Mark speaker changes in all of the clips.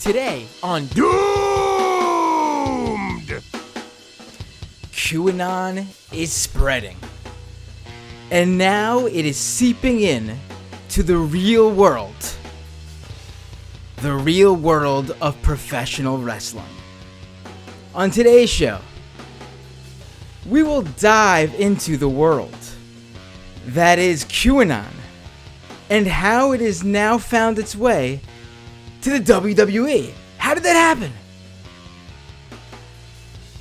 Speaker 1: Today on Doomed, QAnon is spreading. And now it is seeping in to the real world. The real world of professional wrestling. On today's show, we will dive into the world that is QAnon and how it has now found its way to the WWE. How did that happen?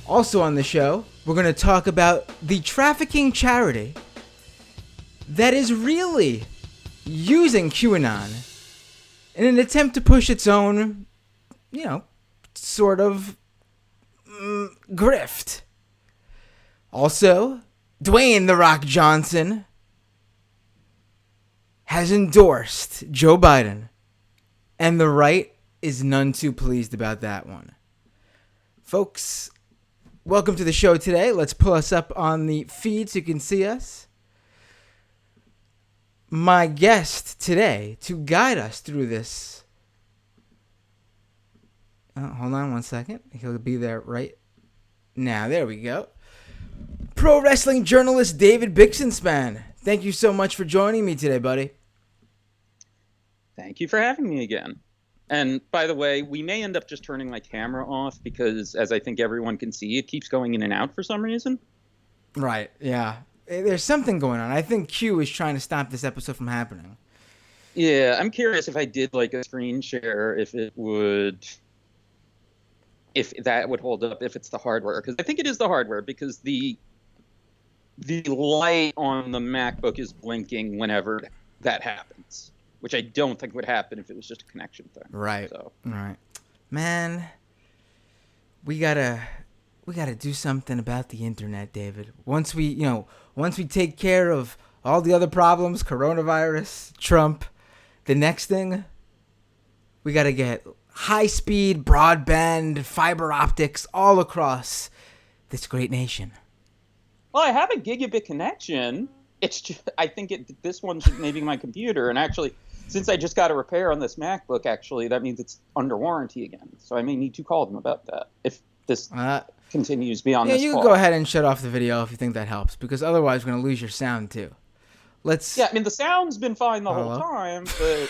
Speaker 1: Also on the show, we're going to talk about the trafficking charity that is really using QAnon in an attempt to push its own, sort of grift. Also, Duane "The Rock" Johnson has endorsed Joe Biden, and the right is none too pleased about that one. Folks, welcome to the show today. Let's pull us up on the feed so you can see us. My guest today to guide us through this. Hold on one second. He'll be there right now. There we go. Pro wrestling journalist David Bixenspan. Thank you so much for joining me today, buddy.
Speaker 2: Thank you for having me again. And by the way, we may end up just turning my camera off because, as I think everyone can see, it keeps going in and out for some reason.
Speaker 1: Right, yeah. There's something going on. I think Q is trying to stop this episode from happening.
Speaker 2: Yeah, I'm curious if I did like a screen share, if that would hold up, if it's the hardware. Because I think it is the hardware, because the light on the MacBook is blinking whenever that happens, which I don't think would happen if it was just a connection thing.
Speaker 1: Right.
Speaker 2: So.
Speaker 1: Right. Man, we gotta do something about the internet, David. Once we take care of all the other problems, coronavirus, Trump, the next thing, we gotta get high-speed broadband fiber optics all across this great nation.
Speaker 2: Well, I have a gigabit connection. It's just, I think this one should maybe my computer. And actually, since I just got a repair on this MacBook, actually, that means it's under warranty again. So I may need to call them about that if this continues beyond this call.
Speaker 1: Yeah, you can go ahead and shut off the video if you think that helps, because otherwise we're going to lose your sound too.
Speaker 2: Yeah, I mean, the sound's been fine the whole time, but...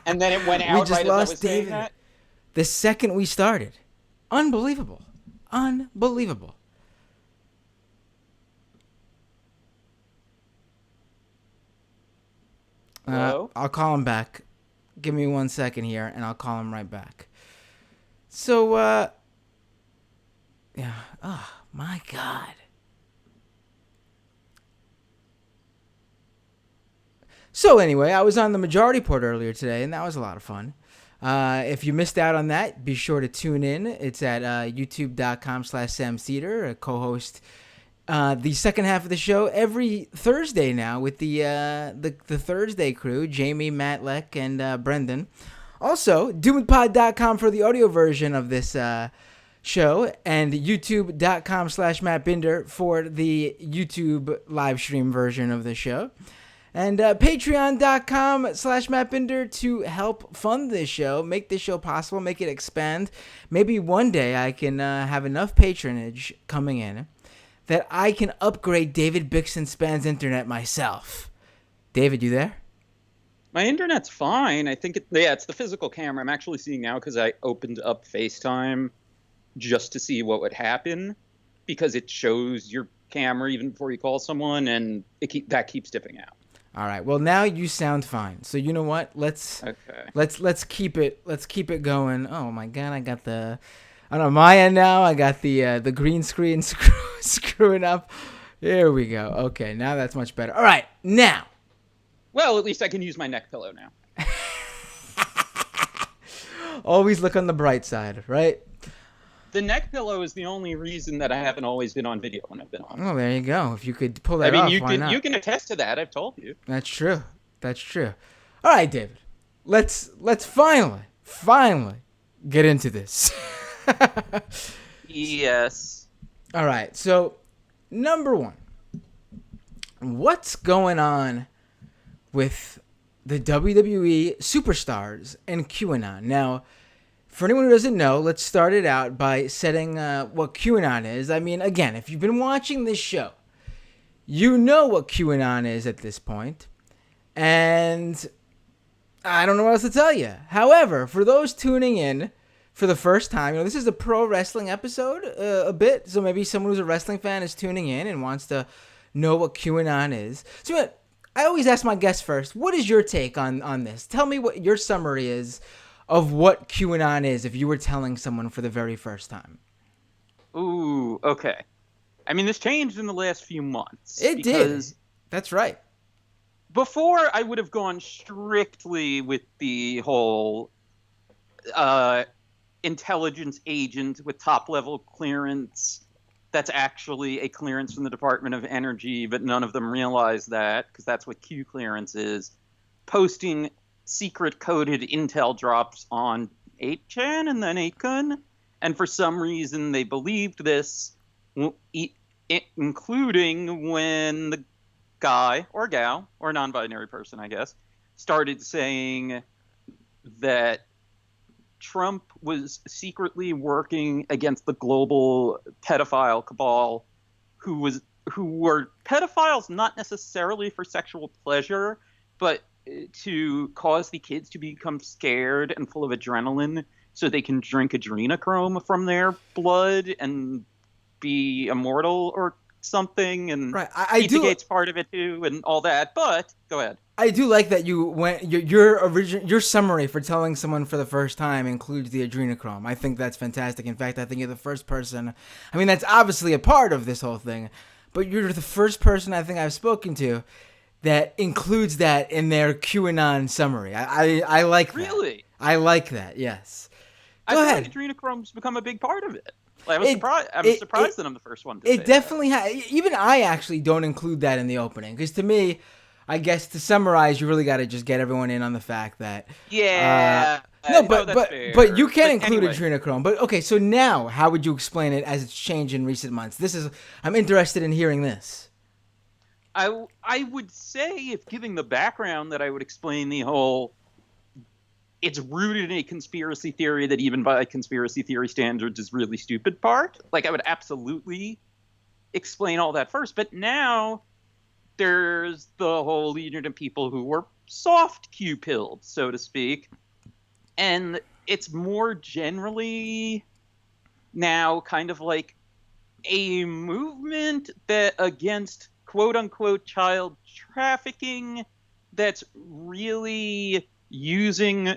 Speaker 2: and then it went out
Speaker 1: we just
Speaker 2: right
Speaker 1: lost
Speaker 2: as I was saying
Speaker 1: David
Speaker 2: that.
Speaker 1: The second we started. Unbelievable. Unbelievable. I'll call him back. Give me 1 second here, and I'll call him right back. So, yeah. Oh, my God. So, anyway, I was on the Majority Port earlier today, and that was a lot of fun. If you missed out on that, be sure to tune in. It's at youtube.com/Sam Cedar, a co-host the second half of the show every Thursday now with the Thursday crew, Jamie, Matt Leck, and Brendan. Also, doomedpod.com for the audio version of this show, and youtube.com/Matt Binder for the YouTube live stream version of the show. And patreon.com/Matt Binder to help fund this show, make this show possible, make it expand. Maybe one day I can have enough patronage coming in that I can upgrade David Bixenspan's internet myself. David, you there?
Speaker 2: My internet's fine. I think it's the physical camera I'm actually seeing now because I opened up FaceTime just to see what would happen, because it shows your camera even before you call someone, and that keeps dipping out.
Speaker 1: All right. Well, now you sound fine. So you know what? Let's keep it going. Oh my God, I got on my end now. I got the green screen screwing up. There we go. Okay, now that's much better. All right, now.
Speaker 2: Well, at least I can use my neck pillow now.
Speaker 1: Always look on the bright side, right?
Speaker 2: The neck pillow is the only reason that I haven't always been on video when I've been on.
Speaker 1: Oh, there you go. If you could pull that off, why not?
Speaker 2: You can attest to that. I've told you.
Speaker 1: That's true. All right, David. Let's finally get into this.
Speaker 2: Yes.
Speaker 1: All right. So, number one, what's going on with the WWE superstars and QAnon? Now, For anyone who doesn't know, let's start it out by setting what QAnon is. I mean, again, if you've been watching this show, you know what QAnon is at this point, and I don't know what else to tell you. However, for those tuning in for the first time, this is a pro wrestling episode a bit, so maybe someone who's a wrestling fan is tuning in and wants to know what QAnon is. So I always ask my guests first, what is your take on this? Tell me what your summary is of what QAnon is if you were telling someone for the very first time.
Speaker 2: Ooh, okay. I mean, this changed in the last few months.
Speaker 1: It did. That's right.
Speaker 2: Before, I would have gone strictly with the whole intelligence agent with top-level clearance. That's actually a clearance from the Department of Energy, but none of them realize that, because that's what Q clearance is. Posting secret coded intel drops on 8chan and then 8kun, and for some reason they believed this, including when the guy or gal or non-binary person, I guess, started saying that Trump was secretly working against the global pedophile cabal, who were pedophiles not necessarily for sexual pleasure, but to cause the kids to become scared and full of adrenaline so they can drink adrenochrome from their blood and be immortal or something. And
Speaker 1: right.
Speaker 2: Pizzagate's part of it too and all that. But go ahead.
Speaker 1: I do like that you went your summary for telling someone for the first time includes the adrenochrome. I think that's fantastic. In fact, I think you're the first person. I mean, that's obviously a part of this whole thing, but you're the first person I think I've spoken to that includes that in their QAnon summary. I like that.
Speaker 2: Really?
Speaker 1: I like that. Yes.
Speaker 2: Go ahead. Like adrenochrome's become a big part of it. Like, I was surprised that I'm the first one to say
Speaker 1: it definitely has. Even I actually don't include that in the opening because to me, I guess to summarize, you really got to just get everyone in on the fact that but you can include adrenochrome. But okay, so now how would you explain it as it's changed in recent months? I'm interested in hearing this.
Speaker 2: I would say, if giving the background, that I would explain the whole, it's rooted in a conspiracy theory that even by conspiracy theory standards is really stupid part. Like, I would absolutely explain all that first. But now there's the whole legion of people who were soft Q-pilled, so to speak. And it's more generally now kind of like a movement that against quote-unquote child trafficking that's really using...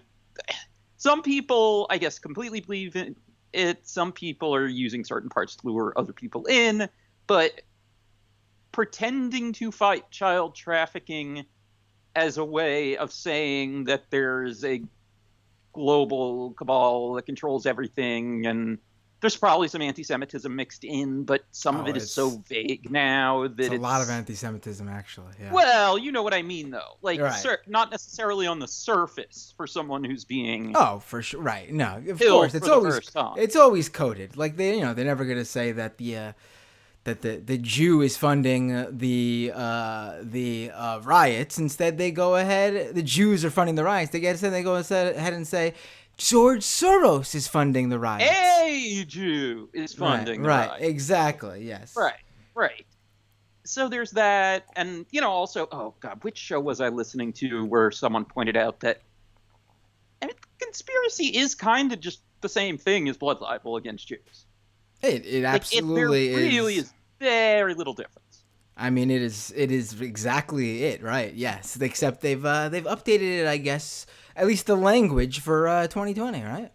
Speaker 2: Some people, I guess, completely believe in it. Some people are using certain parts to lure other people in, but pretending to fight child trafficking as a way of saying that there's a global cabal that controls everything, and there's probably some anti-Semitism mixed in, but some of it is so vague now that it's
Speaker 1: a lot of anti-Semitism, actually. Yeah.
Speaker 2: Well, you know what I mean, though. Like,
Speaker 1: right.
Speaker 2: Not necessarily on the surface for someone who's being.
Speaker 1: Oh, for sure, right? No, of course, it's always coded. Like they're never gonna say that the Jew is funding the riots. Instead, they go ahead. The Jews are funding the riots. They go ahead and say George Soros is funding the riots.
Speaker 2: A Jew is funding the riots.
Speaker 1: Right, exactly, yes.
Speaker 2: Right. So there's that, and, also, oh, God, which show was I listening to where someone pointed out that, I mean, conspiracy is kind of just the same thing as blood libel against Jews.
Speaker 1: It absolutely is.
Speaker 2: There really is very little difference.
Speaker 1: I mean, it is exactly it, right? Yes, except they've updated it, I guess, at least the language for 2020, right?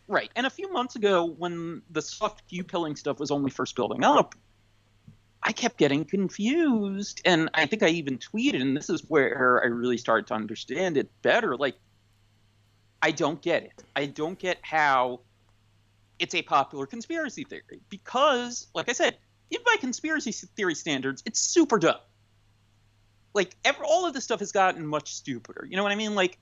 Speaker 2: Right. And a few months ago, when the soft Q-pilling stuff was only first building up, I kept getting confused, and I think I even tweeted, and this is where I really started to understand it better. Like, I don't get it. I don't get how it's a popular conspiracy theory, because, like I said, even by conspiracy theory standards, it's super dumb. Like, all of this stuff has gotten much stupider. You know what I mean? Like,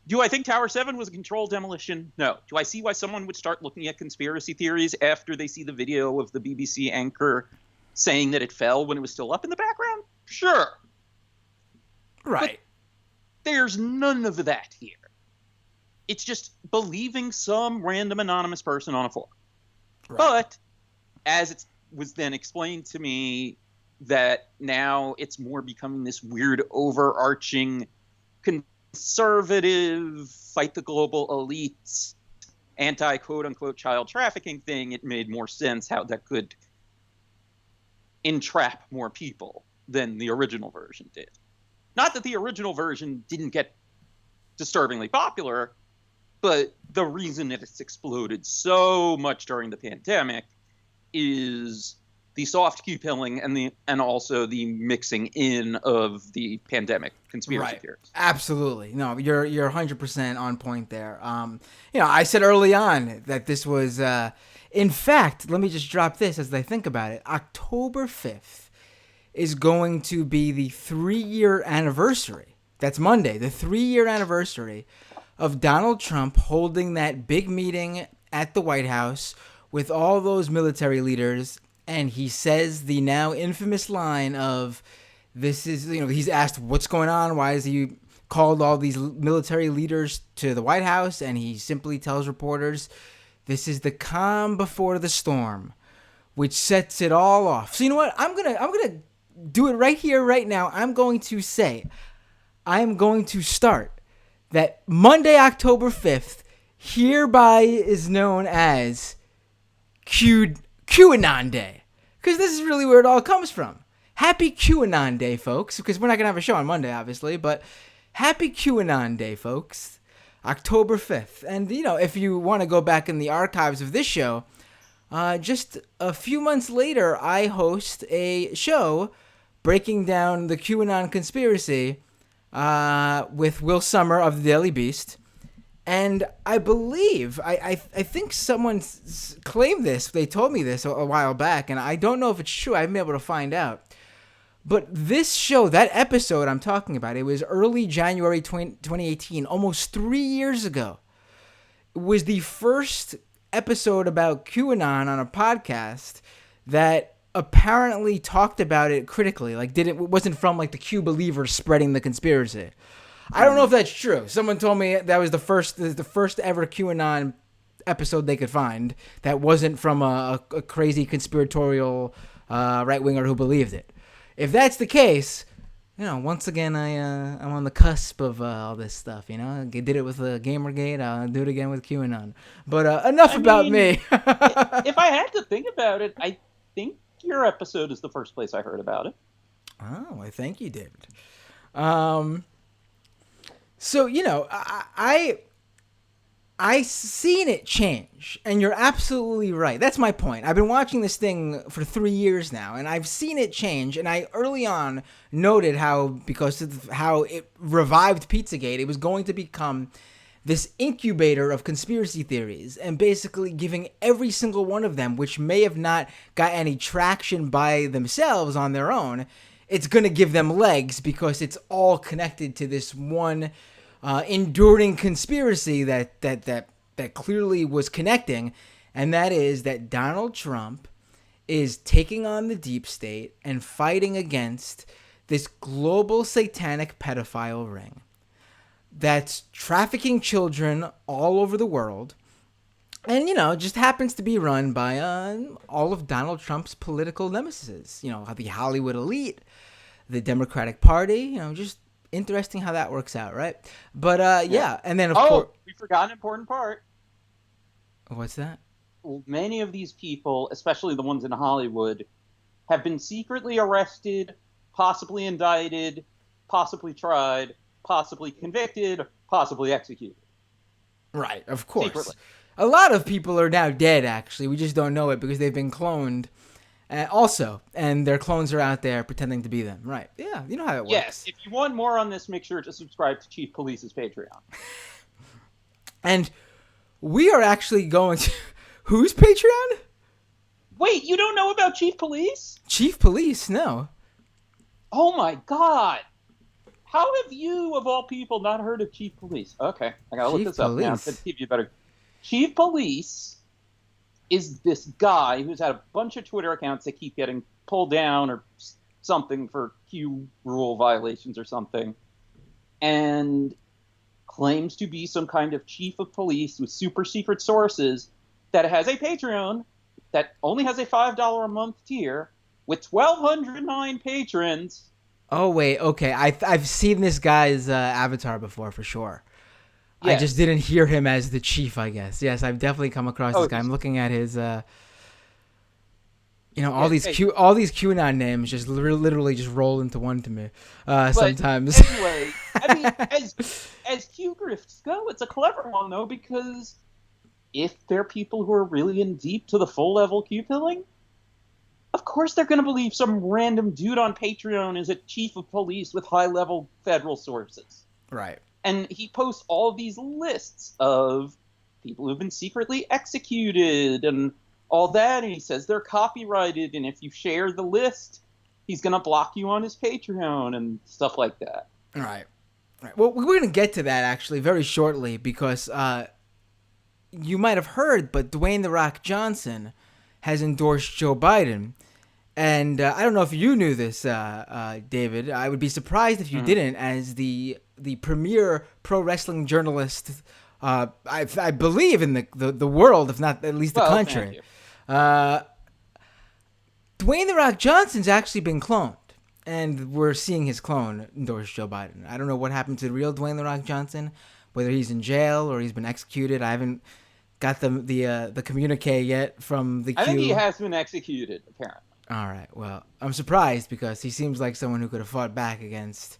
Speaker 2: do I think Tower 7 was a controlled demolition? No. Do I see why someone would start looking at conspiracy theories after they see the video of the BBC anchor saying that it fell when it was still up in the background? Sure.
Speaker 1: Right.
Speaker 2: But there's none of that here. It's just believing some random anonymous person on a forum.
Speaker 1: Right.
Speaker 2: But as it was then explained to me, that now it's more becoming this weird overarching conservative, fight the global elites, anti quote unquote child trafficking thing, it made more sense how that could entrap more people than the original version did. Not that the original version didn't get disturbingly popular, but the reason that it's exploded so much during the pandemic is the Softkey pilling and also the mixing in of the pandemic conspiracy theories.
Speaker 1: Absolutely. No, you're 100% on point there. I said early on that this was in fact, let me just drop this as I think about it. October 5th is going to be the 3-year anniversary. That's Monday, the 3-year anniversary of Donald Trump holding that big meeting at the White House with all those military leaders, and he says the now infamous line of, this is, he's asked what's going on, why has he called all these military leaders to the White House, and he simply tells reporters, this is the calm before the storm, which sets it all off. So you know what? I'm gonna do it right here, right now. I'm going to start that Monday, October 5th, hereby is known as QAnon Day. Because this is really where it all comes from. Happy QAnon Day, folks. Because we're not going to have a show on Monday, obviously. But happy QAnon Day, folks. October 5th. And, if you want to go back in the archives of this show, just a few months later, I host a show breaking down the QAnon conspiracy with Will Sommer of the Daily Beast. And I believe, I think someone claimed this. They told me this a while back, and I don't know if it's true. I haven't been able to find out. But this show, that episode I'm talking about, it was early January 2018, almost 3 years ago. It was the first episode about QAnon on a podcast that apparently talked about it critically. Like, it wasn't from like the Q believers spreading the conspiracy. I don't know if that's true. Someone told me that was the first ever QAnon episode they could find that wasn't from a crazy conspiratorial right-winger who believed it. If that's the case, once again, I'm on the cusp of all this stuff, I did it with Gamergate, I'll do it again with QAnon. But enough about me.
Speaker 2: If I had to think about it, I think your episode is the first place I heard about it.
Speaker 1: Oh, well, thank you, David. So, I seen it change, and you're absolutely right. That's my point. I've been watching this thing for 3 years now, and I've seen it change, and I early on noted how, because of how it revived Pizzagate, it was going to become this incubator of conspiracy theories, and basically giving every single one of them, which may have not got any traction by themselves on their own, it's going to give them legs because it's all connected to this one enduring conspiracy that clearly was connecting, and that is that Donald Trump is taking on the deep state and fighting against this global satanic pedophile ring that's trafficking children all over the world, and just happens to be run by all of Donald Trump's political nemesis. The Hollywood elite, the Democratic Party. Just interesting how that works out, right? But yeah, and then of course
Speaker 2: we forgot an important part.
Speaker 1: What's that?
Speaker 2: Many of these people, especially the ones in Hollywood, have been secretly arrested, possibly indicted, possibly tried, possibly convicted, possibly executed.
Speaker 1: Right, of course.
Speaker 2: Secretly.
Speaker 1: A lot of people are now dead, actually. We just don't know it because they've been cloned. And their clones are out there pretending to be them. Right. Yeah, you know how it works.
Speaker 2: Yes, if you want more on this, make sure to subscribe to Chief Police's Patreon.
Speaker 1: And we are actually going to... Whose Patreon?
Speaker 2: Wait, you don't know about Chief Police?
Speaker 1: Chief Police? No.
Speaker 2: Oh my god. How have you, of all people, not heard of Chief Police? Okay, I gotta look this up now to give you a better... Chief Police is this guy who's had a bunch of Twitter accounts that keep getting pulled down or something for Q rule violations or something. And claims to be some kind of chief of police with super secret sources that has a Patreon that only has a $5 a month tier with 1,209 patrons.
Speaker 1: Oh wait, okay. I've seen this guy's avatar before for sure. Yes. I just didn't hear him as the chief, I guess. Yes, I've definitely come across this guy. I'm looking at his all these QAnon names just literally just roll into one to me sometimes.
Speaker 2: Anyway, I mean, as Q grifts go, it's a clever one though, because if they're people who are really in deep to the full level Q pilling, of course they're going to believe some random dude on Patreon is a chief of police with high level federal sources.
Speaker 1: Right.
Speaker 2: And he posts all of these lists of people who've been secretly executed and all that, and he says they're copyrighted, and if you share the list, he's going to block you on his Patreon and stuff like that.
Speaker 1: Right. Well, we're going to get to that, actually, very shortly, because you might have heard, but Dwayne "The Rock" Johnson has endorsed Joe Biden. And I don't know if you knew this, David. I would be surprised if you didn't, as the premier pro wrestling journalist, I believe, in the world, if not at least the country. Dwayne "The Rock" Johnson's actually been cloned, and we're seeing his clone endorse Joe Biden. I don't know what happened to the real Dwayne "The Rock" Johnson, whether he's in jail or he's been executed. I haven't got the communique yet from the Q.
Speaker 2: I think he has been executed, apparently.
Speaker 1: All right. Well, I'm surprised because he seems like someone who could have fought back against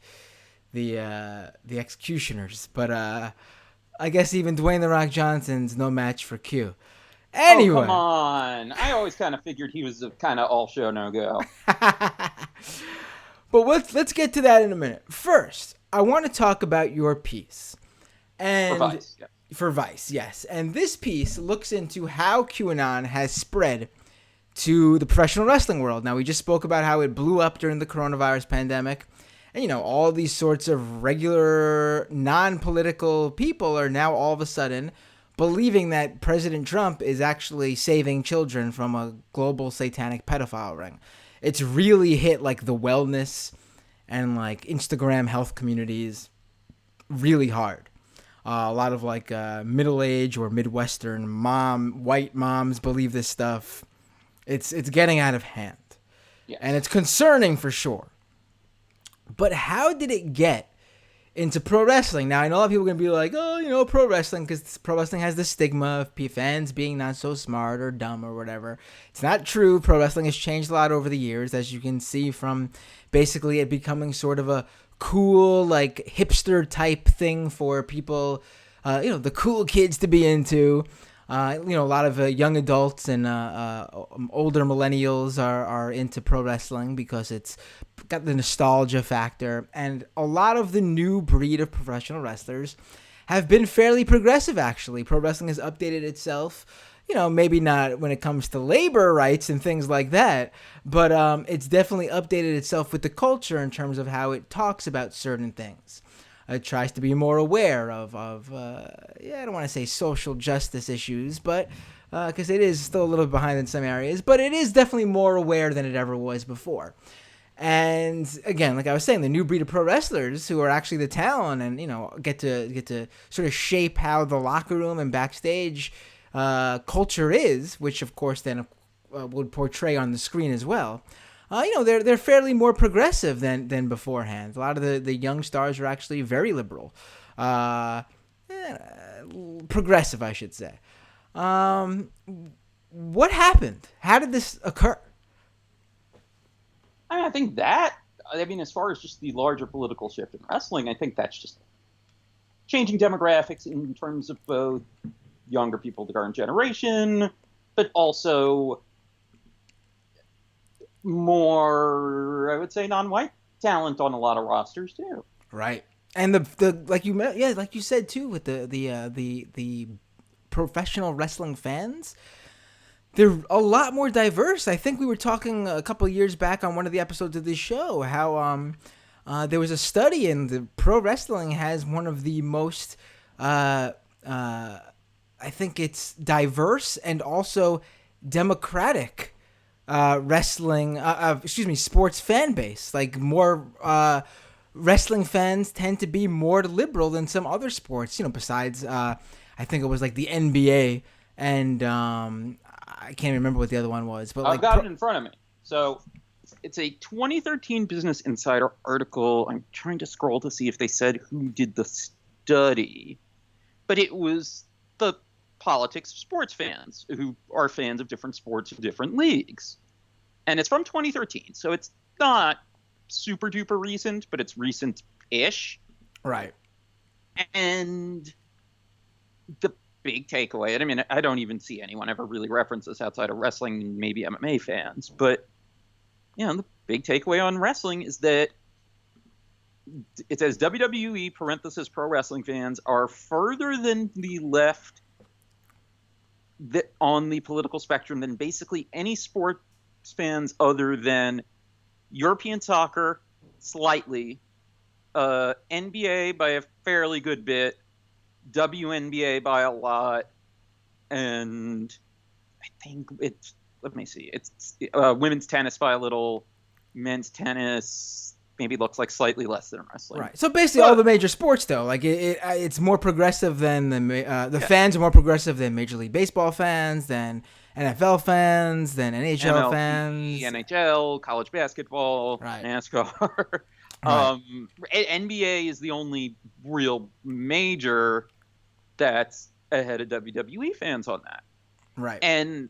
Speaker 1: the executioners. But I guess even Dwayne "The Rock" Johnson's no match for Q. Anyway.
Speaker 2: Oh, come on. I always kind of figured he was a kind of all show, no go.
Speaker 1: But let's get to that in a minute. First, I want to talk about your piece. And
Speaker 2: for Vice, yeah.
Speaker 1: For Vice, yes. And this piece looks into how QAnon has spread to the professional wrestling world. Now, we just spoke about how it blew up during the coronavirus pandemic. And, all these sorts of regular, non-political people are now all of a sudden believing that President Trump is actually saving children from a global satanic pedophile ring. It's really hit like the wellness and like Instagram health communities really hard. A lot of like middle-aged or Midwestern white moms believe this stuff. It's getting out of hand. Yes. And it's concerning for sure. But how did it get into pro wrestling? Now, I know a lot of people are going to be like, oh, pro wrestling, because pro wrestling has the stigma of fans being not so smart or dumb or whatever. It's not true. Pro wrestling has changed a lot over the years, as you can see from basically it becoming sort of a cool, like, hipster type thing for people, the cool kids to be into. A lot of young adults and older millennials are into pro wrestling because it's got the nostalgia factor. And a lot of the new breed of professional wrestlers have been fairly progressive, actually. Pro wrestling has updated itself, maybe not when it comes to labor rights and things like that, but it's definitely updated itself with the culture in terms of how it talks about certain things. It tries to be more aware of I don't want to say social justice issues, but because it is still a little behind in some areas, but it is definitely more aware than it ever was before. And again, like I was saying, the new breed of pro wrestlers who are actually the talent and get to sort of shape how the locker room and backstage culture is, which of course then would portray on the screen as well. They're fairly more progressive than beforehand. A lot of the young stars are actually very liberal, progressive, I should say. What happened? How did this occur?
Speaker 2: I think as far as just the larger political shift in wrestling, I think that's just changing demographics in terms of both younger people, the current generation, but also more, I would say, non-white talent on a lot of rosters too.
Speaker 1: Right, and the like you said too, with the professional wrestling fans, they're a lot more diverse. I think we were talking a couple of years back on one of the episodes of this show how there was a study and the pro wrestling has one of the most I think it's diverse and also democratic wrestling sports fan base, like more wrestling fans tend to be more liberal than some other sports, besides, I think it was like the NBA and I can't remember what the other one was. But
Speaker 2: I've got it in front of me. So it's a 2013 Business Insider article. I'm trying to scroll to see if they said who did the study. But it was the politics of sports fans who are fans of different sports of different leagues. And it's from 2013. So it's not super duper recent, but it's recent-ish.
Speaker 1: Right.
Speaker 2: And the big takeaway, and I mean, I don't even see anyone ever really reference this outside of wrestling and maybe MMA fans, but the big takeaway on wrestling is that it says WWE parenthesis pro wrestling fans are further than the left on the political spectrum than basically any sports fans other than European soccer slightly, NBA by a fairly good bit, WNBA by a lot, and I think it's, let me see, it's women's tennis by a little, men's tennis maybe looks like slightly less than wrestling.
Speaker 1: Right. So basically all the major sports, though, like it's more progressive than the fans are more progressive than Major League Baseball fans, than NFL fans, than NHL
Speaker 2: MLB,
Speaker 1: fans.
Speaker 2: NHL, college basketball,
Speaker 1: right.
Speaker 2: NASCAR.
Speaker 1: Right.
Speaker 2: NBA is the only real major that's ahead of WWE fans on that.
Speaker 1: Right.
Speaker 2: And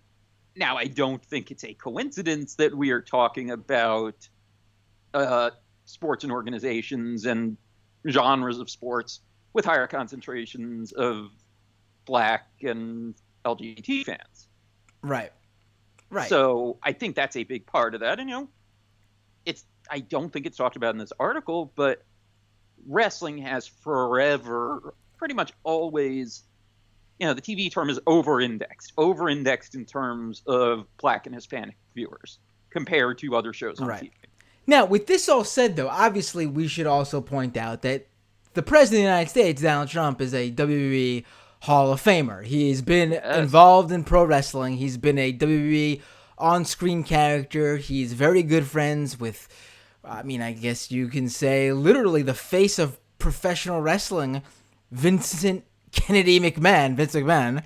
Speaker 2: now I don't think it's a coincidence that we are talking about sports and organizations and genres of sports with higher concentrations of Black and LGBT fans.
Speaker 1: Right. Right.
Speaker 2: So I think that's a big part of that. And, I don't think it's talked about in this article, but wrestling has forever, pretty much always, the TV term is over-indexed in terms of Black and Hispanic viewers compared to other shows on TV.
Speaker 1: Now, with this all said, though, obviously we should also point out that the President of the United States, Donald Trump, is a WWE Hall of Famer. He's been involved in pro wrestling. He's been a WWE on-screen character. He's very good friends with, I guess you can say, literally the face of professional wrestling, Vince McMahon.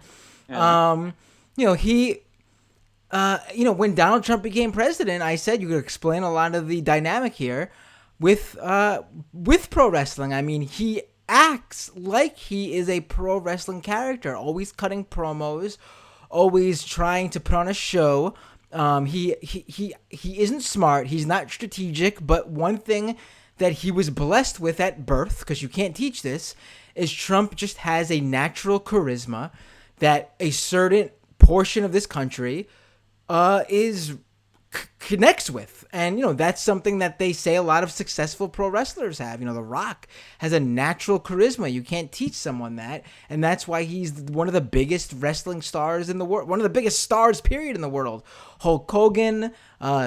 Speaker 1: Yeah. When Donald Trump became president, I said you could explain a lot of the dynamic here with pro wrestling. I mean, he acts like he is a pro wrestling character, always cutting promos, always trying to put on a show. He isn't smart. He's not strategic. But one thing that he was blessed with at birth, because you can't teach this, is Trump just has a natural charisma that a certain portion of this country connects with. And, that's something that they say a lot of successful pro wrestlers have. The Rock has a natural charisma. You can't teach someone that. And that's why he's one of the biggest wrestling stars in the world. One of the biggest stars, period, in the world. Hulk Hogan,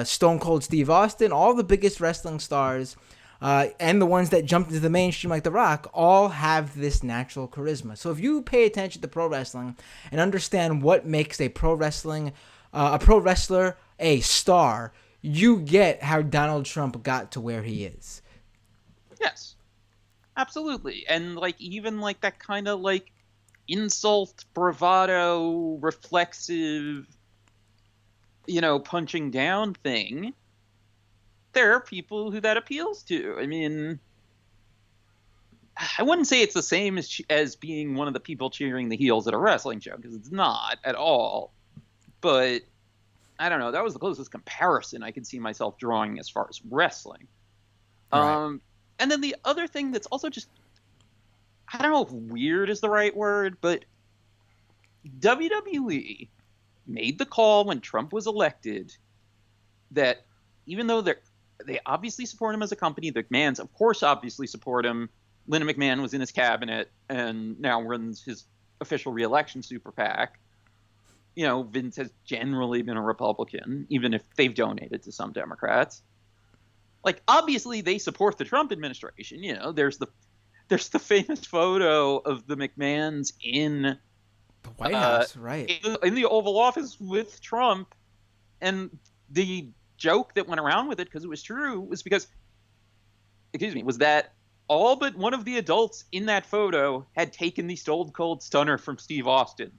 Speaker 1: Stone Cold Steve Austin, all the biggest wrestling stars, and the ones that jumped into the mainstream like The Rock, all have this natural charisma. So if you pay attention to pro wrestling and understand what makes a pro wrestler a star, you get how Donald Trump got to where he is.
Speaker 2: Yes, absolutely. And even that kind of insult, bravado, reflexive, punching down thing, there are people who that appeals to. I mean, I wouldn't say it's the same as being one of the people cheering the heels at a wrestling show, because it's not at all. But I don't know. That was the closest comparison I could see myself drawing as far as wrestling.
Speaker 1: Right.
Speaker 2: And then the other thing that's also just, I don't know if weird is the right word, but WWE made the call when Trump was elected that even though they obviously support him as a company, the McMahons, of course, obviously support him. Linda McMahon was in his cabinet and now runs his official re-election super PAC. Vince has generally been a Republican, even if they've donated to some Democrats. Obviously they support the Trump administration. There's the famous photo of the McMahons in
Speaker 1: the White House, right?
Speaker 2: In the Oval Office with Trump. And the joke that went around with it, because it was true, was because was that all but one of the adults in that photo had taken the Stone Cold Stunner from Steve Austin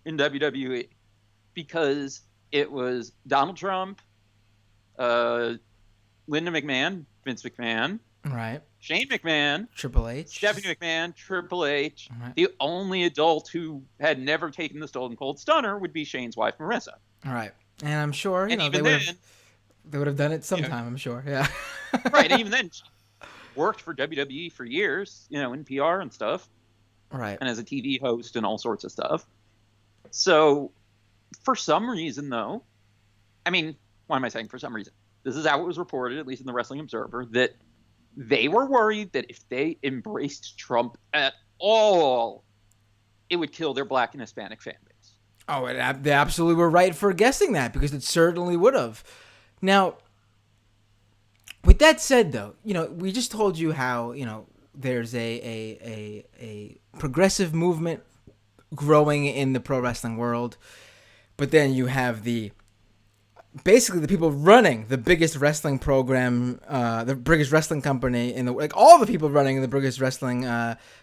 Speaker 2: in WWE, because it was Donald Trump, Linda McMahon, Vince McMahon,
Speaker 1: Right.
Speaker 2: Shane McMahon,
Speaker 1: Triple H.
Speaker 2: Stephanie McMahon, Triple H.
Speaker 1: Right.
Speaker 2: The only adult who had never taken the Stone Cold Stunner would be Shane's wife, Marissa.
Speaker 1: All right. And I'm sure,
Speaker 2: And even
Speaker 1: they would have done it sometime, I'm sure. Yeah.
Speaker 2: Right. And even then, she worked for WWE for years, in PR and stuff.
Speaker 1: Right.
Speaker 2: And as a TV host and all sorts of stuff. So for some reason, though, I mean, why am I saying for some reason? This is how it was reported, at least in the Wrestling Observer, that they were worried that if they embraced Trump at all, it would kill their Black and Hispanic fan base.
Speaker 1: Oh, they absolutely were right for guessing that, because it certainly would have. Now, with that said, though, we just told you how, there's a progressive movement growing in the pro wrestling world, but then you have basically the people running the biggest wrestling program, the biggest wrestling company all the people running the biggest wrestling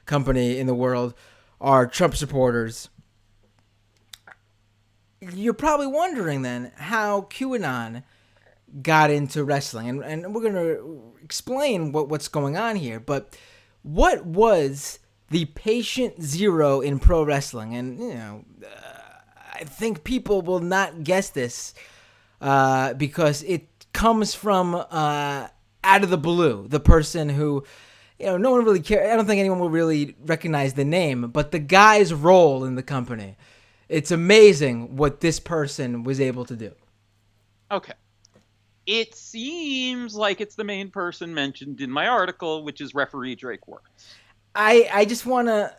Speaker 1: company in the world are Trump supporters. You're probably wondering then how QAnon got into wrestling, and we're going to explain what's going on here. But what was the patient zero in pro wrestling? And I think people will not guess this because it comes from out of the blue. The person who, no one really cares. I don't think anyone will really recognize the name, but the guy's role in the company. It's amazing what this person was able to do.
Speaker 2: Okay. It seems like it's the main person mentioned in my article, which is referee Drake Wuertz.
Speaker 1: I just want to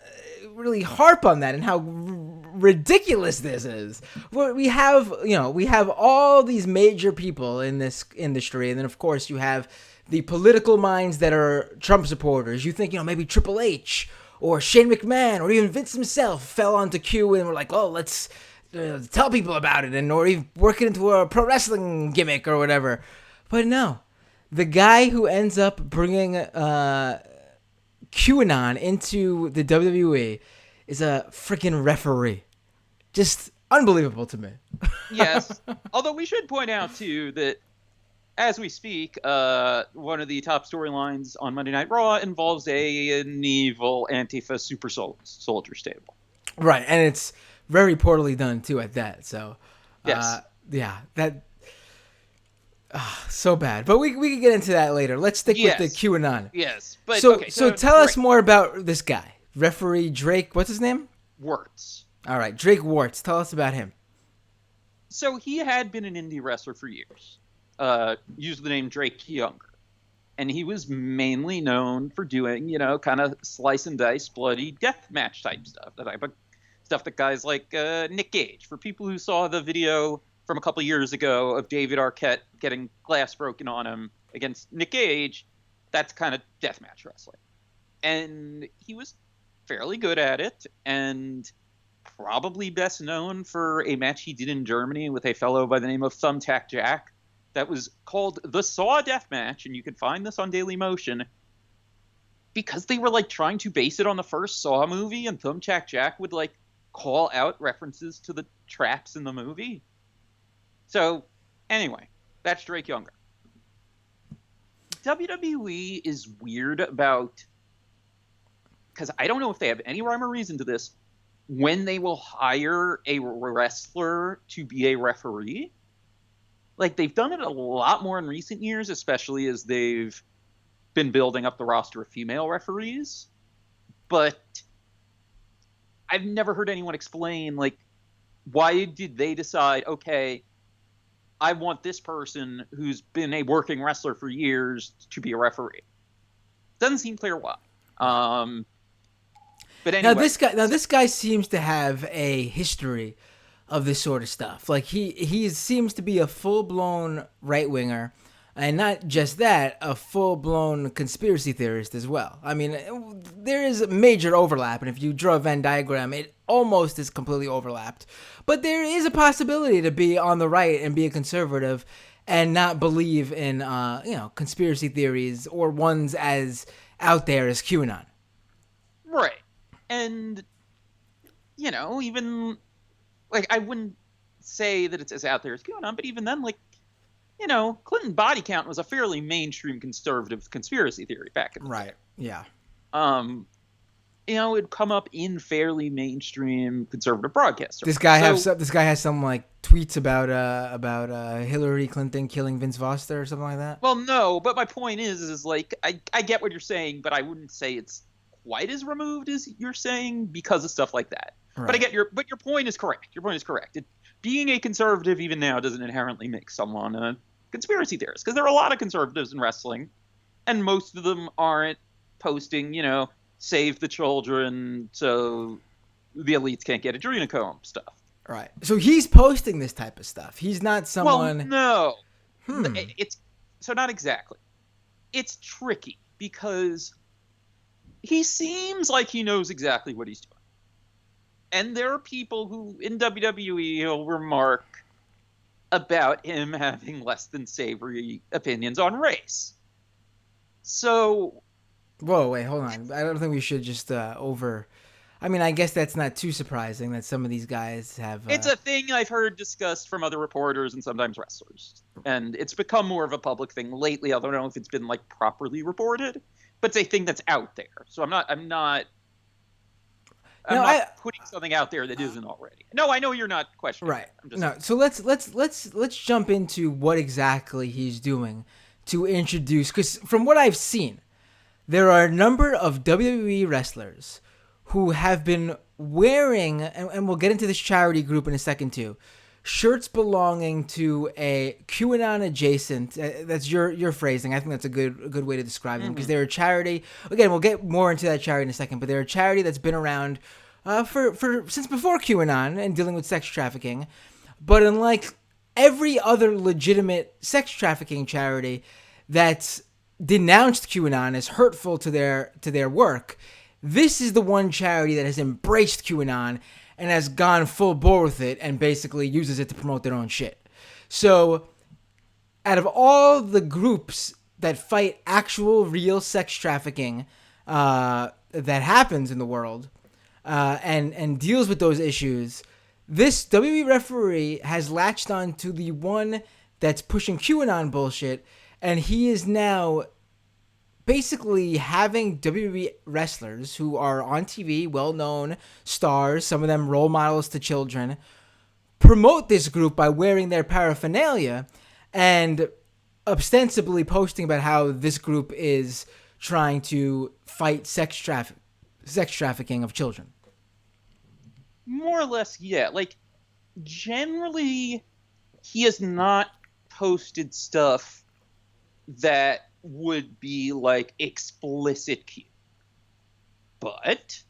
Speaker 1: really harp on that and how ridiculous this is. We have all these major people in this industry, and then of course you have the political minds that are Trump supporters. You think, maybe Triple H or Shane McMahon or even Vince himself fell onto Q and were like, oh, let's tell people about it, or even work it into a pro wrestling gimmick or whatever. But no, the guy who ends up bringing QAnon into the WWE is a freaking referee. Just unbelievable to me.
Speaker 2: Yes. Although we should point out, too, that as we speak, one of the top storylines on Monday Night Raw involves an evil Antifa super soldier stable.
Speaker 1: Right, and it's very poorly done, too, at that. So,
Speaker 2: yes.
Speaker 1: So bad. But we can get into that later. Let's stick with the QAnon.
Speaker 2: Yes. But,
Speaker 1: so tell us more about this guy. Referee Drake, what's his name?
Speaker 2: Wuertz.
Speaker 1: All right, Drake Wuertz. Tell us about him.
Speaker 2: So he had been an indie wrestler for years. Used the name Drake Younger. And he was mainly known for doing, kind of slice and dice, bloody death match type stuff. The type of stuff that guys like Nick Gage. For people who saw the video from a couple years ago of David Arquette getting glass broken on him against Nick Gage, that's kind of deathmatch wrestling. And he was fairly good at it, and probably best known for a match he did in Germany with a fellow by the name of Thumbtack Jack that was called the Saw Death Match, and you can find this on Daily Motion, because they were trying to base it on the first Saw movie, and Thumbtack Jack would call out references to the traps in the movie. So, anyway, that's Drake Younger. WWE is weird about, because I don't know if they have any rhyme or reason to this, when they will hire a wrestler to be a referee. They've done it a lot more in recent years, especially as they've been building up the roster of female referees. But I've never heard anyone explain, why did they decide, okay, I want this person who's been a working wrestler for years to be a referee. Doesn't seem clear why. But anyway.
Speaker 1: This guy seems to have a history of this sort of stuff. He seems to be a full-blown right-winger, and not just that, a full-blown conspiracy theorist as well. I mean, there is a major overlap, and if you draw a Venn diagram, it almost is completely overlapped. But there is a possibility to be on the right and be a conservative and not believe in conspiracy theories or ones as out there as QAnon.
Speaker 2: Right. And even like I wouldn't say that it's as out there as QAnon, but even then, like, Clinton body count was a fairly mainstream conservative conspiracy theory back in the day.
Speaker 1: Right. Yeah.
Speaker 2: It'd come up in fairly mainstream conservative broadcasts.
Speaker 1: This guy has some like tweets about Hillary Clinton killing Vince Foster or something like that.
Speaker 2: Well, no, but my point is like I get what you're saying, but I wouldn't say it's quite as removed as you're saying because of stuff like that. Right. But I get your point is correct. Your point is correct. Being a conservative even now doesn't inherently make someone a conspiracy theorist, because there are a lot of conservatives in wrestling, and most of them aren't posting, save the children so the elites can't get adrenochrome stuff.
Speaker 1: Right. So he's posting this type of stuff. He's not someone.
Speaker 2: Well, no. It's so not exactly. It's tricky because he seems like he knows exactly what he's doing. And there are people who in WWE will remark about him having less than savory opinions on race. So.
Speaker 1: Whoa, wait, hold on. I don't think we should just I mean, I guess that's not too surprising that some of these guys have.
Speaker 2: It's a thing I've heard discussed from other reporters and sometimes wrestlers. And it's become more of a public thing lately. I don't know if it's been like properly reported, but it's a thing that's out there. So I'm not putting something out there that isn't already. No, I know you're not questioning.
Speaker 1: Right. So let's jump into what exactly he's doing to introduce, because from what I've seen, there are a number of WWE wrestlers who have been wearing, and we'll get into this charity group in a second too, shirts belonging to a QAnon adjacent. That's your phrasing. I think that's a good way to describe them, because they're a charity. Again, we'll get more into that charity in a second, but they're a charity that's been around for since before QAnon and dealing with sex trafficking. But unlike every other legitimate sex trafficking charity that's denounced QAnon as hurtful to their work, this is the one charity that has embraced QAnon and has gone full bore with it and basically uses it to promote their own shit. So, out of all the groups that fight actual real sex trafficking that happens in the world and deals with those issues, this WWE referee has latched on to the one that's pushing QAnon bullshit, and he is now basically having WWE wrestlers who are on TV, well-known stars, some of them role models to children, promote this group by wearing their paraphernalia and ostensibly posting about how this group is trying to fight sex trafficking of children.
Speaker 2: More or less, yeah. Like, generally, he has not posted stuff that would be like explicit Q. But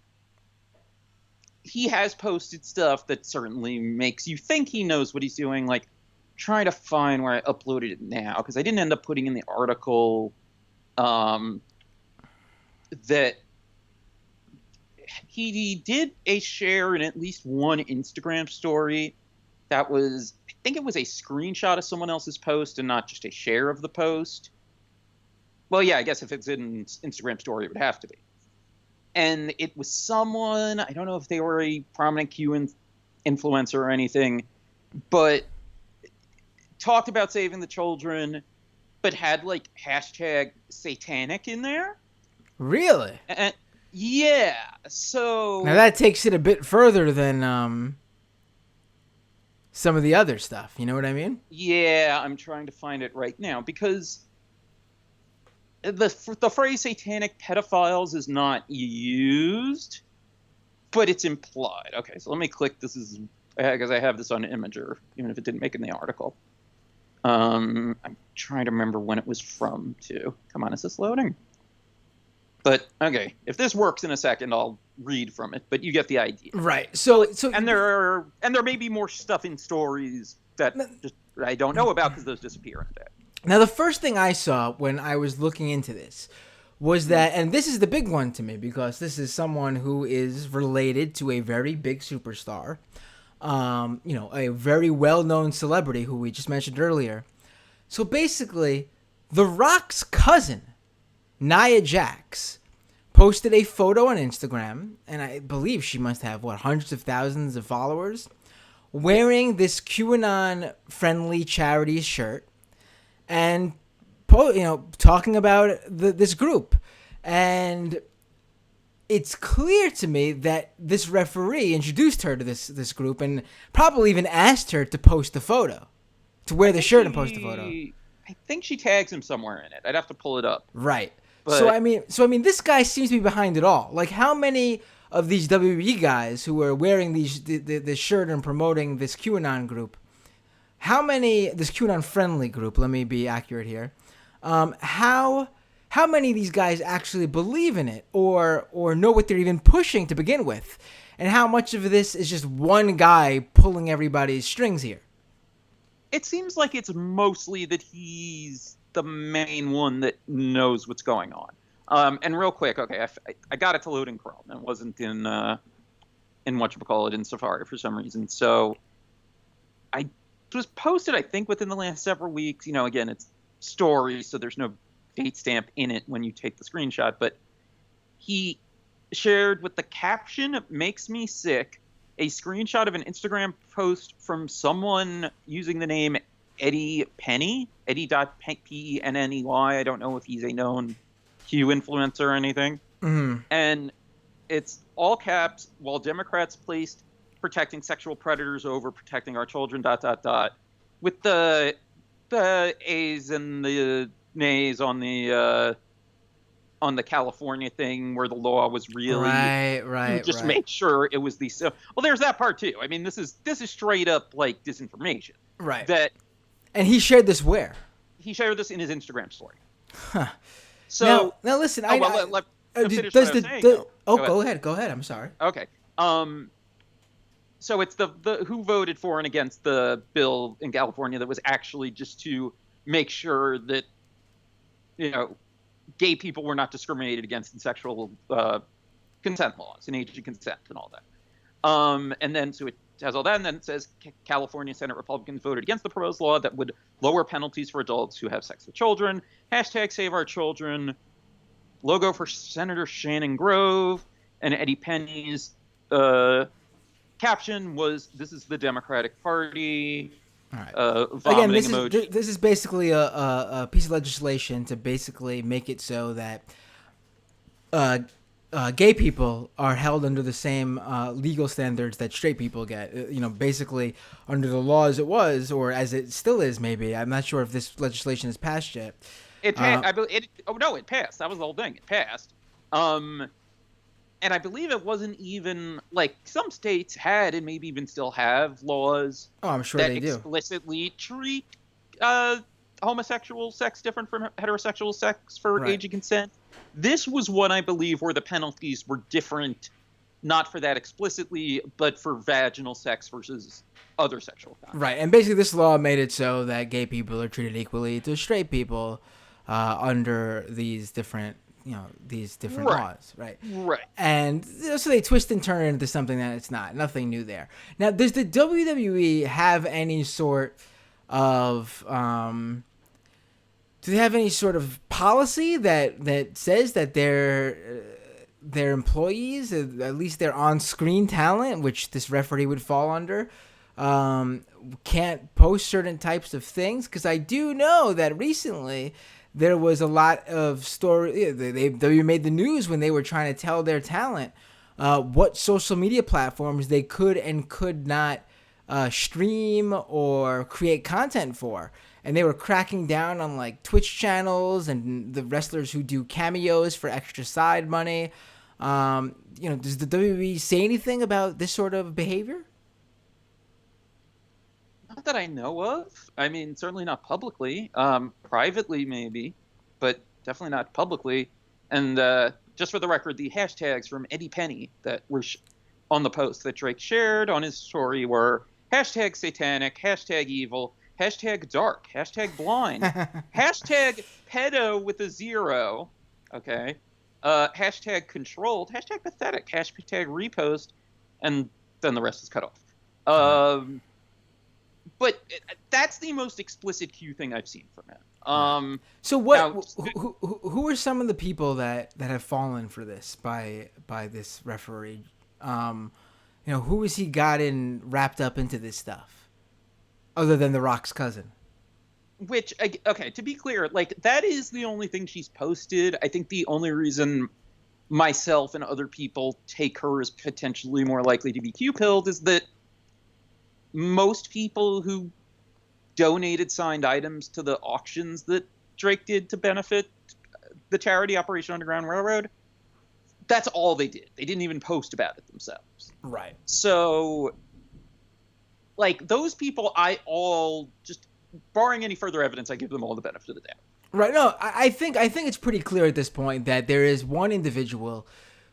Speaker 2: he has posted stuff that certainly makes you think he knows what he's doing. Like, trying to find where I uploaded it now, because I didn't end up putting in the article that he did a share in at least one Instagram story that was, I think it was a screenshot of someone else's post and not just a share of the post. Well, yeah, I guess if it's in Instagram story, it would have to be. And it was someone, I don't know if they were a prominent Q influencer or anything, but talked about saving the children, but had like hashtag satanic in there.
Speaker 1: Really?
Speaker 2: And, yeah, so...
Speaker 1: Now that takes it a bit further than some of the other stuff, you know what I mean?
Speaker 2: Yeah, I'm trying to find it right now, because the phrase satanic pedophiles is not used, but it's implied. Okay, so let me click. This is because I have this on Imager, even if it didn't make it in the article. I'm trying to remember when it was from, too. Come on, is this loading? But, okay, if this works in a second, I'll read from it, but you get the idea.
Speaker 1: Right. So
Speaker 2: and there may be more stuff in stories that just I don't know about because those disappear in a bit.
Speaker 1: Now, the first thing I saw when I was looking into this was that, and this is the big one to me because this is someone who is related to a very big superstar, a very well-known celebrity who we just mentioned earlier. So basically, The Rock's cousin, Nia Jax, posted a photo on Instagram, and I believe she must have, hundreds of thousands of followers, wearing this QAnon-friendly charity shirt and, talking about this group. And it's clear to me that this referee introduced her to this group and probably even asked her to post the photo, to wear the shirt and post the photo.
Speaker 2: I think she tags him somewhere in it. I'd have to pull it up.
Speaker 1: Right.
Speaker 2: But,
Speaker 1: so I mean, this guy seems to be behind it all. Like, how many of these WWE guys who are wearing this shirt and promoting this QAnon group? This QAnon friendly group? Let me be accurate here. How many of these guys actually believe in it or know what they're even pushing to begin with? And how much of this is just one guy pulling everybody's strings here?
Speaker 2: It seems like it's mostly that he's the main one that knows what's going on. And real quick, okay, I got it to load in Chrome. It wasn't in whatchamacallit, in Safari for some reason. So it was posted, I think, within the last several weeks. Again, it's stories, so there's no date stamp in it when you take the screenshot. But he shared with the caption, "Makes me sick," a screenshot of an Instagram post from someone using the name Eddie Penny, Eddie.Penney. I don't know if he's a known Q influencer or anything.
Speaker 1: Mm-hmm.
Speaker 2: And it's all caps, "While Democrats placed protecting sexual predators over protecting our children, ... with the A's and the nays on the California thing where the law was really
Speaker 1: right.
Speaker 2: make sure it was the well, there's that part too. I mean, this is straight up like disinformation.
Speaker 1: Right.
Speaker 2: And
Speaker 1: he shared this where?
Speaker 2: He shared this in his Instagram story.
Speaker 1: Huh.
Speaker 2: So
Speaker 1: now listen.
Speaker 2: Go
Speaker 1: ahead. I'm sorry.
Speaker 2: Okay. So it's the who voted for and against the bill in California that was actually just to make sure that gay people were not discriminated against in sexual consent laws and age of consent and all that. And then so it has all that, and then it says California Senate Republicans voted against the proposed law that would lower penalties for adults who have sex with children. #Save Our Children. Logo for Senator Shannon Grove, and Eddie Penny's caption was, "This is the Democratic Party."
Speaker 1: All right.
Speaker 2: Vomiting
Speaker 1: Again,
Speaker 2: emoji.
Speaker 1: This is basically a piece of legislation to basically make it so that gay people are held under the same legal standards that straight people get. Basically under the law as it was, or as it still is, maybe. I'm not sure if this legislation has passed yet.
Speaker 2: It passed. It passed. That was the whole thing. It passed. And I believe it wasn't even like some states had and maybe even still have laws.
Speaker 1: Oh, I'm sure
Speaker 2: that
Speaker 1: they do.
Speaker 2: Explicitly treat homosexual sex different from heterosexual sex for age of consent. This was one, I believe, where the penalties were different, not for that explicitly, but for vaginal sex versus other sexual contact.
Speaker 1: Right, and basically this law made it so that gay people are treated equally to straight people under these different laws, right?
Speaker 2: Right.
Speaker 1: And so they twist and turn it into something that it's not. Nothing new there. Now, does the WWE have any sort of do they have any sort of policy that says that their employees, at least their on-screen talent, which this referee would fall under, can't post certain types of things? Because I do know that recently there was a lot of story. They made the news when they were trying to tell their talent what social media platforms they could and could not stream or create content for. And they were cracking down on like Twitch channels and the wrestlers who do cameos for extra side money. Does the WWE say anything about this sort of behavior?
Speaker 2: Not that I know of. I mean, certainly not publicly. Privately, maybe, but definitely not publicly. And just for the record, the hashtags from Eddie Penny that were on the post that Drake shared on his story were #satanic, #evil, #dark, #blind, #pedo with a 0, okay, #controlled, #pathetic, #repost, and then the rest is cut off. but that's the most explicit Q thing I've seen from him.
Speaker 1: So what? Now, who are some of the people that have fallen for this by this referee? Who has he gotten wrapped up into this stuff, other than The Rock's cousin?
Speaker 2: Which, okay, to be clear, like, that is the only thing she's posted. I think the only reason myself and other people take her as potentially more likely to be Q-pilled is that most people who donated signed items to the auctions that Drake did to benefit the charity Operation Underground Railroad, that's all they did. They didn't even post about it themselves.
Speaker 1: Right.
Speaker 2: So, like, those people, just barring any further evidence, I give them all the benefit of the doubt.
Speaker 1: Right. No, I think it's pretty clear at this point that there is one individual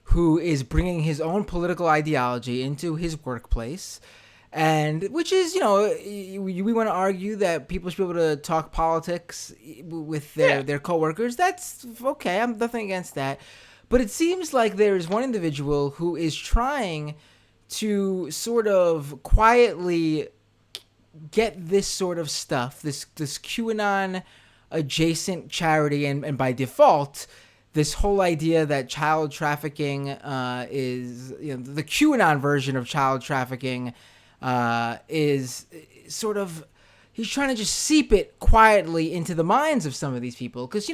Speaker 1: who is bringing his own political ideology into his workplace, and which is, we want to argue that people should be able to talk politics with their coworkers. That's okay. I'm nothing against that. But it seems like there is one individual who is trying to sort of quietly get this sort of stuff, this QAnon adjacent charity, and by default, this whole idea that child trafficking is, the QAnon version of child trafficking is sort of, he's trying to just seep it quietly into the minds of some of these people. Because,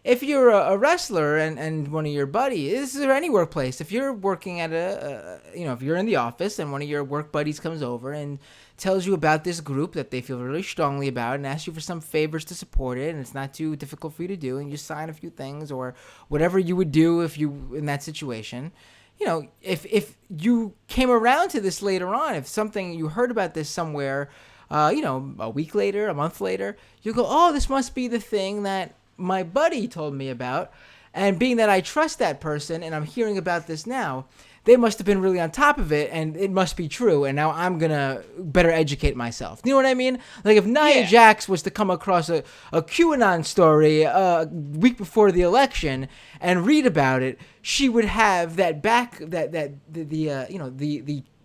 Speaker 1: if you're a wrestler and one of your buddies, this is any workplace, if you're working at if you're in the office and one of your work buddies comes over and tells you about this group that they feel really strongly about and asks you for some favors to support it, and it's not too difficult for you to do, and you sign a few things or whatever you would do if you in that situation. If you came around to this later on, if something you heard about this somewhere, a week later, a month later, you go, oh, this must be the thing that my buddy told me about. And being that I trust that person and I'm hearing about this now, they must have been really on top of it and it must be true. And now I'm going to better educate myself. You know what I mean? Like if Nia Jax was to come across a QAnon story a week before the election and read about it, she would have that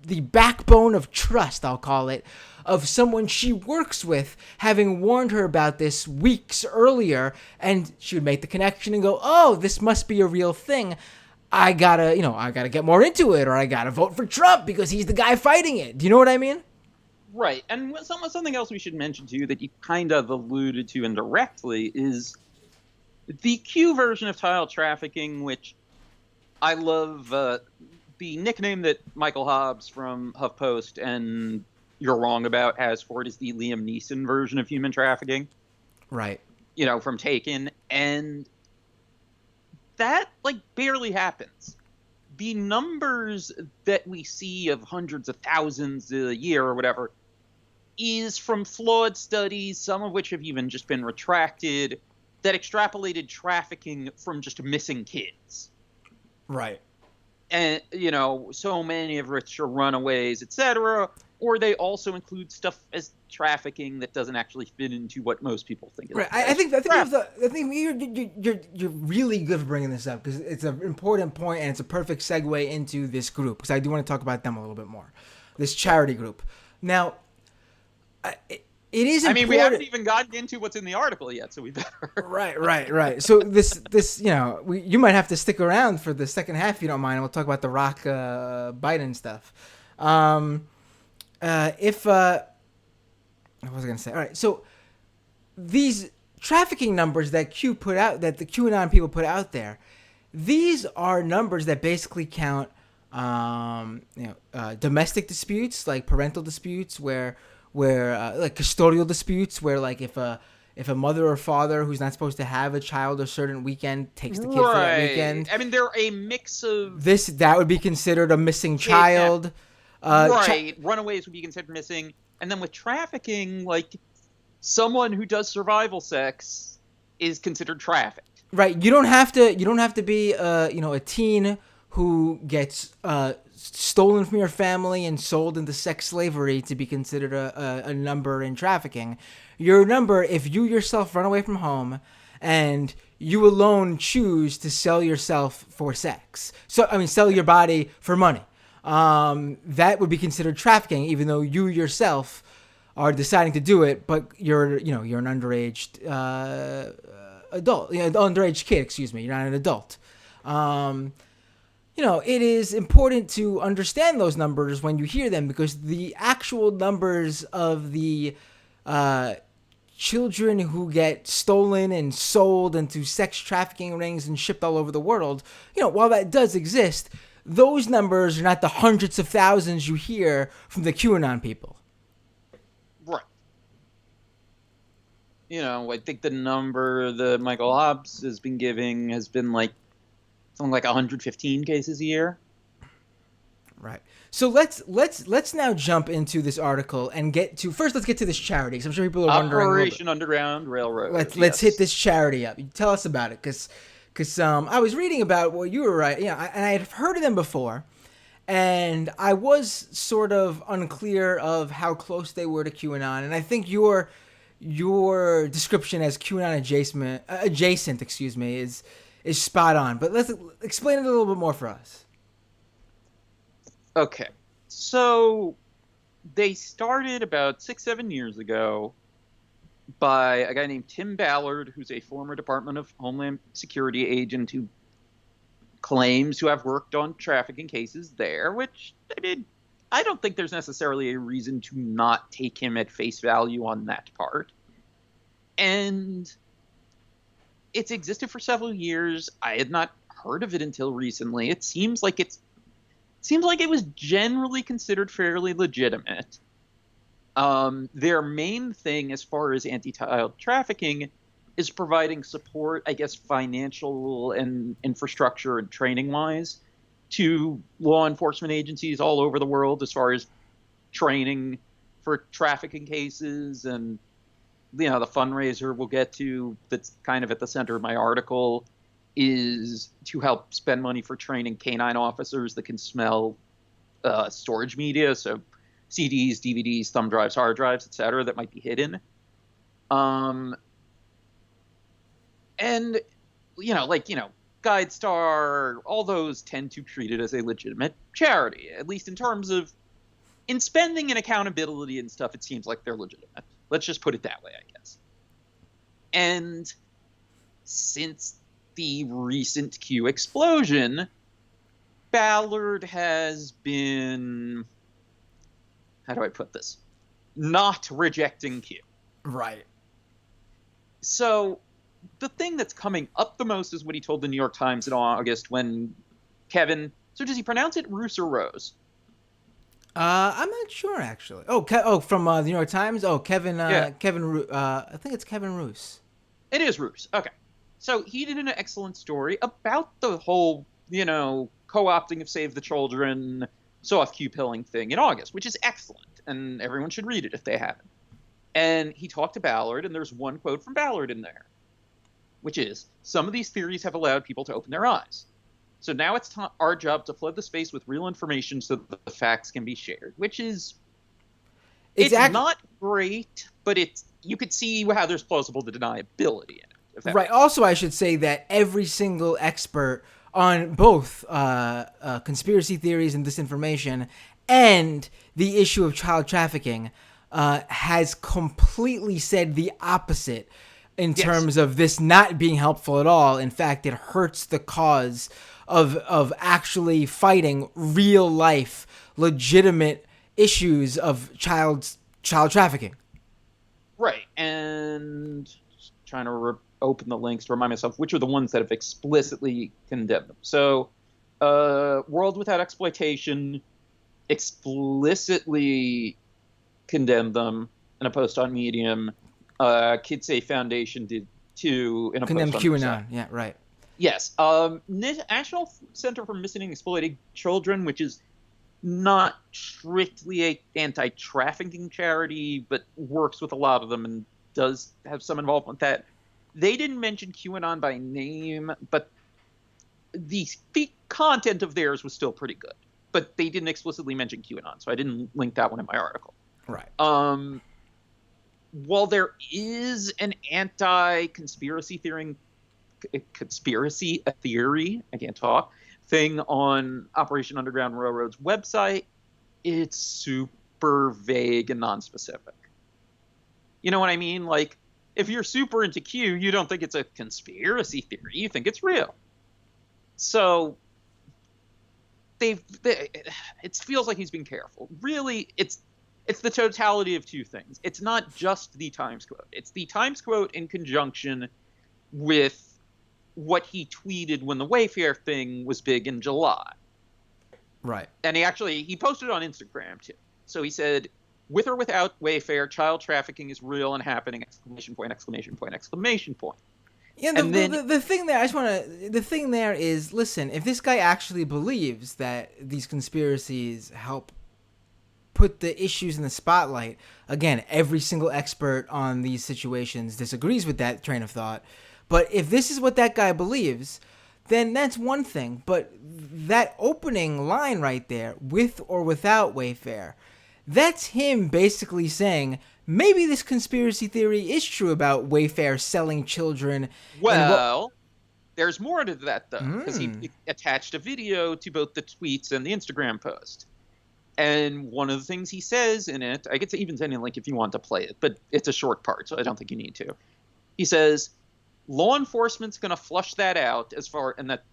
Speaker 1: the backbone of trust, I'll call it, of someone she works with having warned her about this weeks earlier, and she would make the connection and go, oh, this must be a real thing. I gotta get more into it, or I gotta vote for Trump because he's the guy fighting it. Do you know what I mean?
Speaker 2: Right. And something else we should mention too that you kind of alluded to indirectly is the Q version of child trafficking, which I love. The nickname that Michael Hobbs from HuffPost and You're Wrong About has for it is the Liam Neeson version of human trafficking.
Speaker 1: Right.
Speaker 2: From Taken. And that, barely happens. The numbers that we see of hundreds of thousands a year or whatever is from flawed studies, some of which have even just been retracted, that extrapolated trafficking from just missing kids.
Speaker 1: Right.
Speaker 2: And, so many of which are runaways, etc. Or they also include stuff as trafficking that doesn't actually fit into what most people think.
Speaker 1: Right. I think you're really good for bringing this up because it's an important point and it's a perfect segue into this group because I do want to talk about them a little bit more. This charity group. Now, it is important.
Speaker 2: I mean, we haven't even gotten into what's in the article yet, so we better.
Speaker 1: Right. So this, you might have to stick around for the second half if you don't mind, and we'll talk about the Rock Biden stuff. What was I going to say? All right. So these trafficking numbers that Q put out, that the QAnon people put out there, these are numbers that basically count, domestic disputes, like parental disputes, where like custodial disputes, where like if a mother or father who's not supposed to have a child a certain weekend takes the kid for that weekend.
Speaker 2: I mean, they're a mix of
Speaker 1: that would be considered a missing child.
Speaker 2: Runaways would be considered missing. And then with trafficking, someone who does survival sex is considered trafficked.
Speaker 1: Right. You don't have to be a teen who gets stolen from your family and sold into sex slavery to be considered a number in trafficking. Your number, if you yourself run away from home and you alone choose to sell yourself for sex. Sell your body for money. That would be considered trafficking, even though you yourself are deciding to do it, but you're an underage adult, underage kid. Excuse me, you're not an adult. It is important to understand those numbers when you hear them, because the actual numbers of the children who get stolen and sold into sex trafficking rings and shipped all over the world, while that does exist, those numbers are not the hundreds of thousands you hear from the QAnon people.
Speaker 2: Right. I think the number that Michael Hobbs has been giving has been like something like 115 cases a year.
Speaker 1: Right. So let's now jump into this article and let's get to this charity, because I'm sure people are wondering.
Speaker 2: Operation Underground Railroad.
Speaker 1: Let's hit this charity up. Tell us about it, because I was reading about what you were writing, and I had heard of them before, and I was sort of unclear of how close they were to QAnon, and I think your description as QAnon adjacent, is spot on. But let's explain it a little bit more for us.
Speaker 2: Okay, so they started about 6-7 years ago by a guy named Tim Ballard, who's a former Department of Homeland Security agent who claims to have worked on trafficking cases there, which, I don't think there's necessarily a reason to not take him at face value on that part. And it's existed for several years. I had not heard of it until recently. It seems like it was generally considered fairly legitimate. Their main thing as far as anti-child trafficking is providing support, I guess, financial and infrastructure and training-wise, to law enforcement agencies all over the world as far as training for trafficking cases. And, the fundraiser we'll get to that's kind of at the center of my article is to help spend money for training canine officers that can smell storage media, so CDs, DVDs, thumb drives, hard drives, etc., that might be hidden. And GuideStar, all those tend to treat it as a legitimate charity, at least in terms of in spending and accountability and stuff. It seems like they're legitimate. Let's just put it that way, I guess. And since the recent Q explosion, Ballard has been, how do I put this, not rejecting Q.
Speaker 1: Right.
Speaker 2: So the thing that's coming up the most is what he told the New York Times in August when Kevin, so does he pronounce it Roos or Rose?
Speaker 1: I'm not sure, actually. From the New York Times? Kevin, I think it's Kevin Roos.
Speaker 2: It is Roos. Okay. So he did an excellent story about the whole, co-opting of Save the Children, Softkey pilling thing in August, which is excellent, and everyone should read it if they haven't. And he talked to Ballard, and there's one quote from Ballard in there, which is, "Some of these theories have allowed people to open their eyes. So now it's our job to flood the space with real information so that the facts can be shared," which is, it's not great, but you could see how there's plausible deniability in it.
Speaker 1: Right. Also, I should say that every single expert on both conspiracy theories and disinformation and the issue of child trafficking has completely said the opposite in terms of this not being helpful at all. In fact, it hurts the cause of actually fighting real life, legitimate issues of child trafficking.
Speaker 2: Right. And just trying to open the links to remind myself which are the ones that have explicitly condemned them. So, World Without Exploitation explicitly condemned them in a post on Medium. Kid Safe Foundation did too in a
Speaker 1: condemned
Speaker 2: post on
Speaker 1: QAnon. Yeah, right.
Speaker 2: Yes. National Center for Missing and Exploited Children, which is not strictly a anti-trafficking charity, but works with a lot of them and does have some involvement with that. They didn't mention QAnon by name, but the content of theirs was still pretty good. But they didn't explicitly mention QAnon, so I didn't link that one in my article.
Speaker 1: Right.
Speaker 2: While there is an anti-conspiracy theory, I can't talk, thing on Operation Underground Railroad's website, it's super vague and non-specific. You know what I mean? Like, if you're super into Q, you don't think it's a conspiracy theory. You think it's real. So it feels like he's been careful. Really, it's the totality of two things. It's not just the Times quote. It's the Times quote in conjunction with what he tweeted when the Wayfarer thing was big in July.
Speaker 1: Right.
Speaker 2: And he posted it on Instagram too. So he said, with or without Wayfarer, child trafficking is real and happening! Exclamation point! Exclamation point! Exclamation point!
Speaker 1: Yeah, the thing there, the thing there is, listen, if this guy actually believes that these conspiracies help put the issues in the spotlight, again, every single expert on these situations disagrees with that train of thought. But if this is what that guy believes, then that's one thing. But that opening line right there, with or without Wayfarer, that's him basically saying, maybe this conspiracy theory is true about Wayfarer selling children.
Speaker 2: Well, there's more to that, though, because he attached a video to both the tweets and the Instagram post. And one of the things he says in it, I get to even send you a link if you want to play it, but it's a short part, so I don't think you need to. He says, law enforcement's going to flush that out and that,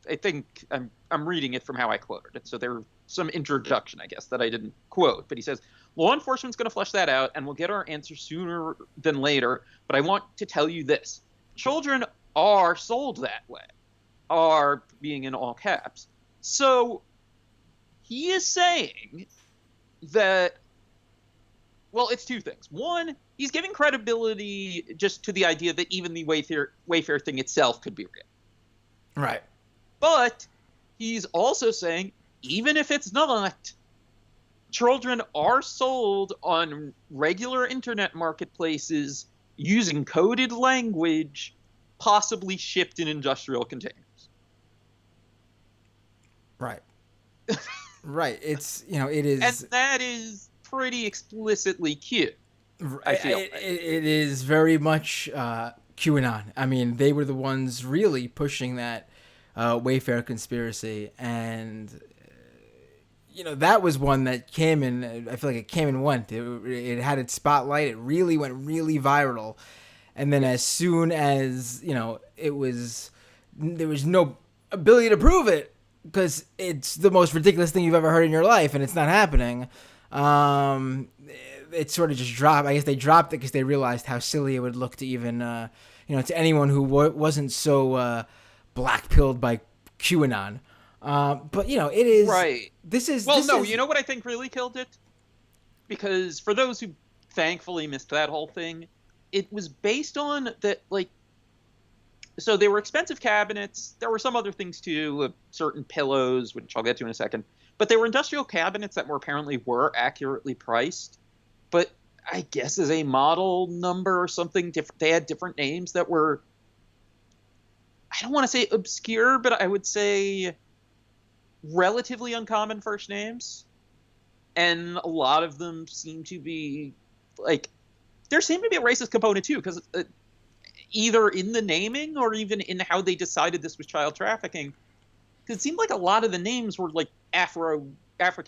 Speaker 2: I think I'm reading it from how I quoted it. So there's some introduction, I guess, that I didn't quote. But he says, law enforcement's going to flush that out, and we'll get our answer sooner than later. But I want to tell you this. Children are sold that way, are being in all caps. So he is saying that, well, it's two things. One, he's giving credibility just to the idea that even the Wayfarer thing itself could be real.
Speaker 1: Right.
Speaker 2: But he's also saying, even if it's not, children are sold on regular internet marketplaces using coded language, possibly shipped in industrial containers.
Speaker 1: Right. Right. It's, it is.
Speaker 2: And that is pretty explicitly Q. I feel
Speaker 1: it is very much QAnon. I mean, they were the ones really pushing that Wayfarer conspiracy, and that was one that came in. I feel like it came and went. It had its spotlight. It really went really viral, and then as soon as there was no ability to prove it because it's the most ridiculous thing you've ever heard in your life, and it's not happening. It sort of just dropped. I guess they dropped it because they realized how silly it would look to even to anyone who wasn't so black-pilled by QAnon. But it is
Speaker 2: right. You know what I think really killed it? Because for those who thankfully missed that whole thing, it was based on that, so they were expensive cabinets. There were some other things too, certain pillows, which I'll get to in a second. But they were industrial cabinets that apparently were accurately priced. But I guess as a model number or something different, they had different names that were, I don't want to say obscure, but I would say relatively uncommon first names. And a lot of them seem to be there seemed to be a racist component too, because either in the naming or even in how they decided this was child trafficking. Because it seemed like a lot of the names were African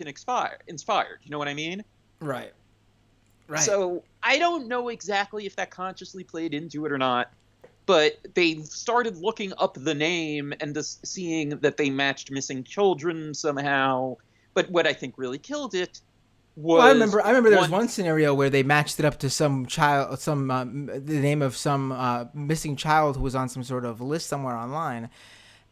Speaker 2: inspired. You know what I mean?
Speaker 1: Right. Right.
Speaker 2: So I don't know exactly if that consciously played into it or not, but they started looking up the name and just seeing that they matched missing children somehow. But what I think really killed it was,
Speaker 1: I remember there was one scenario where they matched it up to some child, the name of some missing child who was on some sort of list somewhere online.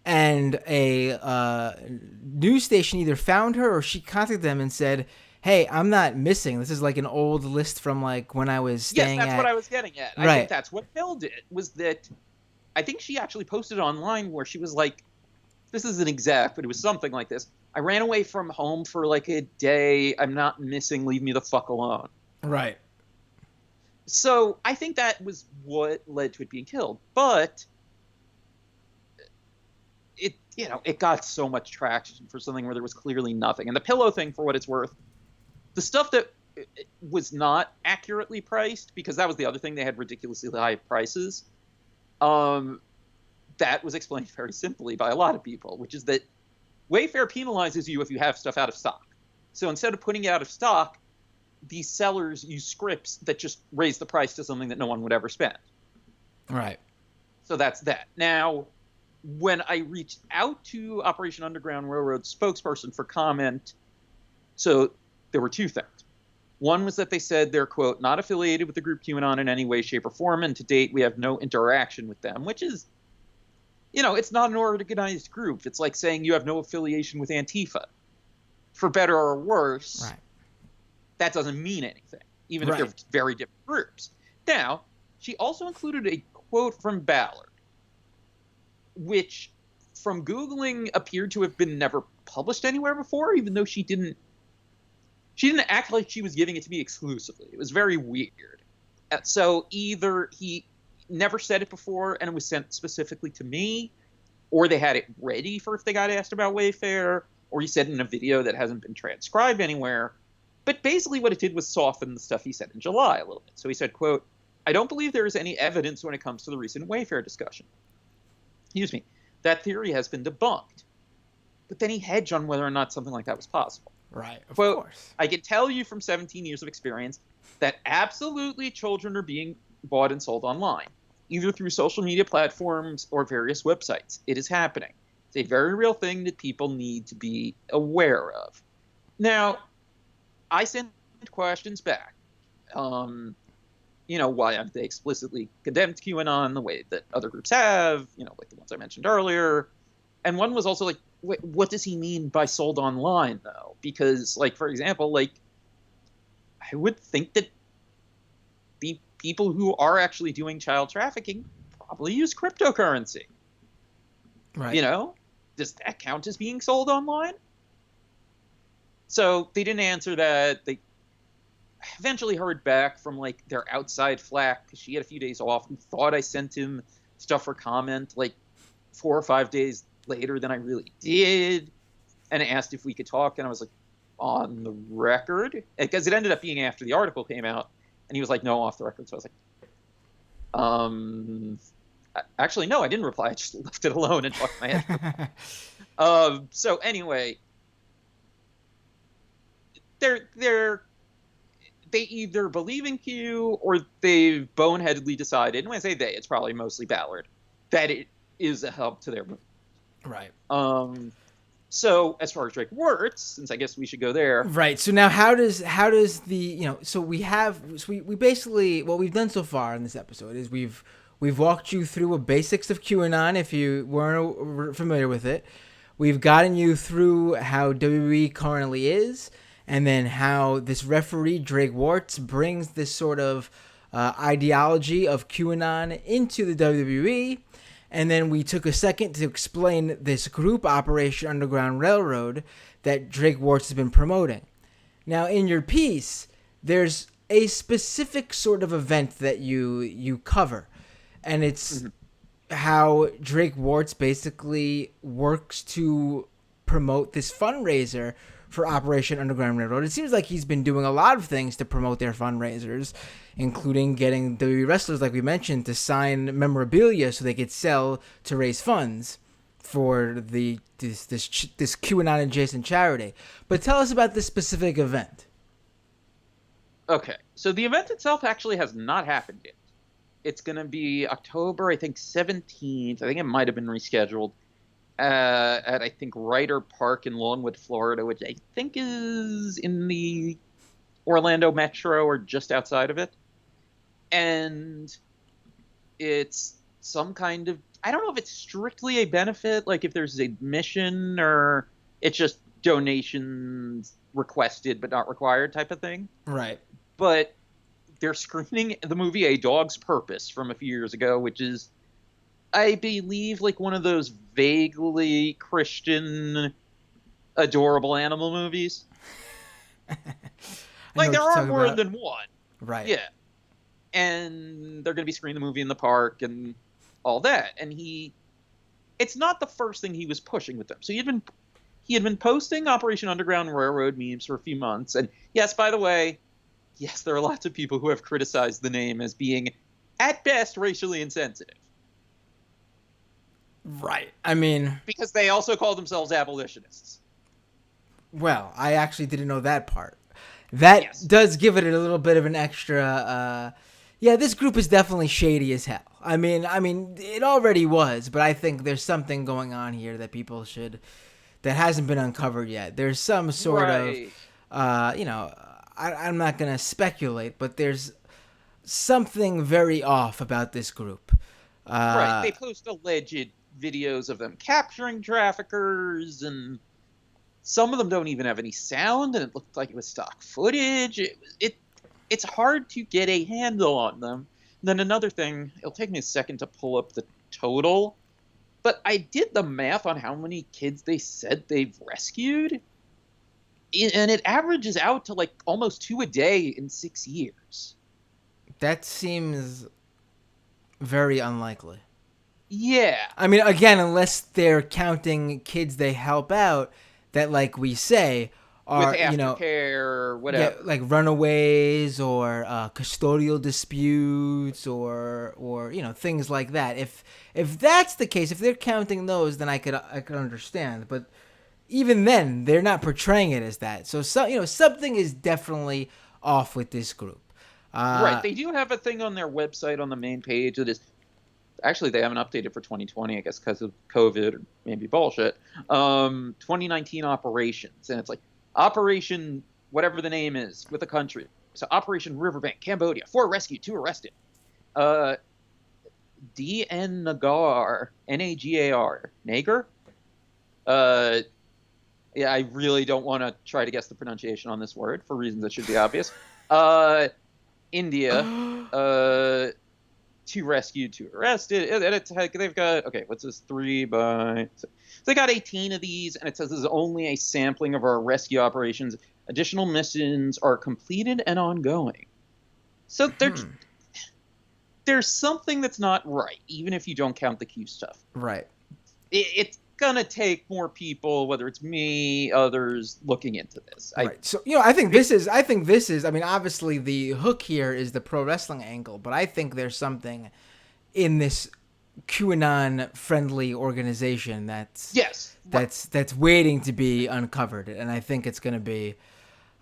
Speaker 1: And a news station either found her or she contacted them and said, hey, I'm not missing. This is an old list from when I was staying
Speaker 2: Yes, that's what I was getting at.
Speaker 1: Right.
Speaker 2: I think that's what killed it, was that I think she actually posted online where she was like, this isn't exact, but it was something like this. I ran away from home for a day. I'm not missing. Leave me the fuck alone.
Speaker 1: Right.
Speaker 2: So I think that was what led to it being killed. But it got so much traction for something where there was clearly nothing. And the pillow thing, for what it's worth, the stuff that was not accurately priced, because that was the other thing, they had ridiculously high prices, that was explained very simply by a lot of people, which is that Wayfair penalizes you if you have stuff out of stock. So instead of putting it out of stock, these sellers use scripts that just raise the price to something that no one would ever spend.
Speaker 1: Right.
Speaker 2: So that's that. Now, when I reached out to Operation Underground Railroad spokesperson for comment, so there were two things. One was that they said they're, quote, not affiliated with the group QAnon in any way, shape, or form, and to date we have no interaction with them, which is, it's not an organized group. It's like saying you have no affiliation with Antifa. For better or worse,
Speaker 1: right.
Speaker 2: That doesn't mean anything, even if they're very different groups. Now, she also included a quote from Ballard, which from Googling appeared to have been never published anywhere before, even though she didn't act like she was giving it to me exclusively. It was very weird. So either he never said it before and it was sent specifically to me, or they had it ready for if they got asked about Wayfarer, or he said it in a video that hasn't been transcribed anywhere. But basically what it did was soften the stuff he said in July a little bit. So he said, quote, I don't believe there is any evidence when it comes to the recent Wayfarer discussion. Excuse me. That theory has been debunked. But then he hedged on whether or not something like that was possible.
Speaker 1: Right, of
Speaker 2: Quote,
Speaker 1: course.
Speaker 2: I can tell you from 17 years of experience that absolutely children are being bought and sold online, either through social media platforms or various websites. It is happening. It's a very real thing that people need to be aware of. Now, I sent questions back. Why haven't they explicitly condemned QAnon the way that other groups have, like the ones I mentioned earlier. And one was also like, what does he mean by sold online, though? Because, like, for example, like, I would think that the people who are actually doing child trafficking probably use cryptocurrency.
Speaker 1: Right.
Speaker 2: Does that count as being sold online? So they didn't answer that. They eventually heard back from, like, their outside flack, because she had a few days off, and thought I sent him stuff for comment, like, 4 or 5 days later than I really did, and asked if we could talk, and I was like, on the record? Because it ended up being after the article came out, and he was like, no, off the record. So I was like, actually, no, I didn't reply. I just left it alone and talked my head. So anyway, they either believe in Q or they've boneheadedly decided, and when I say they, it's probably mostly Ballard, that it is a help to their movement.
Speaker 1: Right.
Speaker 2: So as far as Drake Wirtz, since I guess we should go there.
Speaker 1: Right. So now how does the, so we basically, what we've done so far in this episode is we've walked you through the basics of QAnon if you weren't familiar with it. We've gotten you through how WWE currently is, and then how this referee, Drake Wirtz, brings this sort of ideology of QAnon into the WWE. And then we took a second to explain this group, Operation Underground Railroad, that Drake Wirtz has been promoting. Now, in your piece, there's a specific sort of event that you cover, and it's how Drake Wirtz basically works to promote this fundraiser for Operation Underground Railroad. It seems like he's been doing a lot of things to promote their fundraisers, including getting WWE wrestlers, like we mentioned, to sign memorabilia so they could sell to raise funds for this QAnon adjacent charity. But tell us about this specific event.
Speaker 2: Okay, so the event itself actually has not happened yet. It's going to be October, I think, 17th. I think it might have been rescheduled at, I think, Ryder Park in Longwood, Florida, which I think is in the Orlando metro or just outside of it. And it's some kind of, I don't know if it's strictly a benefit, like if there's a mission, or it's just donations requested but not required type of thing.
Speaker 1: Right.
Speaker 2: But they're screening the movie A Dog's Purpose from a few years ago, which is, I believe, like one of those vaguely Christian, adorable animal movies. Like, there are more than one.
Speaker 1: Right.
Speaker 2: Yeah. And they're going to be screening the movie in the park and all that. And it's not the first thing he was pushing with them. So he had been posting Operation Underground Railroad memes for a few months. And yes, by the way, yes, there are lots of people who have criticized the name as being, at best, racially insensitive.
Speaker 1: Right. I mean,
Speaker 2: because they also call themselves abolitionists.
Speaker 1: Well, I actually didn't know that part. that
Speaker 2: Yes.
Speaker 1: does give it a little bit of an extra. Yeah, this group is definitely shady as hell. I mean, it already was, but I think there's something going on here that hasn't been uncovered yet. There's some sort of,
Speaker 2: Right.
Speaker 1: I'm not gonna speculate, but there's something very off about this group.
Speaker 2: Right.
Speaker 1: Uh,
Speaker 2: They post alleged videos of them capturing traffickers, and some of them don't even have any sound, and it looked like it was stock footage. It's hard to get a handle on them. And then another thing, it'll take me a second to pull up the total, but I did the math on how many kids they said they've rescued, and it averages out to like almost 2 a day in 6 years.
Speaker 1: that seems very unlikely.
Speaker 2: Yeah.
Speaker 1: I mean, again, unless they're counting kids they help out that, like we say,
Speaker 2: With
Speaker 1: are,
Speaker 2: aftercare or
Speaker 1: yeah,
Speaker 2: whatever.
Speaker 1: like runaways or custodial disputes or things like that. If that's the case, if they're counting those, then I could understand. But even then, they're not portraying it as that. So something is definitely off with this group.
Speaker 2: Right. They do have a thing on their website on the main page that is actually they haven't updated for 2020, I guess, because of COVID or maybe bullshit. 2019 operations, and it's like Operation whatever the name is with the country. So Operation Riverbank, Cambodia, 4 rescued, 2 arrested. DN Nagar, Nagar, Nagar. Yeah, I really don't want to try to guess the pronunciation on this word for reasons that should be obvious. India, 2 rescued, 2 arrested. And they've got, okay, what's this? 3 by. So they got 18 of these, and it says this is only a sampling of our rescue operations. Additional missions are completed and ongoing. So there's something that's not right, even if you don't count the Q stuff.
Speaker 1: Right.
Speaker 2: It's gonna take more people, whether it's me, others, looking into this.
Speaker 1: Right. So I think this is. I mean, obviously the hook here is the pro wrestling angle, but I think there's something in this QAnon friendly organization
Speaker 2: Yes. Right.
Speaker 1: that's waiting to be uncovered, and I think it's going to be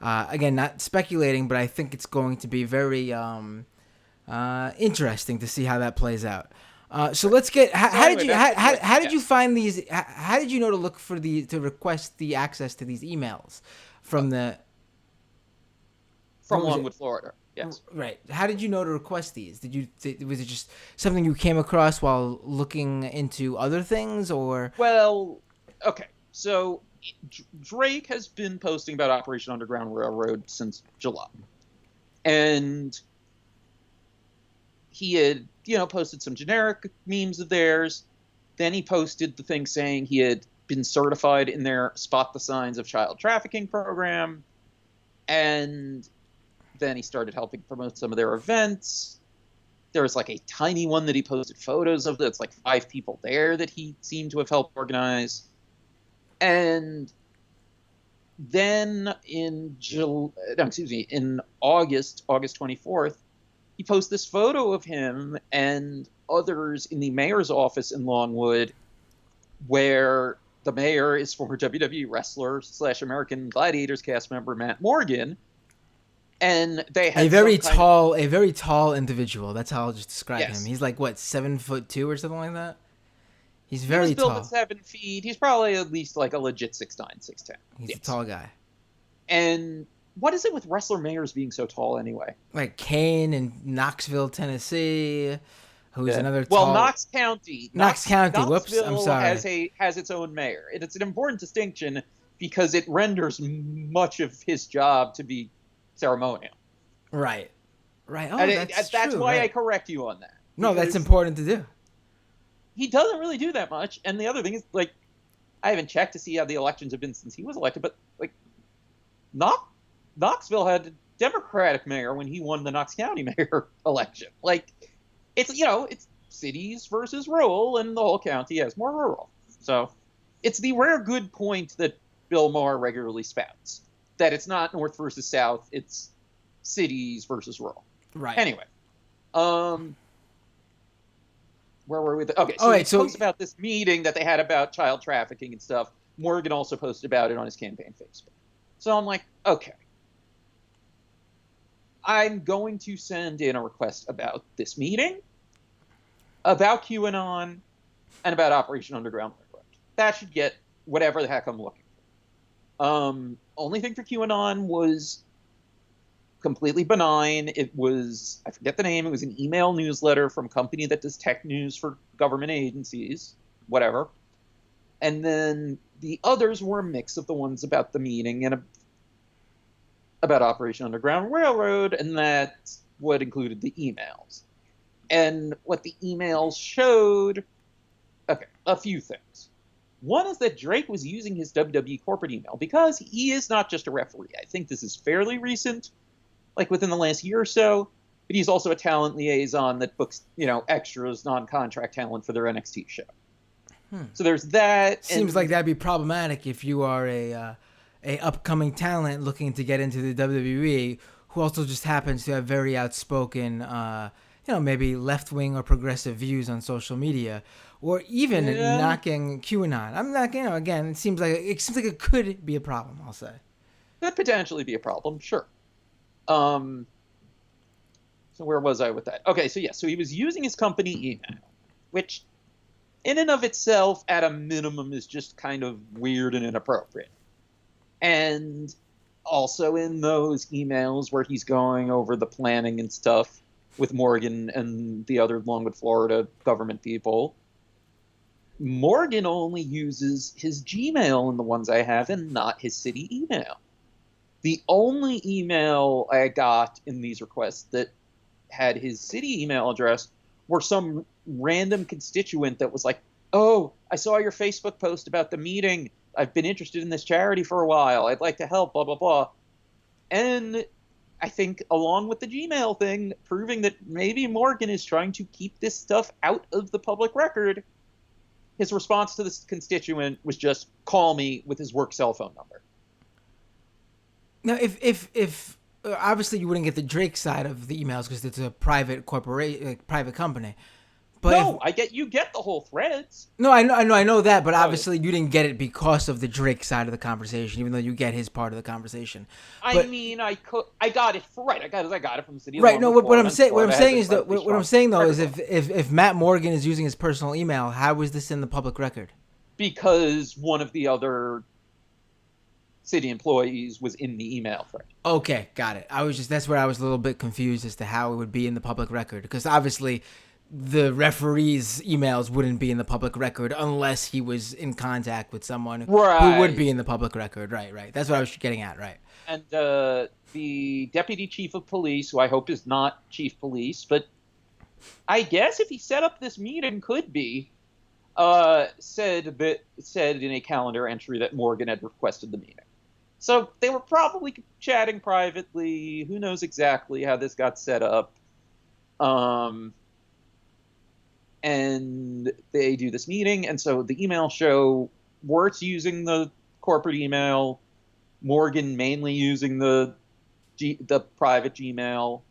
Speaker 1: again, not speculating, but I think it's going to be very interesting to see how that plays out. So let's get. How did you find these? How did you know to look for to request the access to these emails from
Speaker 2: Longwood, Florida? Yes.
Speaker 1: Right. How did you know to request these? Was it just something you came across while looking into other things, or?
Speaker 2: Well, okay. So Drake has been posting about Operation Underground Railroad since July, and he had posted some generic memes of theirs. Then he posted the thing saying he had been certified in their Spot the Signs of Child Trafficking program, and then he started helping promote some of their events. There was like a tiny one that he posted photos of that's like 5 people there that he seemed to have helped organize. And then in August 24th, he posts this photo of him and others in the mayor's office in Longwood, where the mayor is former WWE wrestler / American Gladiators cast member Matt Morgan, and they had
Speaker 1: a very tall individual. That's how I'll just describe him. He's like what, 7'2" or something like that. He's very
Speaker 2: he was built
Speaker 1: tall.
Speaker 2: at 7 feet. He's probably at least like a legit 6'9", 6'10".
Speaker 1: He's a tall guy.
Speaker 2: And what is it with wrestler mayors being so tall anyway?
Speaker 1: Like Kane in Knoxville, Tennessee, who's another tall.
Speaker 2: Well, Knox County.
Speaker 1: Whoops, I'm
Speaker 2: sorry. Has its own mayor, and it's an important distinction because it renders much of his job to be ceremonial.
Speaker 1: Right. Oh,
Speaker 2: that's
Speaker 1: true,
Speaker 2: why
Speaker 1: right.
Speaker 2: I correct you on that.
Speaker 1: No, that's important to do.
Speaker 2: He doesn't really do that much, and the other thing is, like, I haven't checked to see how the elections have been since he was elected, but like, Knoxville had a Democratic mayor when he won the Knox County mayor election. Like, it's cities versus rural, and the whole county has more rural. So it's the rare good point that Bill Maher regularly spouts, that it's not North versus South, it's cities versus rural.
Speaker 1: Right.
Speaker 2: Anyway, where were we? Okay, so he posts about this meeting that they had about child trafficking and stuff. Morgan also posted about it on his campaign Facebook. So I'm like, okay. I'm going to send in a request about this meeting, about QAnon, and about Operation Underground Railroad. That should get whatever the heck I'm looking for. Only thing for QAnon was completely benign. It was, I forget the name, it was an email newsletter from a company that does tech news for government agencies, whatever. And then the others were a mix of the ones about the meeting and about Operation Underground Railroad, and that's what included the emails. And what the emails showed, okay, a few things. One is that Drake was using his WWE corporate email because he is not just a referee. I think this is fairly recent, like within the last year or so, but he's also a talent liaison that books, extras, non-contract talent for their NXT show. So there's that.
Speaker 1: Seems like that'd be problematic if you are a upcoming talent looking to get into the WWE who also just happens to have very outspoken, maybe left-wing or progressive views on social media, or even knocking QAnon. I'm not, again, it seems like it could be a problem, I'll say.
Speaker 2: Could potentially be a problem, sure. So where was I with that? Okay, so he was using his company email, which in and of itself, at a minimum, is just kind of weird and inappropriate. And also in those emails where he's going over the planning and stuff with Morgan and the other Longwood, Florida government people, Morgan only uses his Gmail in the ones I have and not his city email. The only email I got in these requests that had his city email address were some random constituent that was like, "Oh, I saw your Facebook post about the meeting. I've been interested in this charity for a while. I'd like to help, blah, blah, blah." And I think along with the Gmail thing, proving that maybe Morgan is trying to keep this stuff out of the public record, his response to this constituent was just call me with his work cell phone number.
Speaker 1: Now, if obviously you wouldn't get the Drake side of the emails because it's a private corporation, private company. But
Speaker 2: no, you get the whole threads.
Speaker 1: No, I know that, but obviously you didn't get it because of the Drake side of the conversation, even though you get his part of the conversation.
Speaker 2: I got it right. I got it from the city.
Speaker 1: Right. No, what I'm saying is if Matt Morgan is using his personal email, how is this in the public record?
Speaker 2: Because one of the other city employees was in the email thread.
Speaker 1: Okay, got it. That's where I was a little bit confused as to how it would be in the public record, because obviously the referee's emails wouldn't be in the public record unless he was in contact with someone who would be in the public record. Right. That's what I was getting at, right.
Speaker 2: And the deputy chief of police, who I hope is not chief police, but I guess if he set up this meeting, could be, said in a calendar entry that Morgan had requested the meeting. So they were probably chatting privately. Who knows exactly how this got set up. And they do this meeting, and so the email show Wirtz using the corporate email, Morgan mainly using the private Gmail,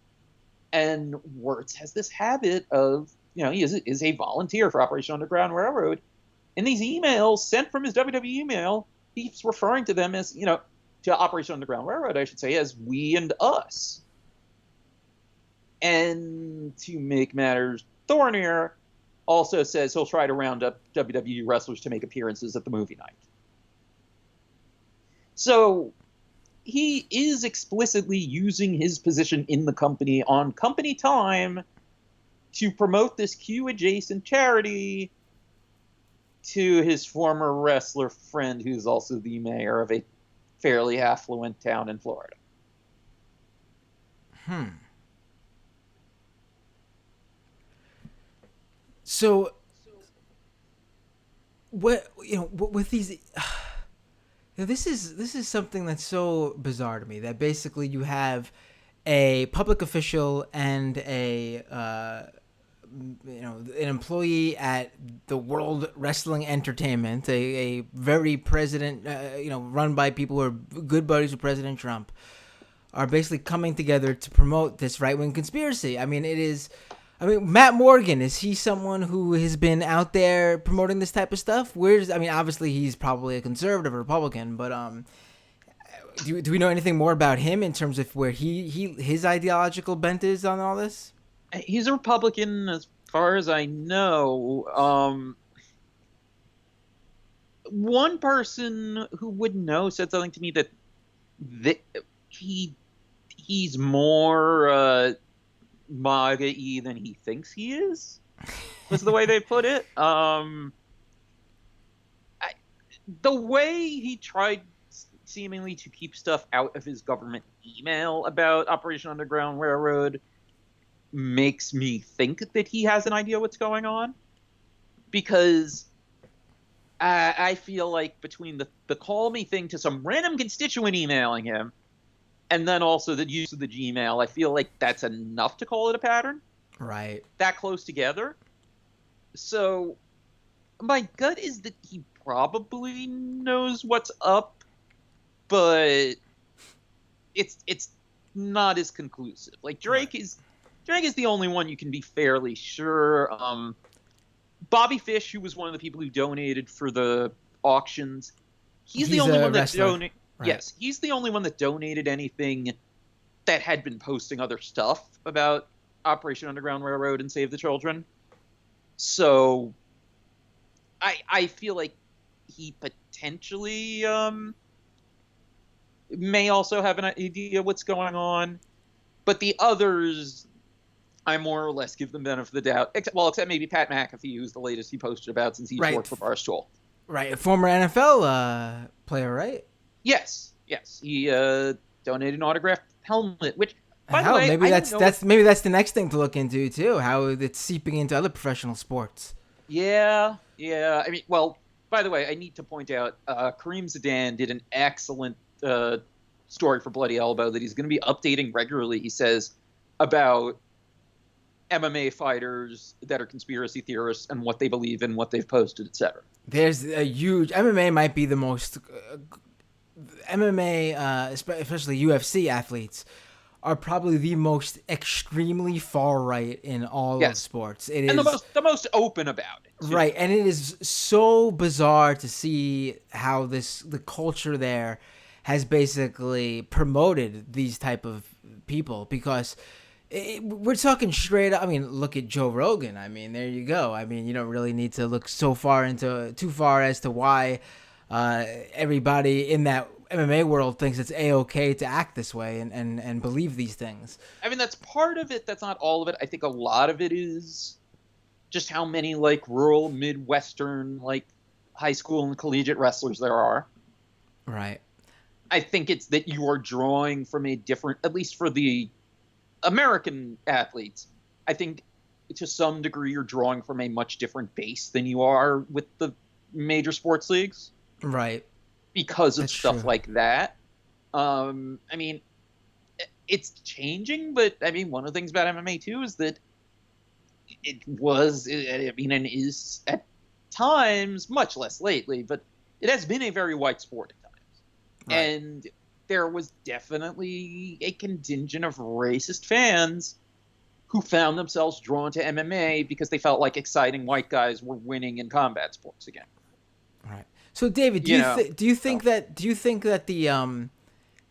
Speaker 2: and Wirtz has this habit of, he is a volunteer for Operation Underground Railroad. In these emails sent from his WWE email, he's referring to them as, to Operation Underground Railroad, I should say, as we and us. And to make matters thornier, also says he'll try to round up WWE wrestlers to make appearances at the movie night. So he is explicitly using his position in the company on company time to promote this Q-adjacent charity to his former wrestler friend, who's also the mayor of a fairly affluent town in Florida.
Speaker 1: So, with these, this is something that's so bizarre to me, that basically you have a public official and an employee at the World Wrestling Entertainment, a very president, run by people who are good buddies with President Trump, are basically coming together to promote this right-wing conspiracy. Matt Morgan, is he someone who has been out there promoting this type of stuff? Obviously he's probably a conservative or Republican, but do we know anything more about him in terms of where his ideological bent is on all this?
Speaker 2: He's a Republican, as far as I know. One person who would know said something to me that he's more MAGA-y than he thinks he is. Was the way they put it. The way he tried seemingly to keep stuff out of his government email about Operation Underground Railroad makes me think that he has an idea what's going on, because I feel like between the call me thing to some random constituent emailing him, and then also the use of the Gmail, I feel like that's enough to call it a pattern.
Speaker 1: Right. That
Speaker 2: close together. So my gut is that he probably knows what's up, but it's not as conclusive. Like Drake is the only one you can be fairly sure. Bobby Fish, who was one of the people who donated for the auctions, he's the only one that donated. Right. Yes, he's the only one that donated anything that had been posting other stuff about Operation Underground Railroad and Save the Children. So I feel like he potentially may also have an idea what's going on, but the others, I more or less give them benefit of the doubt. Except maybe Pat McAfee, who's the latest he posted about since he's worked for Barstool.
Speaker 1: Right, a former NFL player, right?
Speaker 2: Yes. He donated an autographed helmet, which, by the way,
Speaker 1: maybe that's the next thing to look into too. How it's seeping into other professional sports.
Speaker 2: Yeah. I mean, well, by the way, I need to point out Kareem Zidane did an excellent story for Bloody Elbow that he's going to be updating regularly. He says about MMA fighters that are conspiracy theorists and what they believe in, what they've posted, etc.
Speaker 1: There's a huge MMA might be the most MMA, especially UFC athletes, are probably the most extremely far right in all of sports. It is
Speaker 2: the most open about it, too.
Speaker 1: Right, and it is so bizarre to see how the culture there has basically promoted these type of people, because we're talking straight up. I mean, look at Joe Rogan. I mean, there you go. I mean, you don't really need to look too far as to why everybody in that MMA world thinks it's A-okay to act this way and believe these things.
Speaker 2: I mean, that's part of it. That's not all of it. I think a lot of it is just how many like rural Midwestern like high school and collegiate wrestlers there are.
Speaker 1: Right.
Speaker 2: I think it's that you are drawing from a different, at least for the American athletes, I think to some degree you're drawing from a much different base than you are with the major sports leagues.
Speaker 1: Right.
Speaker 2: Because of stuff like that. I mean, it's changing, but I mean, one of the things about MMA too is that and is at times, much less lately, but it has been a very white sport at times. Right. And there was definitely a contingent of racist fans who found themselves drawn to MMA because they felt like exciting white guys were winning in combat sports again.
Speaker 1: Right. So, David, do you think that the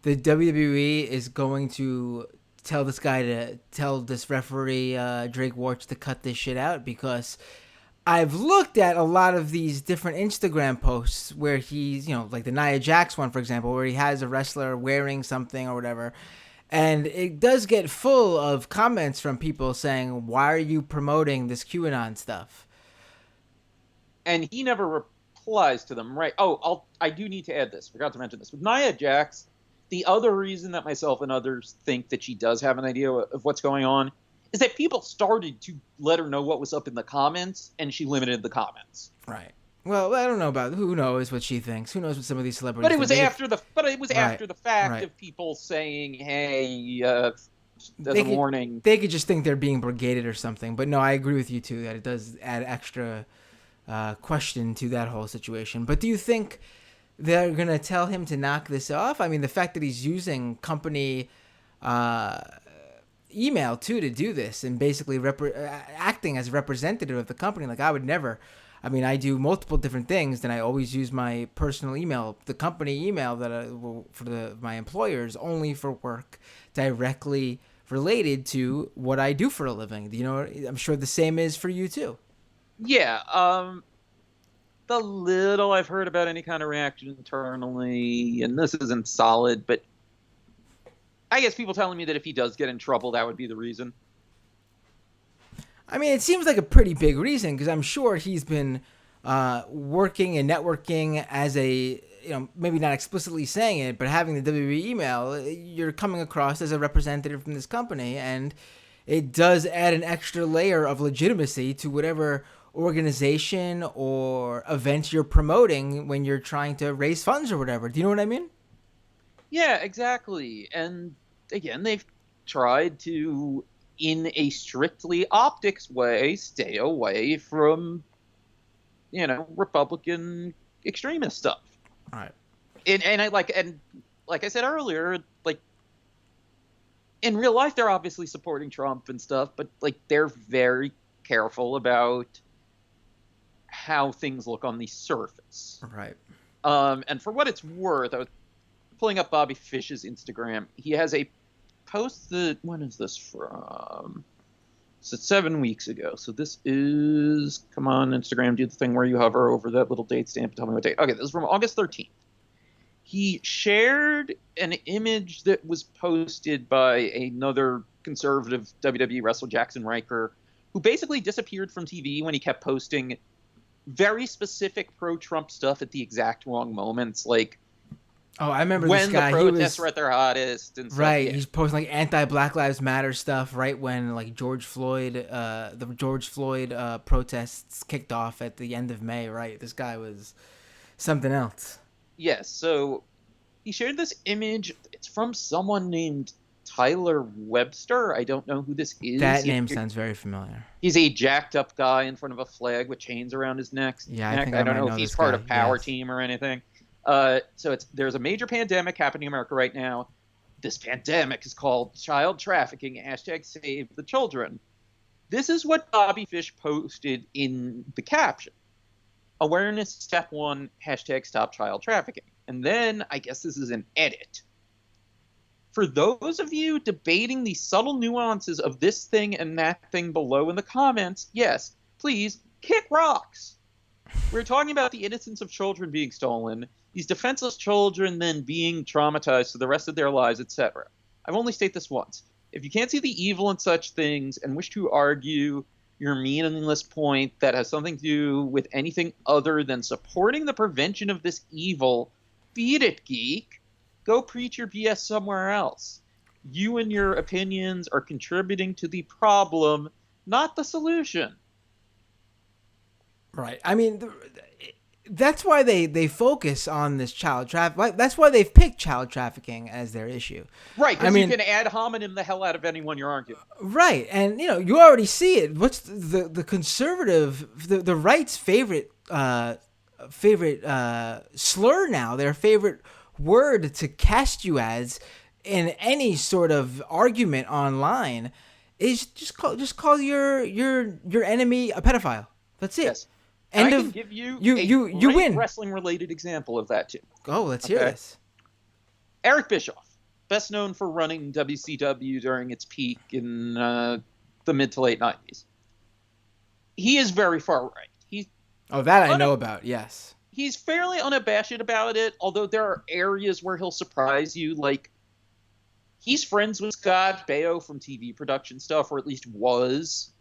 Speaker 1: WWE is going to tell this referee Drake Warch to cut this shit out? Because I've looked at a lot of these different Instagram posts where he's, like the Nia Jax one, for example, where he has a wrestler wearing something or whatever, and it does get full of comments from people saying, "Why are you promoting this QAnon stuff?"
Speaker 2: And he never replies to them, right? I do need to add this. Forgot to mention this. With Nia Jax, the other reason that myself and others think that she does have an idea of what's going on is that people started to let her know what was up in the comments, and she limited the comments.
Speaker 1: Right. Well, I don't know about who knows what she thinks. Who knows what some of these celebrities
Speaker 2: think. But it was after the fact
Speaker 1: right.
Speaker 2: of people saying, "Hey, as a warning."
Speaker 1: They could just think they're being brigaded or something. But no, I agree with you too that it does add extra question to that whole situation. But do you think they're gonna tell him to knock this off? I mean, the fact that he's using company email too to do this and basically acting as a representative of the company, like I would never I mean, I do multiple different things, and I always use my personal email, the company email that my employers, only for work directly related to what I do for a living. You know, I'm sure the same is for you too.
Speaker 2: Yeah. The little I've heard about any kind of reaction internally, and this isn't solid, but I guess people telling me that if he does get in trouble, that would be the reason.
Speaker 1: I mean, it seems like a pretty big reason, because I'm sure he's been working and networking as a, maybe not explicitly saying it, but having the WWE email, you're coming across as a representative from this company, and it does add an extra layer of legitimacy to whatever organization or event you're promoting when you're trying to raise funds or whatever. Do you know what I mean?
Speaker 2: Yeah, exactly. And again, they've tried to, in a strictly optics way, stay away from, Republican extremist stuff.
Speaker 1: All right.
Speaker 2: And like I said earlier, like, in real life, they're obviously supporting Trump and stuff, but like, they're very careful about how things look on the surface.
Speaker 1: Right.
Speaker 2: And for what it's worth, I was pulling up Bobby Fish's Instagram. He has a post that, when is this from? So 7 weeks ago. So this is, come on, Instagram, do the thing where you hover over that little date stamp and tell me what date. Okay, this is from August 13th. He shared an image that was posted by another conservative WWE wrestler, Jackson Riker, who basically disappeared from TV when he kept posting very specific pro-Trump stuff at the exact wrong moments, like
Speaker 1: I remember
Speaker 2: when
Speaker 1: this guy.
Speaker 2: the protests were at their hottest and stuff.
Speaker 1: Right,
Speaker 2: yeah.
Speaker 1: He's posting like anti-Black Lives Matter stuff right when like the George Floyd protests kicked off at the end of May. Right, this guy was something else.
Speaker 2: Yes, so he shared this image. It's from someone named Tyler Webster. I don't know who this is.
Speaker 1: That name sounds very familiar.
Speaker 2: He's a jacked up guy in front of a flag with chains around his neck.
Speaker 1: Yeah,
Speaker 2: I don't know if he's part of Power Team or anything. So there's a major pandemic happening in America right now. This pandemic is called child trafficking, hashtag save the children. This is what Bobby Fish posted in the caption. Awareness step 1, hashtag stop child trafficking. And then I guess this is an edit. For those of you debating the subtle nuances of this thing and that thing below in the comments, yes, please kick rocks. We're talking about the innocence of children being stolen, these defenseless children then being traumatized for the rest of their lives, etc. I've only stated this once. If you can't see the evil in such things and wish to argue your meaningless point that has something to do with anything other than supporting the prevention of this evil, beat it, geek. Go preach your BS somewhere else. You and your opinions are contributing to the problem, not the solution.
Speaker 1: Right. I mean, that's why they focus on this child trafficking. That's why they've picked child trafficking as their issue.
Speaker 2: Right, because you can ad hominem the hell out of anyone you're arguing.
Speaker 1: Right, and you already see it. What's the conservative, the right's favorite slur now? Their favorite word to cast you as in any sort of argument online is just call your enemy a pedophile. That's it.
Speaker 2: Yes. And I can give you
Speaker 1: you win.
Speaker 2: Wrestling related example of that too.
Speaker 1: Oh, let's hear this.
Speaker 2: Eric Bischoff, best known for running WCW during its peak in the mid to late 90s. He is very far right.
Speaker 1: I know about. Yes.
Speaker 2: He's fairly unabashed about it, although there are areas where he'll surprise you. Like, he's friends with Scott Baio from TV production stuff, or at least was,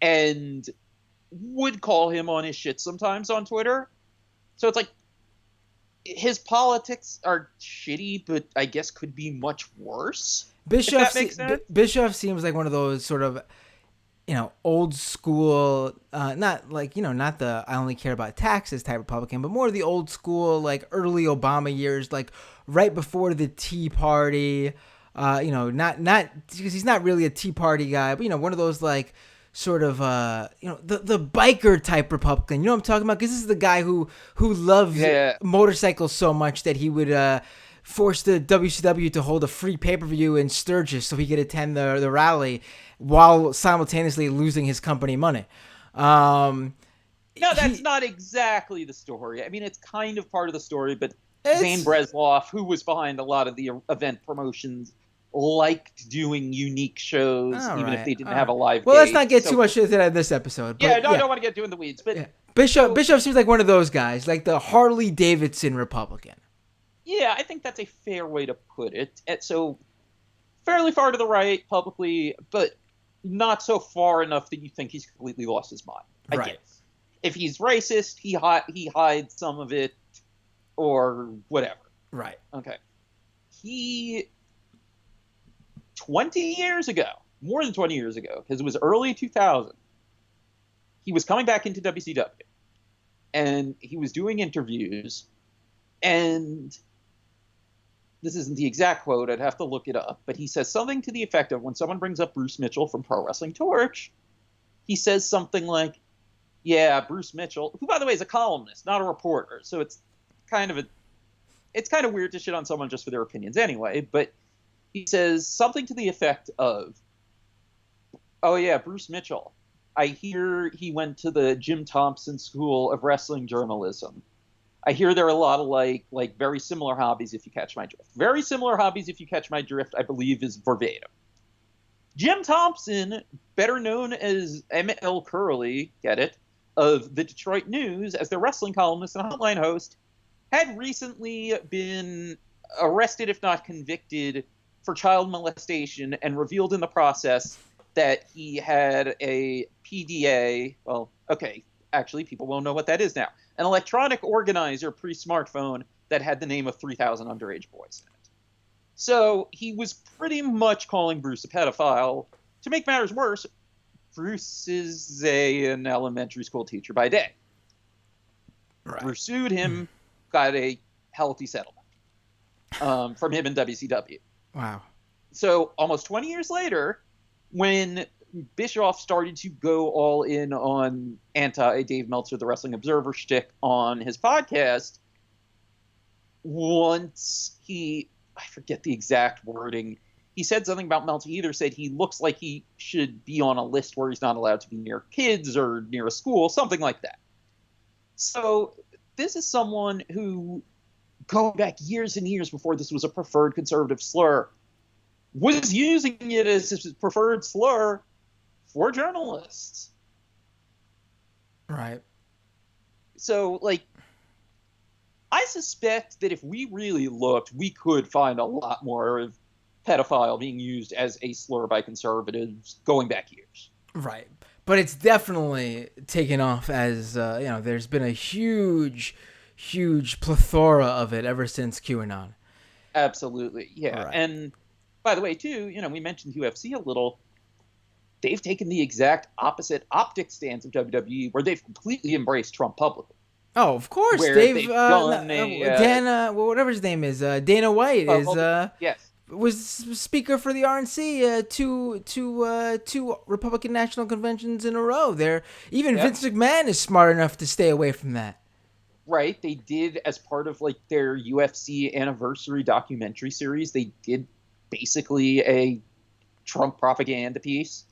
Speaker 2: and would call him on his shit sometimes on Twitter. So it's like, his politics are shitty, but I guess could be much worse.
Speaker 1: Bischoff seems like one of those sort of, old school, not like, not the I only care about taxes type Republican, but more the old school, like early Obama years, like right before the Tea Party, not because he's not really a Tea Party guy, but, one of those like sort of, the biker type Republican. You know what I'm talking about? Because this is the guy who loves motorcycles so much that he would force the WCW to hold a free pay-per-view in Sturgis so he could attend the rally while simultaneously losing his company money.
Speaker 2: No, that's not exactly the story. I mean, it's kind of part of the story, but Zane
Speaker 1: It's
Speaker 2: Bresloff, who was behind a lot of the event promotions, liked doing unique shows,
Speaker 1: all
Speaker 2: even if
Speaker 1: right.
Speaker 2: they didn't
Speaker 1: All
Speaker 2: have
Speaker 1: right.
Speaker 2: a live
Speaker 1: Well, let's
Speaker 2: gate.
Speaker 1: not get too
Speaker 2: So,
Speaker 1: much into that in this episode.
Speaker 2: yeah,
Speaker 1: But
Speaker 2: no, I
Speaker 1: yeah,
Speaker 2: don't want to get into the weeds. But
Speaker 1: yeah.
Speaker 2: so,
Speaker 1: Bishop seems like one of those guys, like the Harley Davidson Republican.
Speaker 2: yeah, I think that's a fair way to put it. So, fairly far to the right publicly, but not so far enough that you think he's completely lost his mind, I
Speaker 1: Right.
Speaker 2: guess. If he's racist, he hides some of it or whatever.
Speaker 1: Right.
Speaker 2: Okay. He 20 years ago, more than 20 years ago, because it was early 2000, he was coming back into WCW and he was doing interviews. And this isn't the exact quote, I'd have to look it up, but he says something to the effect of, when someone brings up Bruce Mitchell from Pro Wrestling Torch, he says something like, yeah, Bruce Mitchell, who by the way is a columnist, not a reporter, so it's kind of weird to shit on someone just for their opinions anyway, but he says something to the effect of, oh yeah, Bruce Mitchell, I hear he went to the Jim Thompson School of Wrestling Journalism. I hear there are a lot of like very similar hobbies, if you catch my drift. Very similar hobbies, if you catch my drift, I believe is verbatim. Jim Thompson, better known as M.L. Curley, get it, of the Detroit News as their wrestling columnist and hotline host, had recently been arrested, if not convicted, for child molestation and revealed in the process that he had a PDA. Well, okay, actually, people won't know what that is now. An electronic organizer pre-smartphone that had the name of 3,000 underage boys in it. So he was pretty much calling Bruce a pedophile. To make matters worse, Bruce is an elementary school teacher by day.
Speaker 1: Right.
Speaker 2: Bruce sued him, got a healthy settlement from him and WCW.
Speaker 1: Wow.
Speaker 2: So almost 20 years later, when Bischoff started to go all in on anti-Dave Meltzer, the Wrestling Observer shtick on his podcast, once I forget the exact wording, he said something about Meltzer. He either said he looks like he should be on a list where he's not allowed to be near kids or near a school, something like that. So this is someone who, going back years and years before this was a preferred conservative slur, was using it as his preferred slur for journalists.
Speaker 1: Right.
Speaker 2: So, I suspect that if we really looked, we could find a lot more of pedophile being used as a slur by conservatives going back years.
Speaker 1: Right. But it's definitely taken off as, there's been a huge plethora of it ever since QAnon.
Speaker 2: Absolutely, yeah.
Speaker 1: Right.
Speaker 2: And by the way, too, we mentioned UFC a little. They've taken the exact opposite optic stance of WWE, where they've completely embraced Trump publicly.
Speaker 1: Oh, of course.
Speaker 2: They've done
Speaker 1: Dana, whatever his name is, Dana White
Speaker 2: yes.
Speaker 1: was speaker for the RNC two Republican National Conventions in a row. Vince McMahon is smart enough to stay away from that.
Speaker 2: Right. They did, as part of their UFC anniversary documentary series, they did basically a Trump propaganda piece.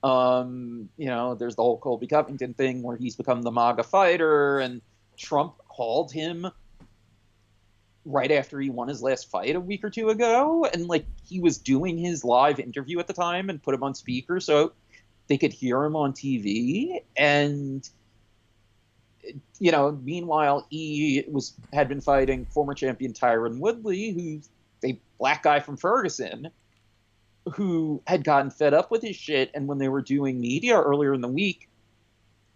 Speaker 2: There's the whole Colby Covington thing where he's become the MAGA fighter, and Trump called him right after he won his last fight a week or two ago, and he was doing his live interview at the time and put him on speaker so they could hear him on TV. And meanwhile, he had been fighting former champion Tyron Woodley, who's a black guy from Ferguson, who had gotten fed up with his shit, and when they were doing media earlier in the week,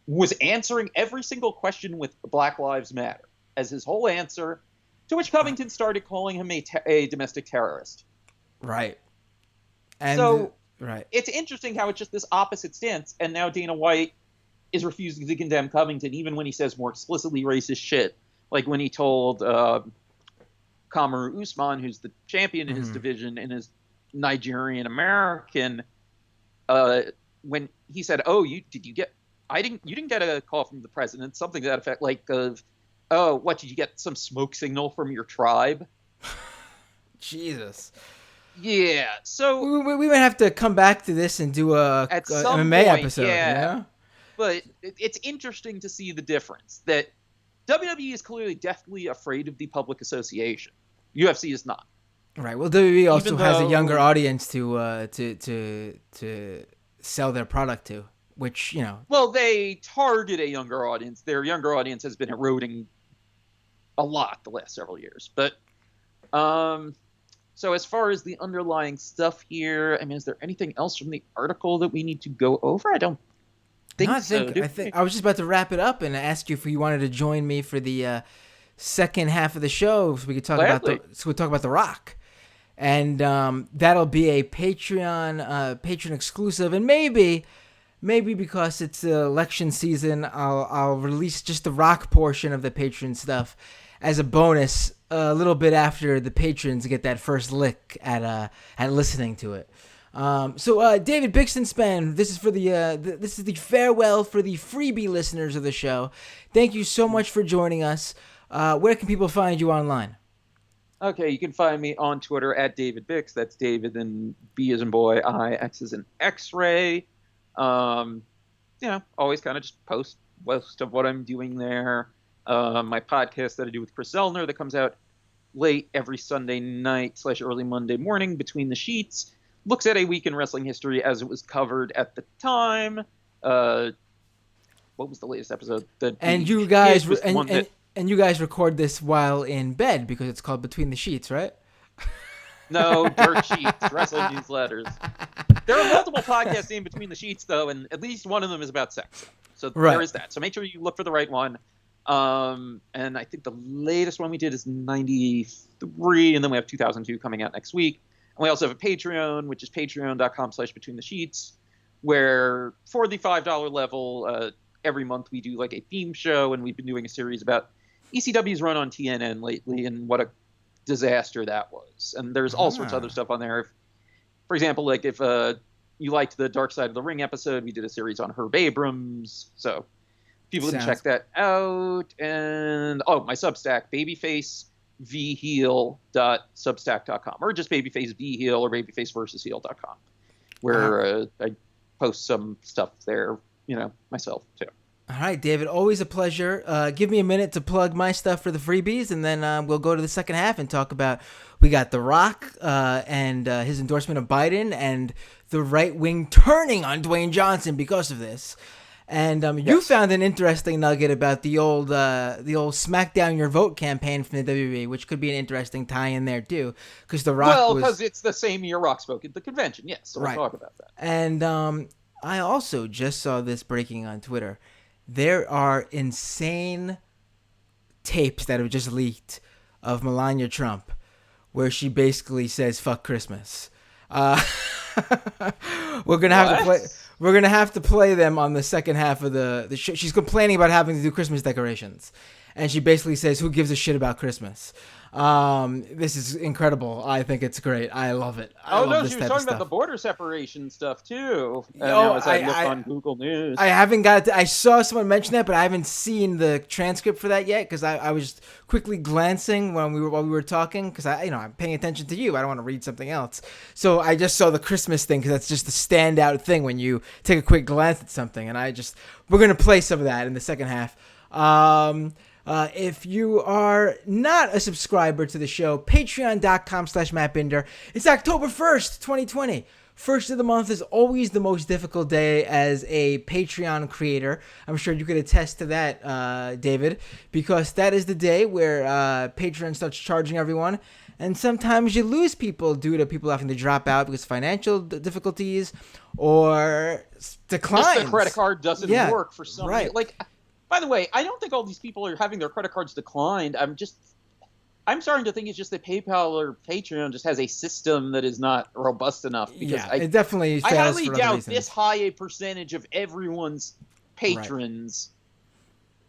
Speaker 2: was answering every single question with Black Lives Matter as his whole answer, to which Covington started calling him a domestic terrorist.
Speaker 1: Right. And
Speaker 2: so
Speaker 1: right.
Speaker 2: It's interesting how it's just this opposite stance, and now Dana White is refusing to condemn Covington even when he says more explicitly racist shit, like when he told Kamaru Usman, who's the champion in his division and is Nigerian American, when he said, you didn't get a call from the president, something to that effect, what, did you get some smoke signal from your tribe?
Speaker 1: Jesus.
Speaker 2: Yeah, so
Speaker 1: we might have to come back to this and do a MMA episode.
Speaker 2: Yeah. But it's interesting to see the difference that WWE is clearly definitely afraid of the public association. UFC is not.
Speaker 1: Right. Well, WWE also
Speaker 2: Even
Speaker 1: has a
Speaker 2: though-
Speaker 1: younger audience to sell their product to, which
Speaker 2: Well, they target a younger audience. Their younger audience has been eroding a lot the last several years. But so as far as the underlying stuff here, I mean, is there anything else from the article that we need to go over? I don't think so.
Speaker 1: I think I was just about to wrap it up and ask you if you wanted to join me for the second half of the show, so we could talk
Speaker 2: Gladly.
Speaker 1: about The Rock, and that'll be a Patreon patron exclusive, and maybe because it's election season, I'll release just the Rock portion of the Patreon stuff as a bonus a little bit after the patrons get that first lick at listening to it. So David Bixenspan, this is for this is the farewell for the freebie listeners of the show. Thank you so much for joining us. Where can people find you online?
Speaker 2: Okay, you can find me on Twitter at David Bix. That's David and B as in boy, I, X as in X-ray. Always kind of just post most of what I'm doing there. My podcast that I do with Chris Zellner that comes out late every Sunday night / early Monday morning between the sheets looks at a week in wrestling history as it was covered at the time. What was the latest episode?
Speaker 1: And you guys and you guys record this while in bed because it's called Between the Sheets, right?
Speaker 2: No, Dirt Sheets, wrestling newsletters. There are multiple podcasts in Between the Sheets, though, and at least one of them is about sex. So There is that. So make sure you look for the right one. And I think the latest one we did is 93, and then we have 2002 coming out next week. And we also have a Patreon, which is patreon.com/betweenthe-sheets, where for the $5 level, every month we do like a theme show, and we've been doing a series about ECW's run on TNN lately and what a disaster that was. And there's all sorts of other stuff on there. For example, like if you liked the Dark Side of the Ring episode, we did a series on Herb Abrams. So people can check that out. And my Substack, babyfacevheel.substack.com, or just babyfacevheel or babyfaceversusheel.com, where I post some stuff there, myself too.
Speaker 1: All right, David, always a pleasure. Give me a minute to plug my stuff for the freebies, and then we'll go to the second half and talk about, we got The Rock and his endorsement of Biden and the right wing turning on Dwayne Johnson because of this. And you found an interesting nugget about the old Smack Down Your Vote campaign from the WWE, which could be an interesting tie-in there too, because The Rock
Speaker 2: because it's the same year Rock spoke at the convention. Yes, so we'll talk about that.
Speaker 1: And I also just saw this breaking on Twitter. There are insane tapes that have just leaked of Melania Trump where she basically says "fuck Christmas." We're gonna have to play them on the second half of the show. She's complaining about having to do Christmas decorations, and she basically says, "Who gives a shit about Christmas?" This is incredible. I think it's great. I love it.
Speaker 2: She was talking about the border separation stuff too. As I look on Google News,
Speaker 1: I haven't got. I saw someone mention that, but I haven't seen the transcript for that yet because I was quickly glancing while we were talking because I'm paying attention to you. I don't want to read something else, so I just saw the Christmas thing because that's just the standout thing when you take a quick glance at something. And we're gonna play some of that in the second half. If you are not a subscriber to the show, patreon.com/MattBinder. It's October 1st, 2020. First of the month is always the most difficult day as a Patreon creator. I'm sure you could attest to that, David, because that is the day where Patreon starts charging everyone. And sometimes you lose people due to people having to drop out because of financial difficulties or declines.
Speaker 2: Just the credit card doesn't work for some reason.
Speaker 1: Right.
Speaker 2: By the way, I don't think all these people are having their credit cards declined. I'm starting to think it's just that PayPal or Patreon just has a system that is not robust enough. Because
Speaker 1: it definitely fails.
Speaker 2: I highly
Speaker 1: for
Speaker 2: doubt
Speaker 1: reasons.
Speaker 2: this high a percentage of everyone's patrons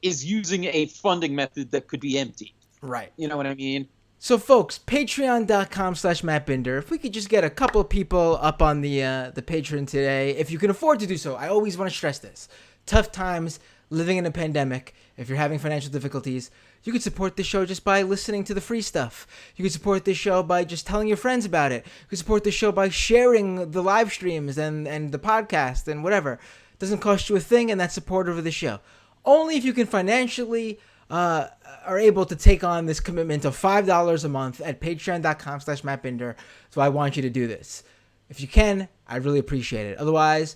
Speaker 2: is using a funding method that could be empty.
Speaker 1: Right.
Speaker 2: You know what I mean?
Speaker 1: So, folks, patreon.com/MattBinder. If we could just get a couple of people up on the Patreon today, if you can afford to do so. I always want to stress this. Tough times. Living in a pandemic, if you're having financial difficulties, you can support this show just by listening to the free stuff. You can support this show by just telling your friends about it. You can support this show by sharing the live streams and the podcast and whatever. Doesn't cost you a thing, and that's supportive of the show. Only if you can financially are able to take on this commitment of $5 a month at patreon.com/mattbinder. So I want you to do this. If you can, I'd really appreciate it. Otherwise,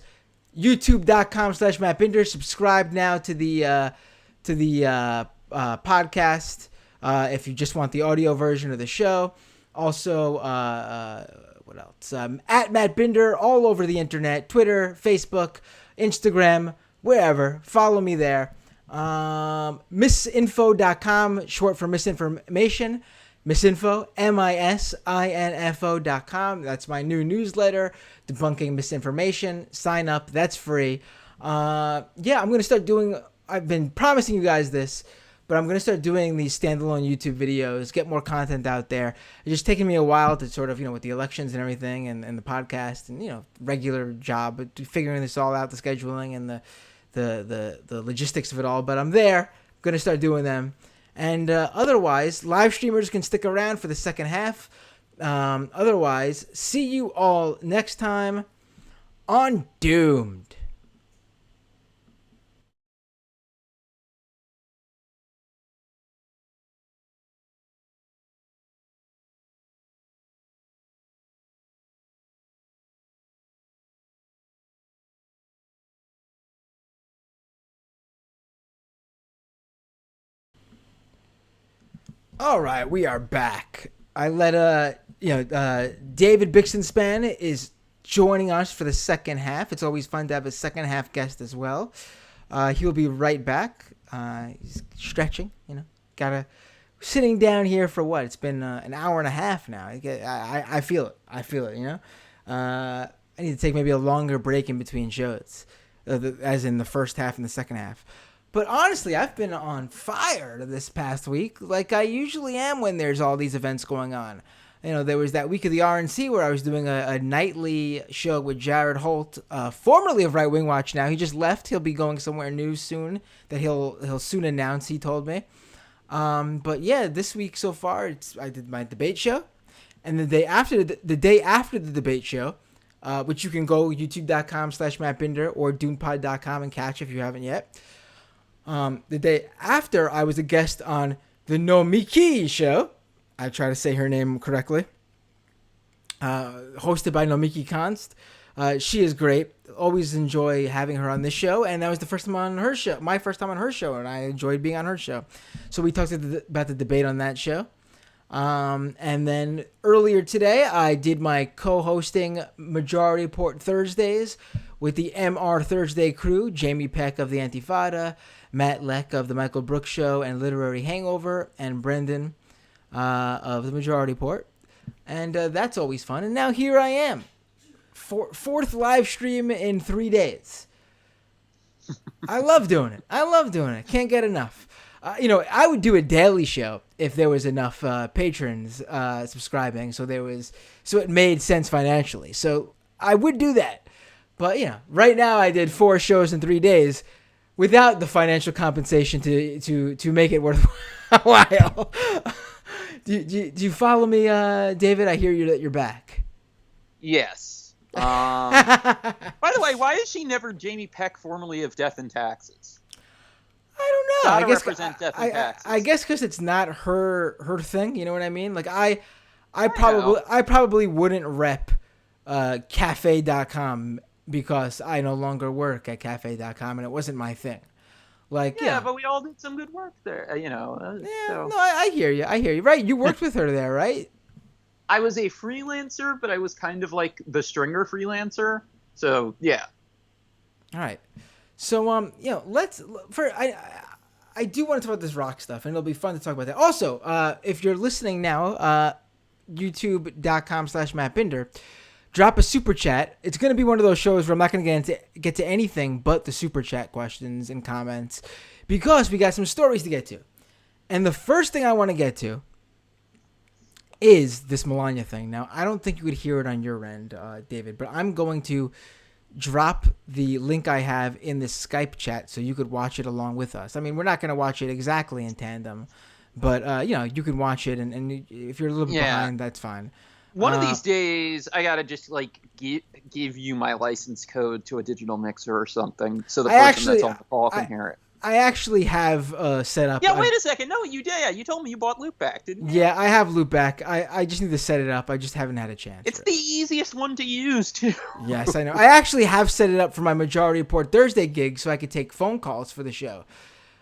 Speaker 1: youtube.com/mattbinder. Subscribe now to the podcast if you just want the audio version of the show. Also, what else? At Matt Binder all over the internet, Twitter, Facebook, Instagram, wherever. Follow me there. Misinfo.com, short for misinformation. Misinfo, misinfo.com. That's my new newsletter, debunking misinformation. Sign up. That's free. I'm going to start doing, I've been promising you guys this, but I'm going to start doing these standalone YouTube videos, get more content out there. It's just taking me a while to sort of, with the elections and everything and the podcast and, regular job, but figuring this all out, the scheduling and the logistics of it all. But I'm there. I'm going to start doing them. And otherwise, live streamers can stick around for the second half. Otherwise, see you all next time on Doomed. All right, we are back. I let David Bixenspan is joining us for the second half. It's always fun to have a second half guest as well. He'll be right back. He's stretching, sitting down here for what? It's been an hour and a half now. I feel it. I need to take maybe a longer break in between shows, as in the first half and the second half. But honestly, I've been on fire this past week, like I usually am when there's all these events going on. There was that week of the RNC where I was doing a nightly show with Jared Holt, formerly of Right Wing Watch now. He just left. He'll be going somewhere new soon that he'll soon announce, he told me. But yeah, this week so far, I did my debate show. And the day after the debate show, which you can go youtube.com/mattbinder or dunepod.com and catch if you haven't yet. The day after, I was a guest on the Nomiki show. I try to say her name correctly. Hosted by Nomiki Konst. She is great. Always enjoy having her on this show. And that was the first time on her show. My first time on her show. And I enjoyed being on her show. So we talked about the debate on that show. And then earlier today, I did my co-hosting Majority Report Thursdays with the MR Thursday crew. Jamie Peck of the Antifada, Matt Leck of the Michael Brooks Show and Literary Hangover, and Brendan of the Majority Report. And that's always fun. And now here I am. Fourth live stream in 3 days. I love doing it. Can't get enough. I would do a daily show if there was enough patrons subscribing, so it made sense financially. So I would do that. But right now I did 4 shows in 3 days without the financial compensation to make it worthwhile. do you follow me, David? I hear that you're back.
Speaker 2: Yes. By the way, why is she never Jamie Peck, formerly of Death and Taxes?
Speaker 1: I don't know.
Speaker 2: Gotta represent Death and Taxes.
Speaker 1: I guess because it's not her thing. You know what I mean? Like I probably wouldn't rep cafe.com because I no longer work at cafe.com and it wasn't my thing.
Speaker 2: But we all did some good work there,
Speaker 1: No, I hear you. Right, you worked with her there, right?
Speaker 2: I was a freelancer, but I was kind of like the stringer freelancer. So yeah.
Speaker 1: All right. So I do want to talk about this rock stuff, and it'll be fun to talk about that. Also, if you're listening now, youtube.com/mattbinder. Drop a super chat. It's going to be one of those shows where I'm not going to get to anything but the super chat questions and comments because we got some stories to get to. And the first thing I want to get to is this Melania thing. Now, I don't think you could hear it on your end, David, but I'm going to drop the link I have in this Skype chat so you could watch it along with us. I mean, we're not going to watch it exactly in tandem, but, you can watch it. And if you're a little bit behind, that's fine.
Speaker 2: One of these days, I gotta just like give you my license code to a digital mixer or something, so the person that's on the call can hear it.
Speaker 1: I actually have set up.
Speaker 2: Yeah, wait a second. No, you did. Yeah, you told me you bought Loopback, didn't you?
Speaker 1: Yeah, I have Loopback. I just need to set it up. I just haven't had a chance.
Speaker 2: It's the easiest one to use, too.
Speaker 1: Yes, I know. I actually have set it up for my Majority Report Thursday gig so I could take phone calls for the show.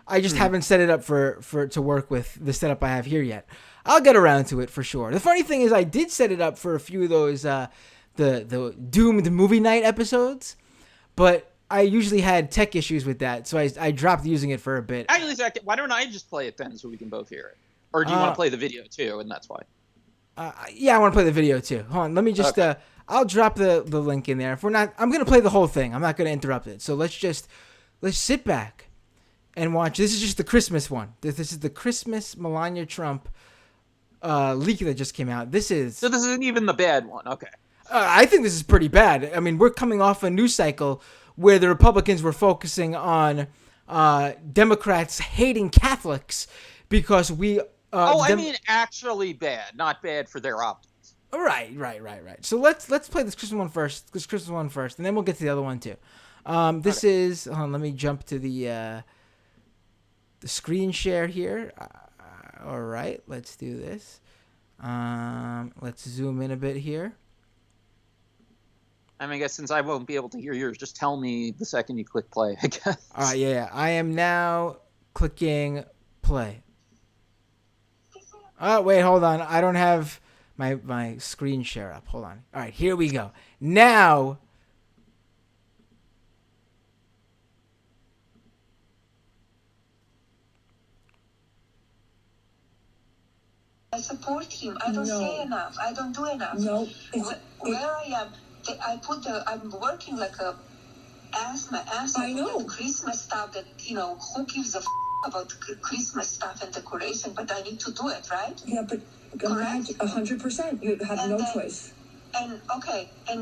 Speaker 1: I just haven't set it up for to work with the setup I have here yet. I'll get around to it for sure. The funny thing is I did set it up for a few of those the Doomed Movie Night episodes, but I usually had tech issues with that, so I dropped using it for a bit.
Speaker 2: Actually, Zach, why don't I just play it then so we can both hear it? Or do you want to play the video too, and that's why?
Speaker 1: Yeah, I want to play the video too. Hold on, let me just I'll drop the link in there. If we're not, I'm gonna play the whole thing. I'm not gonna interrupt it. So let's sit back and watch. This is just the Christmas one. This is the Christmas Melania Trump leak that just came out. So this
Speaker 2: isn't even the bad one. Okay.
Speaker 1: I think this is pretty bad. I mean, we're coming off a news cycle where the Republicans were focusing on Democrats hating Catholics because we.
Speaker 2: I mean, actually bad, not bad for their optics.
Speaker 1: Right. So let's play this Christmas one first, and then we'll get to the other one too. This is. Hold on, let me jump to the screen share here. All right, let's do this. Let's zoom in a bit here.
Speaker 2: I mean, I guess since I won't be able to hear yours, just tell me the second you click play, I guess.
Speaker 1: All right, yeah. I am now clicking play. Oh, wait, hold on. I don't have my screen share up. Hold on. All right, here we go. Now...
Speaker 3: I support him. I don't say enough. I don't do enough.
Speaker 4: No.
Speaker 3: Where I am, I'm working like a my ass off.
Speaker 4: I know.
Speaker 3: Christmas stuff that, who gives a about Christmas stuff and decoration, but I need to do it, right?
Speaker 4: Yeah, but correct? 100%. You have no choice.
Speaker 3: And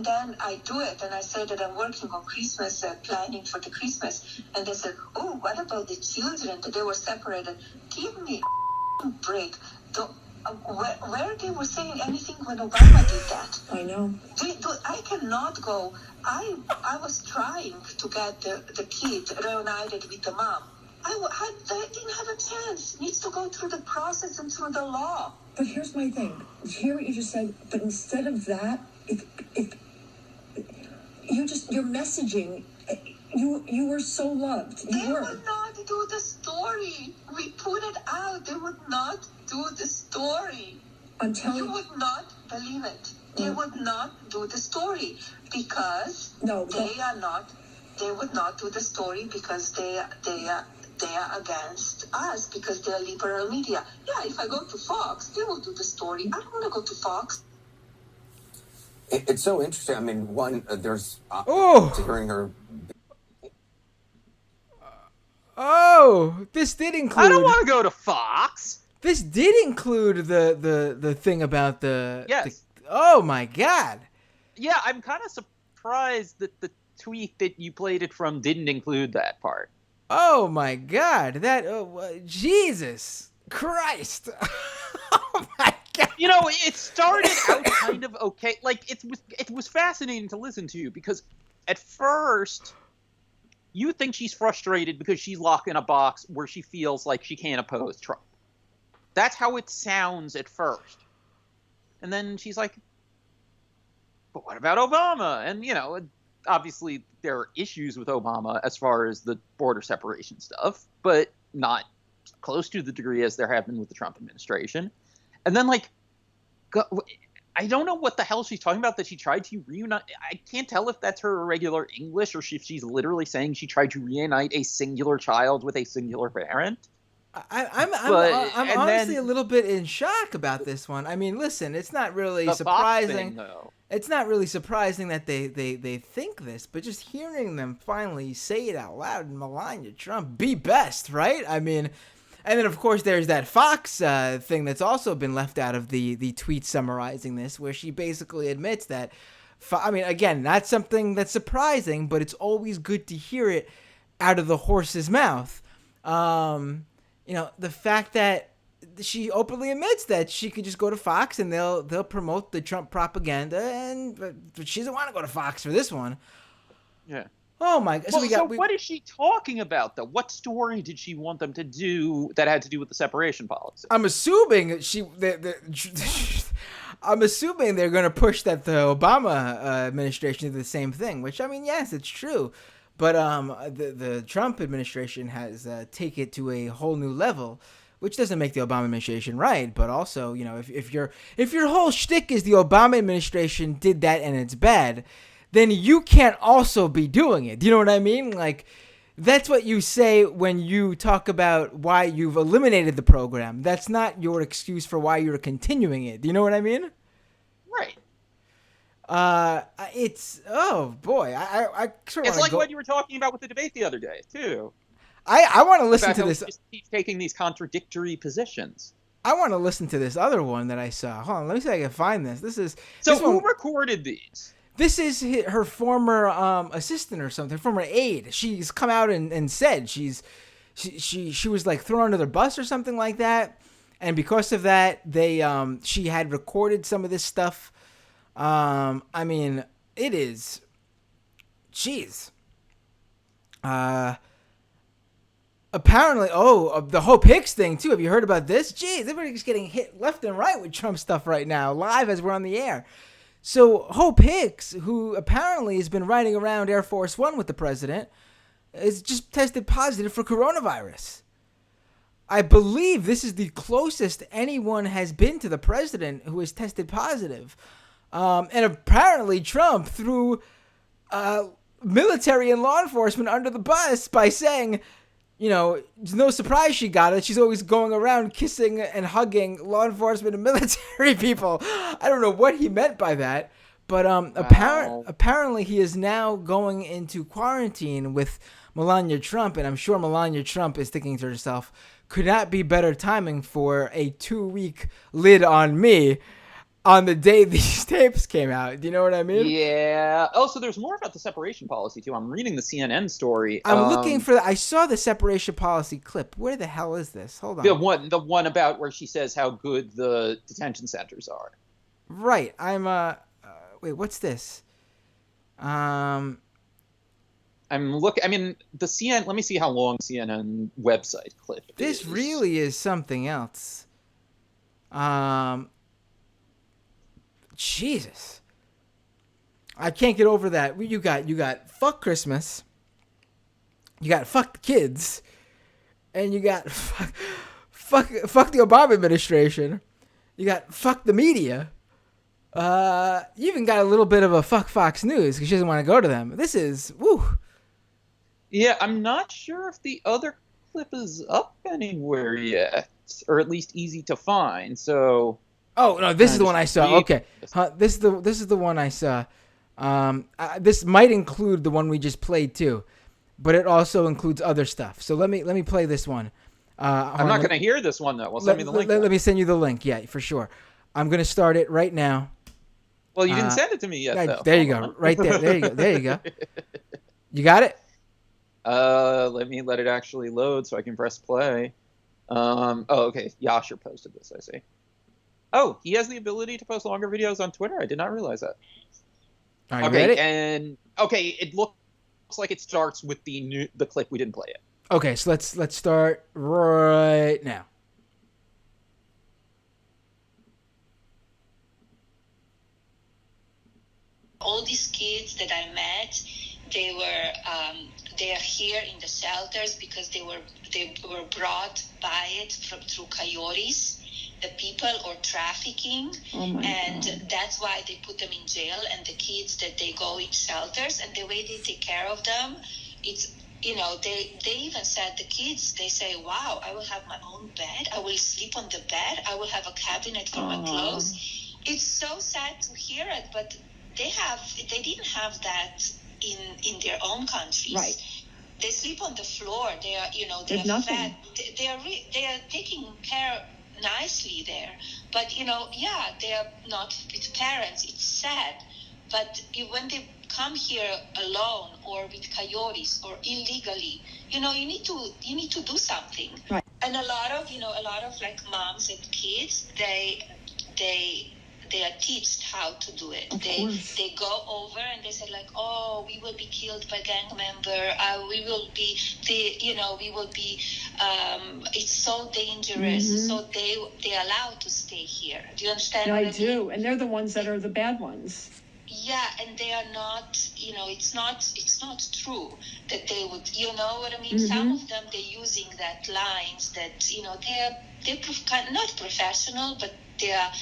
Speaker 3: then I do it, and I say that I'm working on Christmas, planning for the Christmas, and they said, oh, what about the children? That they were separated. Give me a break. Where they were saying anything when Obama did that?
Speaker 4: I know.
Speaker 3: I cannot go. I was trying to get the kid reunited with the mom. I didn't have a chance. Needs to go through the process and through the law.
Speaker 4: But here's my thing. Hear what you just said. But instead of that, if your messaging, you were so loved.
Speaker 3: They would not do the story. We put it out. They would not do the story.
Speaker 4: I'm telling you.
Speaker 3: You would not believe it. They would not do the story because they would not do the story because they are against us because they're liberal media. Yeah, if I go to Fox, they will do the story. I don't want to go to Fox.
Speaker 5: It's so interesting. I mean, there's hearing her.
Speaker 1: This did include.
Speaker 2: I don't want to go to Fox.
Speaker 1: This did include the thing about the.
Speaker 2: Yes.
Speaker 1: Oh my God.
Speaker 2: Yeah, I'm kind of surprised that the tweet that you played it from didn't include that part.
Speaker 1: Oh my God! Jesus Christ! Oh my God!
Speaker 2: It started out kind of okay. Like it was fascinating to listen to because at first you think she's frustrated because she's locked in a box where she feels like she can't oppose Trump. That's how it sounds at first, and then she's like, "But what about Obama?" And obviously there are issues with Obama as far as the border separation stuff, but not close to the degree as there have been with the Trump administration. And then I don't know what the hell she's talking about that she tried to reunite. I can't tell if that's her irregular English or if she's literally saying she tried to reunite a singular child with a singular parent.
Speaker 1: I'm honestly a little bit in shock about this one. I mean, listen, it's not really surprising. It's not really surprising that they think this, but just hearing them finally say it out loud and Melania Trump, be best, right? I mean, and then of course there's that Fox thing that's also been left out of the tweet summarizing this, where she basically admits that. I mean, again, not something that's surprising, but it's always good to hear it out of the horse's mouth. The fact that she openly admits that she could just go to Fox and they'll promote the Trump propaganda, but she doesn't want to go to Fox for this one.
Speaker 2: Yeah.
Speaker 1: Oh my God!
Speaker 2: What is she talking about, though? What story did she want them to do that had to do with the separation policy?
Speaker 1: I'm assuming I'm assuming they're going to push that the Obama administration did the same thing. Which, I mean, yes, it's true, but the Trump administration has taken it to a whole new level, which doesn't make the Obama administration right. But also, you know, if your whole shtick is the Obama administration did that and it's bad, then you can't also be doing it. Do you know what I mean? Like, that's what you say when you talk about why you've eliminated the program. That's not your excuse for why you're continuing it. Do you know what I mean?
Speaker 2: Right.
Speaker 1: It's, oh boy. I sort of
Speaker 2: It's like what you were talking about with the debate the other day, too.
Speaker 1: I want to listen to this.
Speaker 2: Just keep taking these contradictory positions.
Speaker 1: I want to listen to this other one that I saw. Hold on, let me see if I can find this.
Speaker 2: Who recorded these?
Speaker 1: This is her former assistant or something, former aide. She's come out and said she was like thrown under the bus or something like that, and because of that, she had recorded some of this stuff. I mean, it is, jeez. Apparently, the Hope Hicks thing too. Have you heard about this? Jeez, everybody's getting hit left and right with Trump stuff right now, live as we're on the air. So Hope Hicks, who apparently has been riding around Air Force One with the president, is just tested positive for coronavirus. I believe this is the closest anyone has been to the president who has tested positive. And apparently Trump threw military and law enforcement under the bus by saying, you know, it's no surprise she got it. She's always going around kissing and hugging law enforcement and military people. I don't know what he meant by that, but apparently he is now going into quarantine with Melania Trump, and I'm sure Melania Trump is thinking to herself, could not be better timing for a 2-week lid on me on the day these tapes came out. Do you know what I mean?
Speaker 2: Yeah. Oh, so there's more about the separation policy, too. I'm reading the CNN story.
Speaker 1: I'm looking for I saw the separation policy clip. Where the hell is this? Hold on.
Speaker 2: The one about where she says how good the detention centers are.
Speaker 1: Right. I'm, wait, what's this?
Speaker 2: I'm looking, I mean, the CNN, let me see how long CNN website clip
Speaker 1: This
Speaker 2: is.
Speaker 1: really is something else. Jesus. I can't get over that. You got fuck Christmas. You got fuck the kids. And you got fuck the Obama administration. You got fuck the media. You even got a little bit of a fuck Fox News because she doesn't want to go to them. This is, woo.
Speaker 2: Yeah, I'm not sure if the other clip is up anywhere yet, or at least easy to find. So,
Speaker 1: oh no, this is the one I saw. Okay, this is the one I saw. This might include the one we just played too, but it also includes other stuff. So let me play this one.
Speaker 2: I'm not going to hear this one though. Well, send me the link.
Speaker 1: Let me send you the link. Yeah, for sure. I'm going to start it right now.
Speaker 2: Well, you didn't send it to me yet, though.
Speaker 1: There you go. Right there. There you go. There you go. You got it?
Speaker 2: Let me let it actually load so I can press play. Okay. Yasher posted this, I see. Oh, he has the ability to post longer videos on Twitter? I did not realize that.
Speaker 1: Are you ready?
Speaker 2: And it looks like it starts with the clip. We didn't play it.
Speaker 1: Okay, so let's start right now.
Speaker 3: All these kids that I met, they are here in the shelters because they were brought by it through coyotes, the people, or trafficking, and that's why they put them in jail. And the kids that they go in shelters, and the way they take care of them, it's, you know, they even said, the kids, they say, wow, I will have my own bed, I will sleep on the bed, I will have a cabinet for my clothes. It's so sad to hear it, but they didn't have that in their own countries. Right. They sleep on the floor. They are, you know, they are fed. They are taking care nicely there. But, you know, yeah, they are not with parents. It's sad. But when they come here alone or with coyotes or illegally, you know, you need to do something. Right. And a lot of like moms and kids, they are taught how to do it. They go over and they say like, oh, we will be killed by gang member. We will be it's so dangerous. So they allowed to stay here. Do you understand?
Speaker 4: I do, and they're the ones that are the bad ones.
Speaker 3: Yeah, and they are not. It's not true that they would. You know what I mean? Some of them, they're using that lines that they're not professional, but they are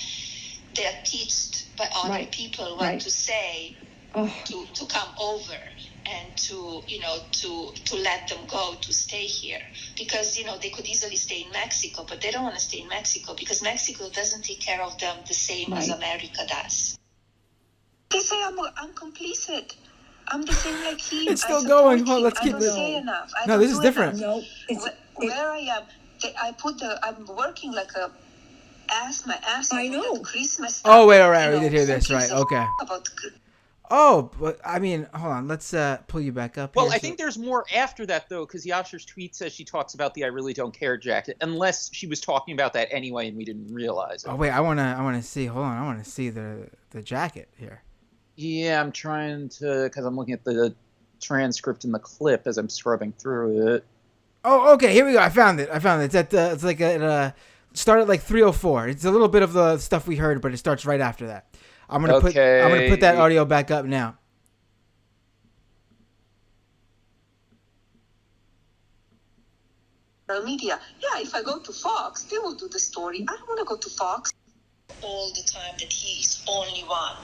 Speaker 3: taught by other people what to say to come over and to let them go to stay here, because they could easily stay in Mexico, but they don't want to stay in Mexico because Mexico doesn't take care of them the same as America does. They say I'm complicit. I'm the same like him.
Speaker 1: It's still going. Hold on, let's keep
Speaker 3: it. Enough.
Speaker 1: No, this is different.
Speaker 3: No, where I am, I'm working like a my ass off. I know. Christmas.
Speaker 1: Oh wait, all right, we did hear this, right? Okay. Oh, but I mean, hold on. Let's pull you back up.
Speaker 2: Well, I think there's more after that though, because Yasher's tweet says she talks about the "I really don't care" jacket, unless she was talking about that anyway and we didn't realize it.
Speaker 1: Oh wait, I wanna see. Hold on, I wanna see the jacket here.
Speaker 2: Yeah, I'm trying to, because I'm looking at the transcript in the clip as I'm scrubbing through it.
Speaker 1: Oh, okay, here we go. I found it. It's at the. It's like at start at like 3:04. It's a little bit of the stuff we heard, but it starts right after that. I'm gonna put that audio back up now.
Speaker 3: Media. Yeah, if I go to Fox, they will do the story. I don't want to go to Fox all the time that he is only one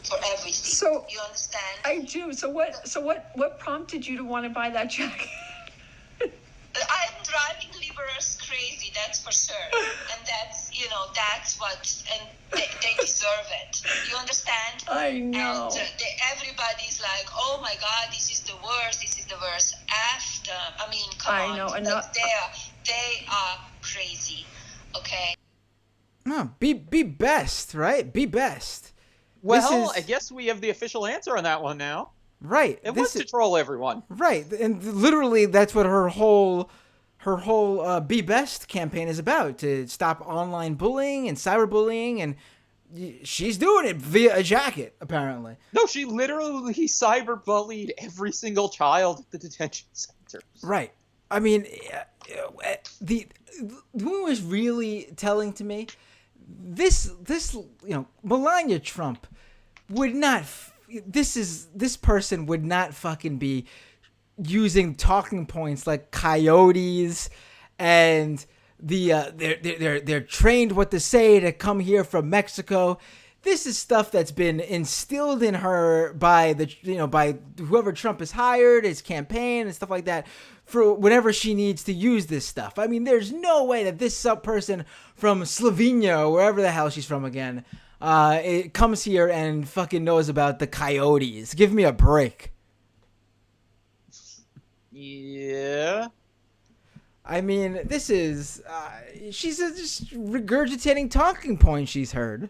Speaker 3: for everything.
Speaker 4: So
Speaker 3: you understand?
Speaker 4: I do. So what prompted you to want to buy that jacket?
Speaker 3: I'm driving liberals crazy, that's for sure. And that's what, and they deserve it. You understand?
Speaker 4: I know.
Speaker 3: And everybody's like, oh my God, this is the worst. After, I mean, come on.
Speaker 4: I know. And
Speaker 3: they are crazy, okay?
Speaker 1: No, be best, right? Be best.
Speaker 2: Well, I guess we have the official answer on that one now.
Speaker 1: Right.
Speaker 2: It was to troll everyone.
Speaker 1: Right. And literally that's what her whole Be Best campaign is about, to stop online bullying and cyberbullying, and she's doing it via a jacket, apparently.
Speaker 2: No, she literally cyberbullied every single child at the detention center.
Speaker 1: Right. I mean, what was really telling to me, this Melania Trump would not this person would not fucking be using talking points like coyotes and they're trained what to say to come here from Mexico. This is stuff that's been instilled in her by by whoever Trump has hired, his campaign and stuff like that, for whenever she needs to use this stuff. I mean, there's no way that this person from Slovenia or wherever the hell she's from again, it comes here and fucking knows about the coyotes. Give me a break.
Speaker 2: Yeah.
Speaker 1: I mean, this is she's just regurgitating talking points she's heard.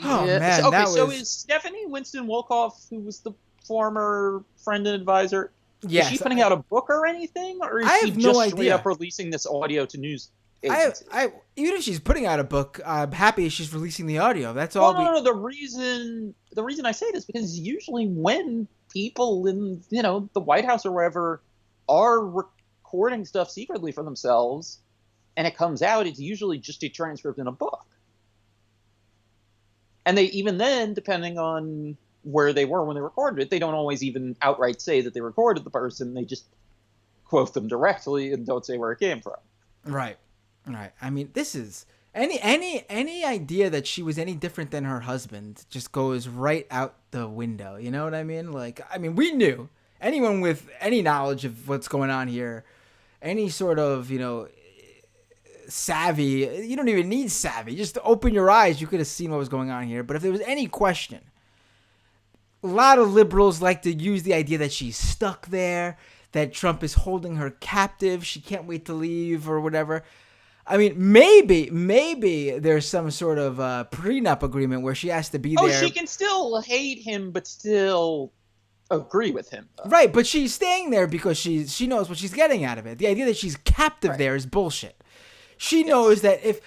Speaker 1: Oh
Speaker 2: yeah.
Speaker 1: man,
Speaker 2: so is Stephanie Winston Wolkoff, who was the former friend and advisor, is she putting out a book or anything, or is she just straight up releasing this audio to news agencies?
Speaker 1: Even if she's putting out a book, I'm happy she's releasing the audio. That's all.
Speaker 2: No. The reason I say this is because usually when people in the White House or wherever are recording stuff secretly for themselves, and it comes out, it's usually just a transcript in a book. And they, even then, depending on where they were when they recorded it, they don't always even outright say that they recorded the person. They just quote them directly and don't say where it came from.
Speaker 1: Right. I mean, this is any idea that she was any different than her husband just goes right out the window. You know what I mean? Like, I mean, we knew, anyone with any knowledge of what's going on here, any sort of, savvy, you don't even need savvy, just to open your eyes, you could have seen what was going on here. But if there was any question, a lot of liberals like to use the idea that she's stuck there, that Trump is holding her captive, she can't wait to leave or whatever. I mean, maybe there's some sort of prenup agreement where she has to be there.
Speaker 2: Oh, she can still hate him, but still agree with him.
Speaker 1: Right, but she's staying there because she knows what she's getting out of it. The idea that she's captive there is bullshit. She knows that if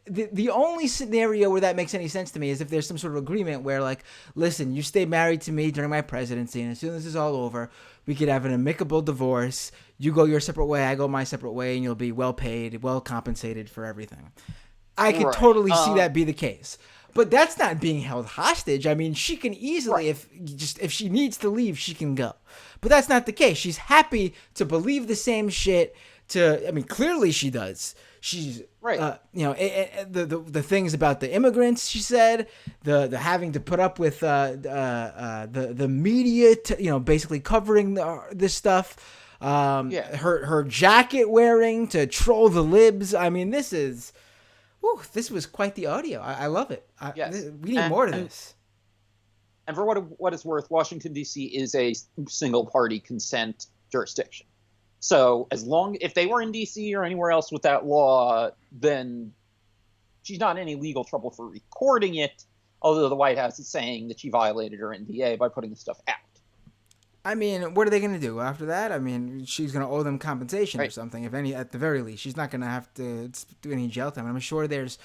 Speaker 1: the only scenario where that makes any sense to me is if there's some sort of agreement where, like, listen, you stay married to me during my presidency, and as soon as this is all over, we could have an amicable divorce. You go your separate way, I go my separate way, and you'll be well paid, well compensated for everything. I could totally see that be the case. But that's not being held hostage. I mean, she can easily, if she needs to leave, she can go. But that's not the case. She's happy to believe the same shit. Clearly she does. She's the things about the immigrants. She said the having to put up with the media, basically covering this stuff. Her jacket wearing to troll the libs. I mean, this was quite the audio. I love it. We need more of this.
Speaker 2: And for what it's worth, Washington, D.C. is a single-party consent jurisdiction. So if they were in D.C. or anywhere else with that law, then she's not in any legal trouble for recording it, although the White House is saying that she violated her NDA by putting the stuff out.
Speaker 1: I mean, what are they going to do after that? I mean, she's going to owe them compensation or something, if any, at the very least. She's not going to have to do any jail time. I'm sure there's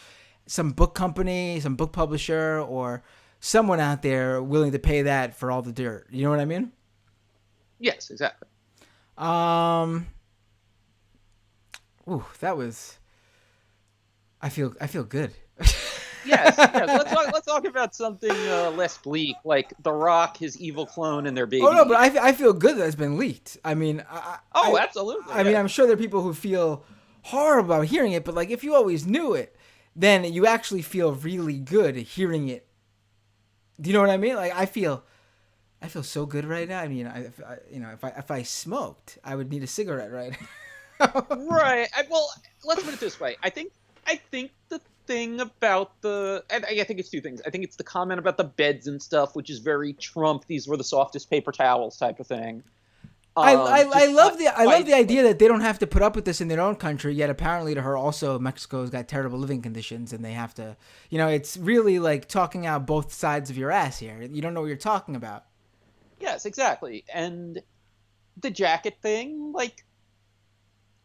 Speaker 1: some book company, some book publisher, or someone out there willing to pay that for all the dirt. You know what I mean?
Speaker 2: Yes, exactly.
Speaker 1: That was. I feel good.
Speaker 2: yes. Let's talk about something less bleak, like The Rock, his evil clone, and their baby.
Speaker 1: Oh no, but I feel good that it's been leaked. I mean,
Speaker 2: absolutely.
Speaker 1: I mean, I'm sure there are people who feel horrible about hearing it, but like if you always knew it, then you actually feel really good hearing it. Do you know what I mean? Like I feel so good right now. I mean, if I smoked, I would need a cigarette right now.
Speaker 2: Right. Well, let's put it this way. I think the thing about I think it's two things. I think it's the comment about the beds and stuff, which is very Trump. These were the softest paper towels type of thing.
Speaker 1: I love the idea that they don't have to put up with this in their own country. Yet apparently to her also Mexico's got terrible living conditions and they have to. It's really like talking out both sides of your ass here. You don't know what you're talking about.
Speaker 2: Yes, exactly. And the jacket thing, like,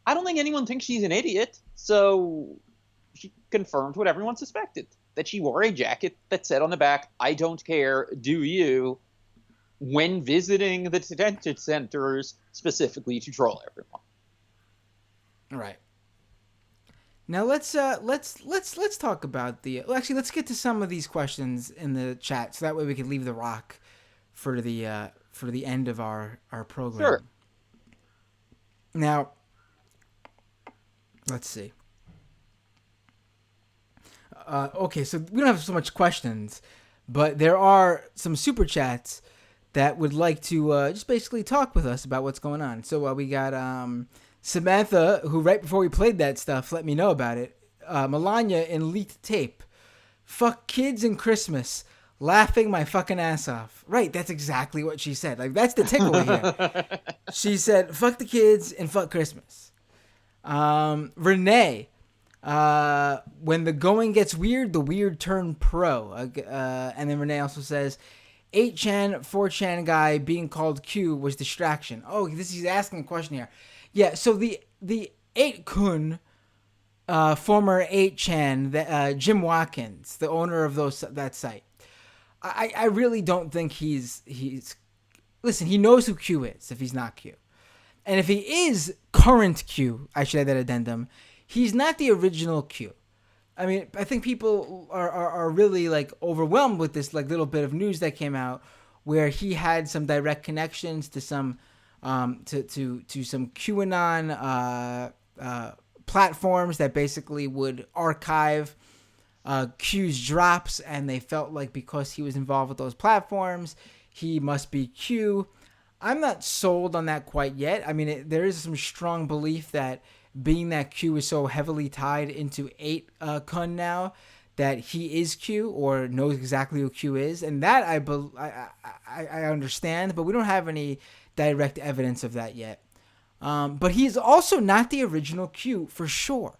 Speaker 2: I don't think anyone thinks she's an idiot. So she confirmed what everyone suspected, that she wore a jacket that said on the back, "I don't care, do you," when visiting the detention centers, specifically to troll everyone.
Speaker 1: Right. Now let's talk about let's get to some of these questions in the chat, so that way we can leave The Rock for the end of our program.
Speaker 2: Sure.
Speaker 1: Now, let's see. Okay, so we don't have so much questions, but there are some super chats that would like to just basically talk with us about what's going on. So we got Samantha, who right before we played that stuff let me know about it. Melania in leaked tape. Fuck kids and Christmas. Laughing my fucking ass off. Right, that's exactly what she said. Like, that's the takeaway here. She said, fuck the kids and fuck Christmas. Renee, when the going gets weird, the weird turn pro. And then Renee also says, 8chan, 4chan guy being called Q was distraction. Oh, he's asking a question here. Yeah, so the 8kun, former 8chan, Jim Watkins, the owner of that site. I really don't think he's listen, he knows who Q is if he's not Q. And if he is current Q, I should add that addendum, he's not the original Q. I mean, I think people are really like overwhelmed with this like little bit of news that came out where he had some direct connections to some to some QAnon platforms that basically would archive Q's drops, and they felt like because he was involved with those platforms, he must be Q. I'm not sold on that quite yet. I mean, there is some strong belief that being that Q is so heavily tied into 8kun now, that he is Q or knows exactly who Q is, and that I understand, but we don't have any direct evidence of that yet. But he's also not the original Q for sure.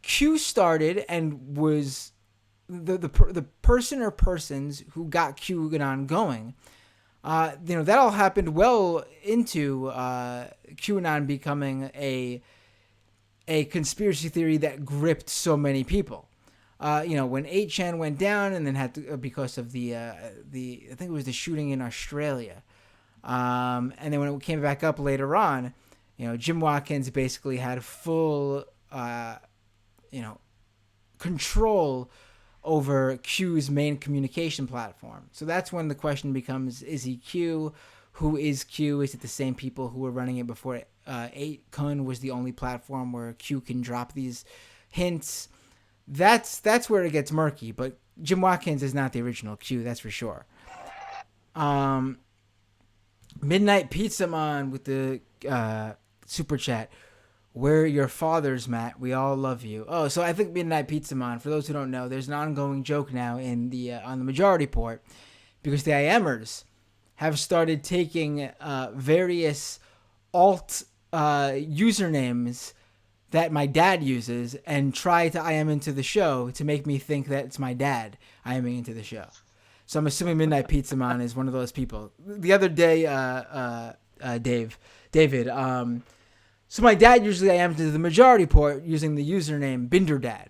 Speaker 1: Q started and was the person or persons who got QAnon going That all happened well into QAnon becoming a conspiracy theory that gripped so many people. When 8chan went down and then had to, because of the I think it was the shooting in Australia. And then when it came back up later on, Jim Watkins basically had full, control over Q's main communication platform. So that's when the question becomes, is he Q? Who is Q? Is it the same people who were running it before 8kun was the only platform where Q can drop these hints? That's where it gets murky, but Jim Watkins is not the original Q, that's for sure. Midnight Pizza Man with the super chat. We're your fathers, Matt. We all love you. Oh, so I think Midnight Pizza Man, for those who don't know, there's an ongoing joke now in the on the majority port, because the IMers have started taking various alt usernames that my dad uses and try to IM into the show to make me think that it's my dad IMing into the show. So I'm assuming Midnight Pizza Man is one of those people. The other day, David, so my dad usually IM'd into the majority port using the username Binderdad.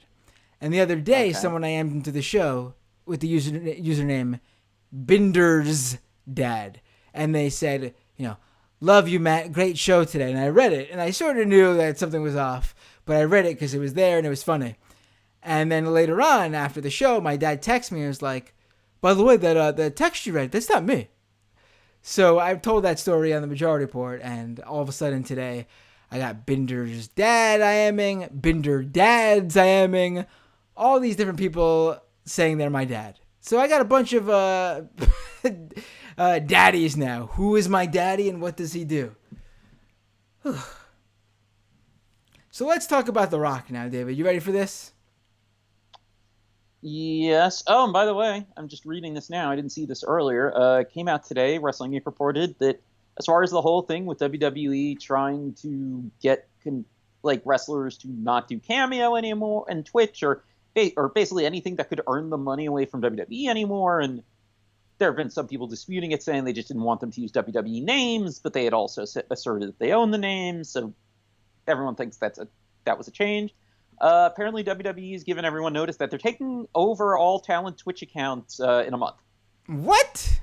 Speaker 1: And the other day, someone IM'd into the show with the username Binder's Dad. And they said, love you, Matt. Great show today. And I read it, and I sort of knew that something was off, but I read it because it was there and it was funny. And then later on, after the show, my dad texted me and was like, by the way, the text you read, that's not me. So I told that story on the majority report, and all of a sudden today, I got Binder's dad IMing, Binder dads IMing, all these different people saying they're my dad. So I got a bunch of daddies now. Who is my daddy and what does he do? So let's talk about The Rock now, David. You ready for this?
Speaker 2: Yes. Oh, and by the way, I'm just reading this now. I didn't see this earlier. It came out today. Wrestling Inc. reported that as far as the whole thing with WWE trying to get wrestlers to not do Cameo anymore and Twitch or basically anything that could earn them money away from WWE anymore, and there have been some people disputing it, saying they just didn't want them to use WWE names, but they had also asserted that they own the names, so everyone thinks that was a change. Apparently, WWE has given everyone notice that they're taking over all talent Twitch accounts in a month.
Speaker 1: What?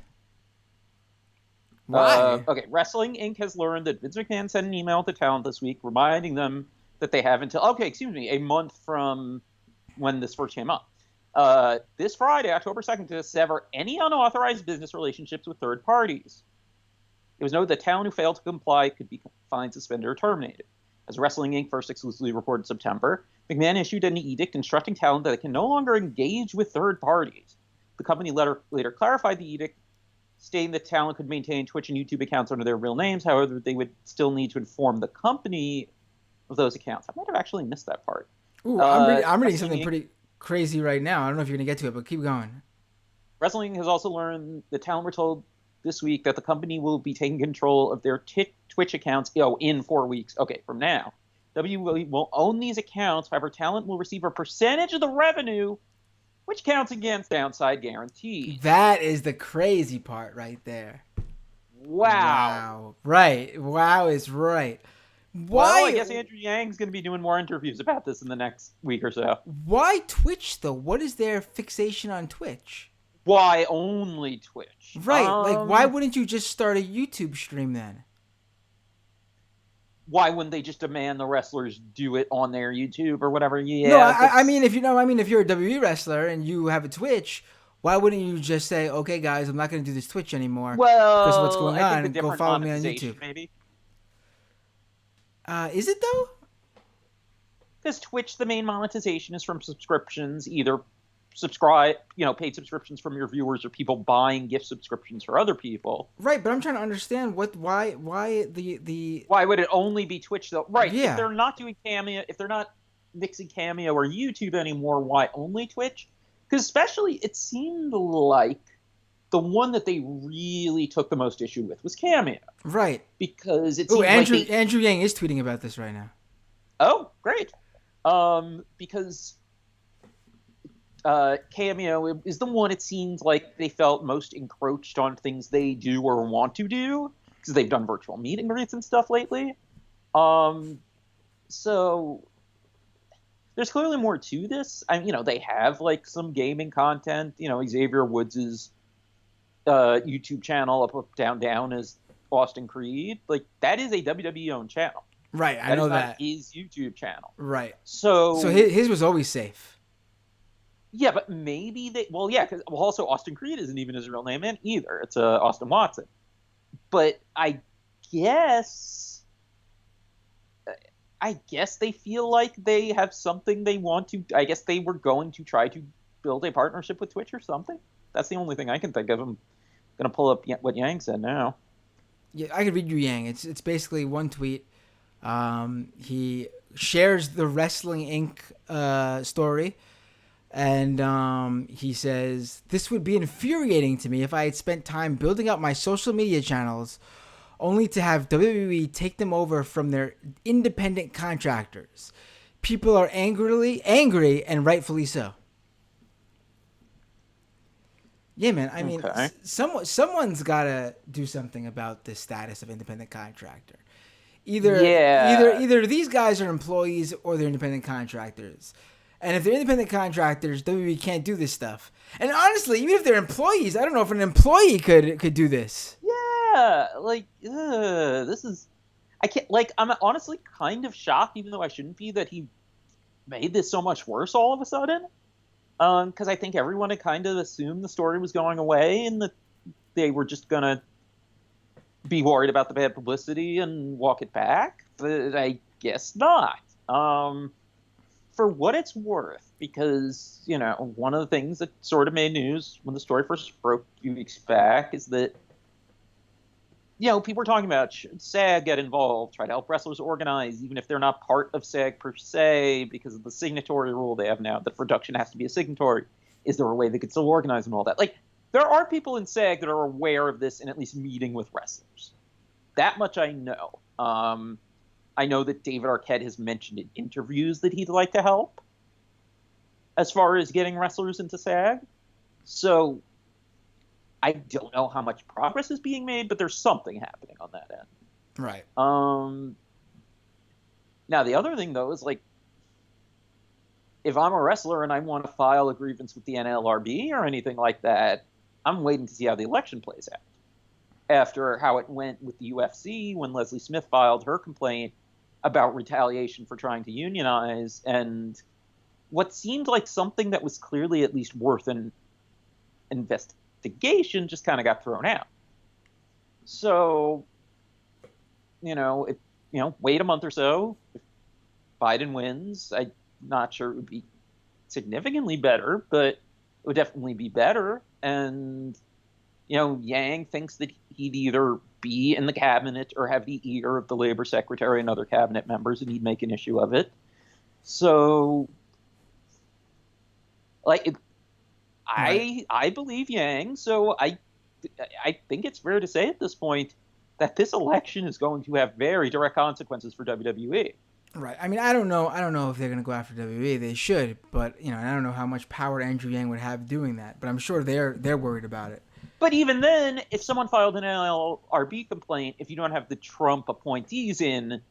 Speaker 1: Why?
Speaker 2: Okay, Wrestling Inc. has learned that Vince McMahon sent an email to talent this week reminding them that they have until, a month from when this first came up. This Friday, October 2nd, to sever any unauthorized business relationships with third parties. It was noted that talent who failed to comply could be fined, suspended, or terminated. As Wrestling Inc. first exclusively reported in September, McMahon issued an edict instructing talent that it can no longer engage with third parties. The company later clarified the edict, stating that talent could maintain Twitch and YouTube accounts under their real names. However, they would still need to inform the company of those accounts. I might have actually missed that part.
Speaker 1: Ooh, I'm reading something pretty crazy right now. I don't know if you're going to get to it, but keep going.
Speaker 2: Wrestling has also learned the talent were told this week that the company will be taking control of their Twitch accounts in 4 weeks. Okay, from now. WWE will own these accounts. However, talent will receive a percentage of the revenue, which counts against downside guarantees.
Speaker 1: That is the crazy part right there.
Speaker 2: Wow.
Speaker 1: Right. Wow is right. Why?
Speaker 2: Well, I guess Andrew Yang's going to be doing more interviews about this in the next week or so.
Speaker 1: Why Twitch, though? What is their fixation on Twitch?
Speaker 2: Why only Twitch?
Speaker 1: Right. Why wouldn't you just start a YouTube stream then?
Speaker 2: Why wouldn't they just demand the wrestlers do it on their YouTube or whatever? Yeah.
Speaker 1: No, I mean, if you're a WWE wrestler and you have a Twitch, why wouldn't you just say, okay, guys, I'm not going to do this Twitch anymore because of what's going on. Go follow me on YouTube.
Speaker 2: Maybe.
Speaker 1: Is it though?
Speaker 2: Because Twitch, the main monetization is from subscriptions, either paid subscriptions from your viewers or people buying gift subscriptions for other people.
Speaker 1: Right, but I'm trying to understand why the
Speaker 2: why would it only be Twitch though? Right,
Speaker 1: yeah.
Speaker 2: If they're not doing Cameo, if they're not mixing Cameo or YouTube anymore, why only Twitch? Because especially it seemed like the one that they really took the most issue with was Cameo.
Speaker 1: Right.
Speaker 2: Because it
Speaker 1: seemed Andrew Yang is tweeting about this right now.
Speaker 2: Oh, great. Because Cameo is the one it seems like they felt most encroached on things they do or want to do, because they've done virtual meet and greets and stuff lately. So there's clearly more to this. They have like some gaming content. Xavier Woods's YouTube channel, Up Down Down, is Austin Creed. Like, that is a WWE owned channel.
Speaker 1: Right, I know that.
Speaker 2: His YouTube channel.
Speaker 1: Right.
Speaker 2: So
Speaker 1: his was always safe.
Speaker 2: Yeah, but maybe because also Austin Creed isn't even his real name either. It's Austin Watson. But I guess they feel like they have something they want to. I guess they were going to try to build a partnership with Twitch or something. That's the only thing I can think of. I'm gonna pull up what Yang said now.
Speaker 1: Yeah, I could read you Yang. It's basically one tweet. He shares the Wrestling Inc. Story, and he says, "This would be infuriating to me if I had spent time building up my social media channels, only to have WWE take them over from their independent contractors. People are angry, and rightfully so." Yeah, man. I mean,
Speaker 2: okay.
Speaker 1: Someone's got to do something about this status of independent contractor. Either these guys are employees or they're independent contractors. And if they're independent contractors, WWE can't do this stuff. And honestly, even if they're employees, I don't know if an employee could do this.
Speaker 2: Yeah, this is... I can't... I'm honestly kind of shocked, even though I shouldn't be, that he made this so much worse all of a sudden. Because I think everyone had kind of assumed the story was going away and that they were just going to be worried about the bad publicity and walk it back. But I guess not. For what it's worth, because, one of the things that sort of made news when the story first broke a few weeks back is that, people were talking about, should SAG get involved, try to help wrestlers organize, even if they're not part of SAG per se, because of the signatory rule they have now, that production has to be a signatory. Is there a way they could still organize and all that? There are people in SAG that are aware of this and at least meeting with wrestlers. That much I know. I know that David Arquette has mentioned in interviews that he'd like to help as far as getting wrestlers into SAG. So I don't know how much progress is being made, but there's something happening on that end.
Speaker 1: Right.
Speaker 2: Now, the other thing, though, is if I'm a wrestler and I want to file a grievance with the NLRB or anything like that, I'm waiting to see how the election plays out. After how it went with the UFC when Leslie Smith filed her complaint about retaliation for trying to unionize, and what seemed like something that was clearly at least worth an investigation just kind of got thrown out. So, wait a month or so. If Biden wins, I'm not sure it would be significantly better, but it would definitely be better. And, Yang thinks that he'd either be in the cabinet or have the ear of the labor secretary and other cabinet members, and he'd make an issue of it. So, I believe Yang, so I think it's fair to say at this point that this election is going to have very direct consequences for WWE.
Speaker 1: Right. I mean, I don't know if they're going to go after WWE. They should, but I don't know how much power Andrew Yang would have doing that. But I'm sure they're worried about it.
Speaker 2: But even then, if someone filed an NLRB complaint, if you don't have the Trump appointees in,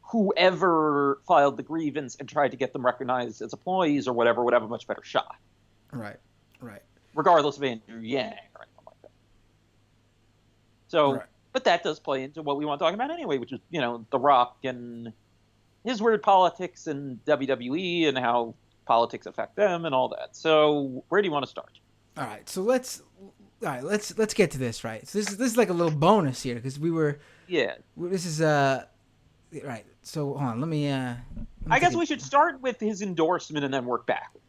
Speaker 2: whoever filed the grievance and tried to get them recognized as employees or whatever would have a much better shot.
Speaker 1: Right.
Speaker 2: Regardless of Andrew Yang or anything like that. So,
Speaker 1: right.
Speaker 2: But that does play into what we want to talk about anyway, which is, The Rock and his weird politics and WWE and how politics affect them and all that. So, where do you want to start?
Speaker 1: All right. So let's get to this, right? So this is like a little bonus here because this is right. So hold on, let me
Speaker 2: I guess we should start with his endorsement and then work backwards.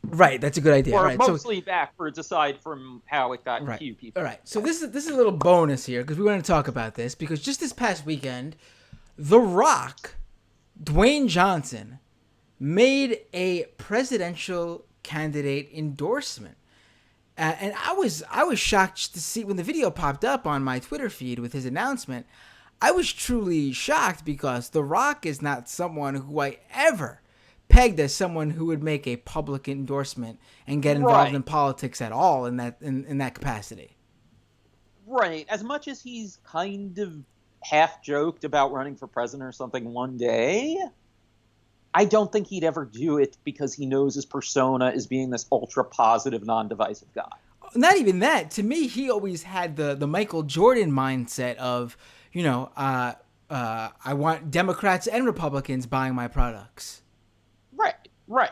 Speaker 1: Right, that's a good idea.
Speaker 2: Or
Speaker 1: right,
Speaker 2: mostly backwards, aside from how it got few people.
Speaker 1: All right, so this is a little bonus here because we want to talk about this because just this past weekend, The Rock, Dwayne Johnson, made a presidential candidate endorsement. And I was shocked to see when the video popped up on my Twitter feed with his announcement. I was truly shocked because The Rock is not someone who I ever pegged as someone who would make a public endorsement and get involved in politics at all in that capacity.
Speaker 2: Right. As much as he's kind of half joked about running for president or something one day, I don't think he'd ever do it because he knows his persona is being this ultra positive, non-divisive guy.
Speaker 1: Not even that. To me, he always had the Michael Jordan mindset of, I want Democrats and Republicans buying my products.
Speaker 2: Right.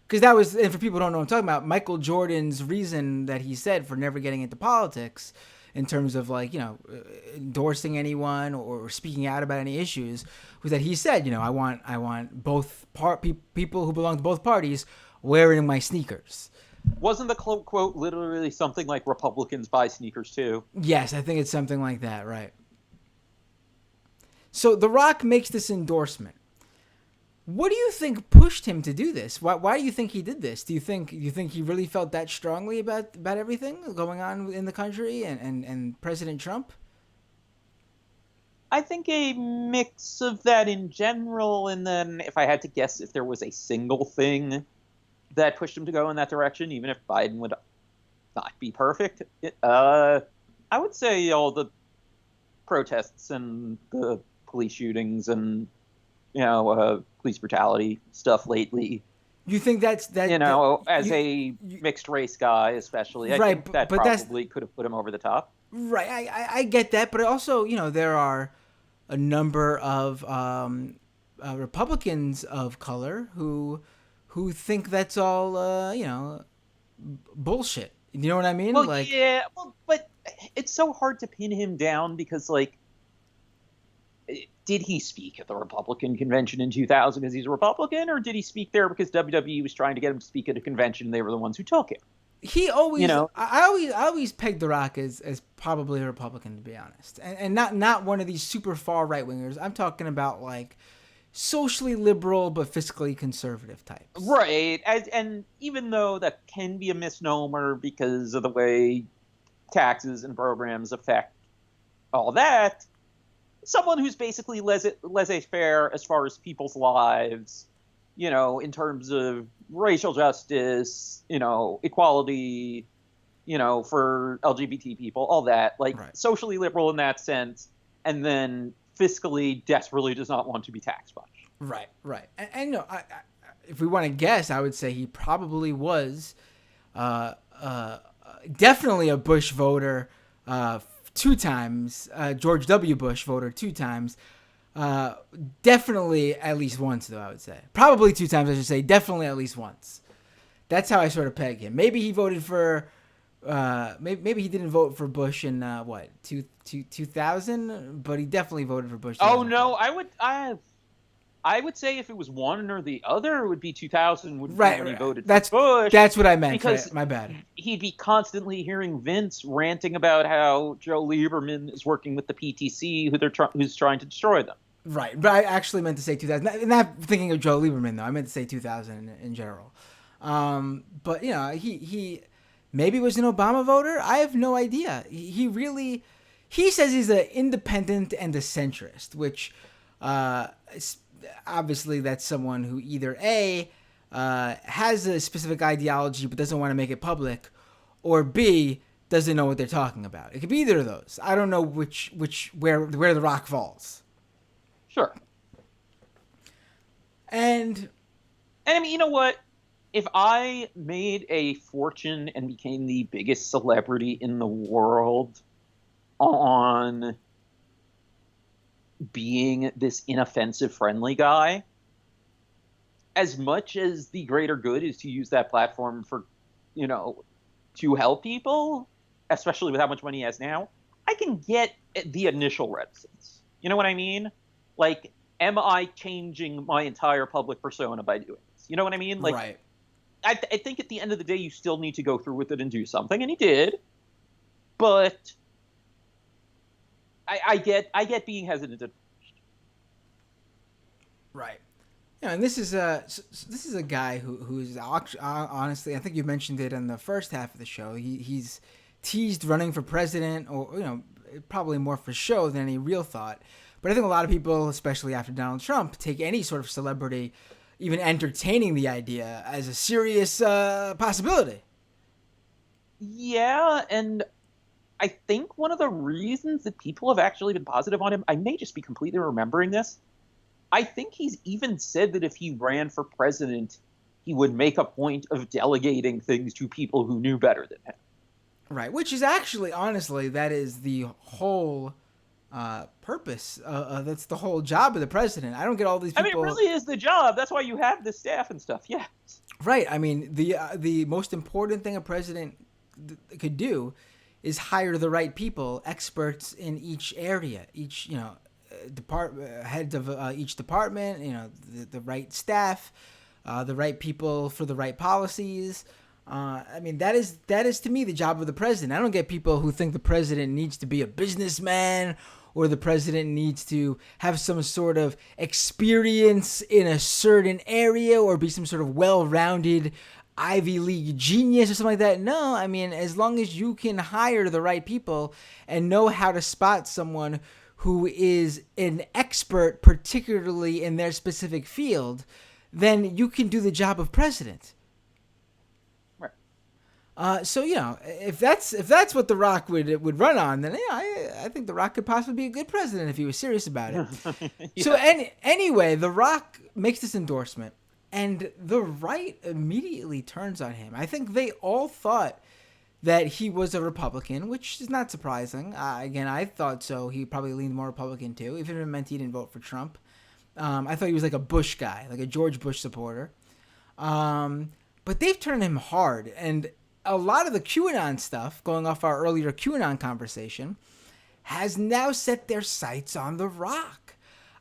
Speaker 1: Because that was, and for people who don't know what I'm talking about, Michael Jordan's reason that he said for never getting into politics in terms of endorsing anyone or speaking out about any issues was that he said, I want both people who belong to both parties wearing my sneakers.
Speaker 2: Wasn't the quote literally something like Republicans buy sneakers too?
Speaker 1: Yes, I think it's something like that, right. So The Rock makes this endorsement. What do you think pushed him to do this? Why do you think he did this? Do you think he really felt that strongly about everything going on in the country and President Trump?
Speaker 2: I think a mix of that in general, and then if I had to guess if there was a single thing that pushed him to go in that direction, even if Biden would not be perfect, I would say all the protests and the police shootings and police brutality stuff lately.
Speaker 1: You think that's that?
Speaker 2: As a mixed race guy, especially, I think that probably could have put him over the top.
Speaker 1: Right, I get that, but also, there are a number of Republicans of color who think that's all bullshit. You know what I mean?
Speaker 2: Well, but it's so hard to pin him down because did he speak at the Republican convention in 2000 because he's a Republican, or did he speak there because WWE was trying to get him to speak at a convention and they were the ones who took him?
Speaker 1: He always, I always pegged The Rock as probably a Republican, to be honest, and not one of these super far right wingers. I'm talking about socially liberal but fiscally conservative types.
Speaker 2: Right, and even though that can be a misnomer because of the way taxes and programs affect all that, someone who's basically laissez-faire as far as people's lives, in terms of racial justice, equality, for LGBT people, all that, socially liberal in that sense, and then fiscally desperately does not want to be taxed much.
Speaker 1: Right. And I, if we want to guess, I would say he probably was definitely a Bush voter 2 times, George W. Bush voter 2 times, definitely at least once, though, I would say. Probably 2 times, I should say. Definitely at least once. That's how I sort of peg him. Maybe he voted for, maybe he didn't vote for Bush in, 2000? But he definitely voted for Bush.
Speaker 2: Oh, no, I would say if it was one or the other, it would be 2000 when he voted for Bush.
Speaker 1: That's what I meant.
Speaker 2: Because
Speaker 1: my bad.
Speaker 2: He'd be constantly hearing Vince ranting about how Joe Lieberman is working with the PTC, who's trying to destroy them.
Speaker 1: Right, but I actually meant to say 2000. Not thinking of Joe Lieberman, though. I meant to say 2000 in general. But he maybe was an Obama voter. I have no idea. He says he's an independent and a centrist, which obviously that's someone who either A, has a specific ideology but doesn't want to make it public, or B, doesn't know what they're talking about. It could be either of those. I don't know where The Rock falls.
Speaker 2: Sure.
Speaker 1: And
Speaker 2: I mean, you know what? If I made a fortune and became the biggest celebrity in the world on being this inoffensive, friendly guy, as much as the greater good is to use that platform for, to help people, especially with how much money he has now, I can get the initial reticence. You know what I mean? Am I changing my entire public persona by doing this? You know what I mean?
Speaker 1: Right.
Speaker 2: I think at the end of the day, you still need to go through with it and do something, and he did. But I get being hesitant.
Speaker 1: Right. And this is a guy who's honestly, I think you mentioned it in the first half of the show. He's teased running for president, or probably more for show than any real thought. But I think a lot of people, especially after Donald Trump, take any sort of celebrity, even entertaining the idea as a serious possibility.
Speaker 2: Yeah, and I think one of the reasons that people have actually been positive on him, I may just be completely remembering this, I think he's even said that if he ran for president, he would make a point of delegating things to people who knew better than him.
Speaker 1: Right, which is actually, honestly, that is the whole purpose. That's the whole job of the president. I don't get all these people.
Speaker 2: I mean, it really is the job. That's why you have the staff and stuff. Yeah.
Speaker 1: Right. I mean, the most important thing a president could do is hire the right people, experts in each area, each heads of each department. The right staff, the right people for the right policies. I mean, that is to me the job of the president. I don't get people who think the president needs to be a businessman or the president needs to have some sort of experience in a certain area or be some sort of well-rounded Ivy League genius or something like that. No, I mean, as long as you can hire the right people and know how to spot someone who is an expert, particularly in their specific field, then you can do the job of president. So if that's what The Rock would run on, then I think The Rock could possibly be a good president if he was serious about it. Yeah. So anyway, The Rock makes this endorsement, and the right immediately turns on him. I think they all thought that he was a Republican, which is not surprising. Again, I thought so. He probably leaned more Republican too, even if it meant he didn't vote for Trump. I thought he was like a Bush guy, like a George Bush supporter. But they've turned him hard, and a lot of the QAnon stuff, going off our earlier QAnon conversation, has now set their sights on The Rock.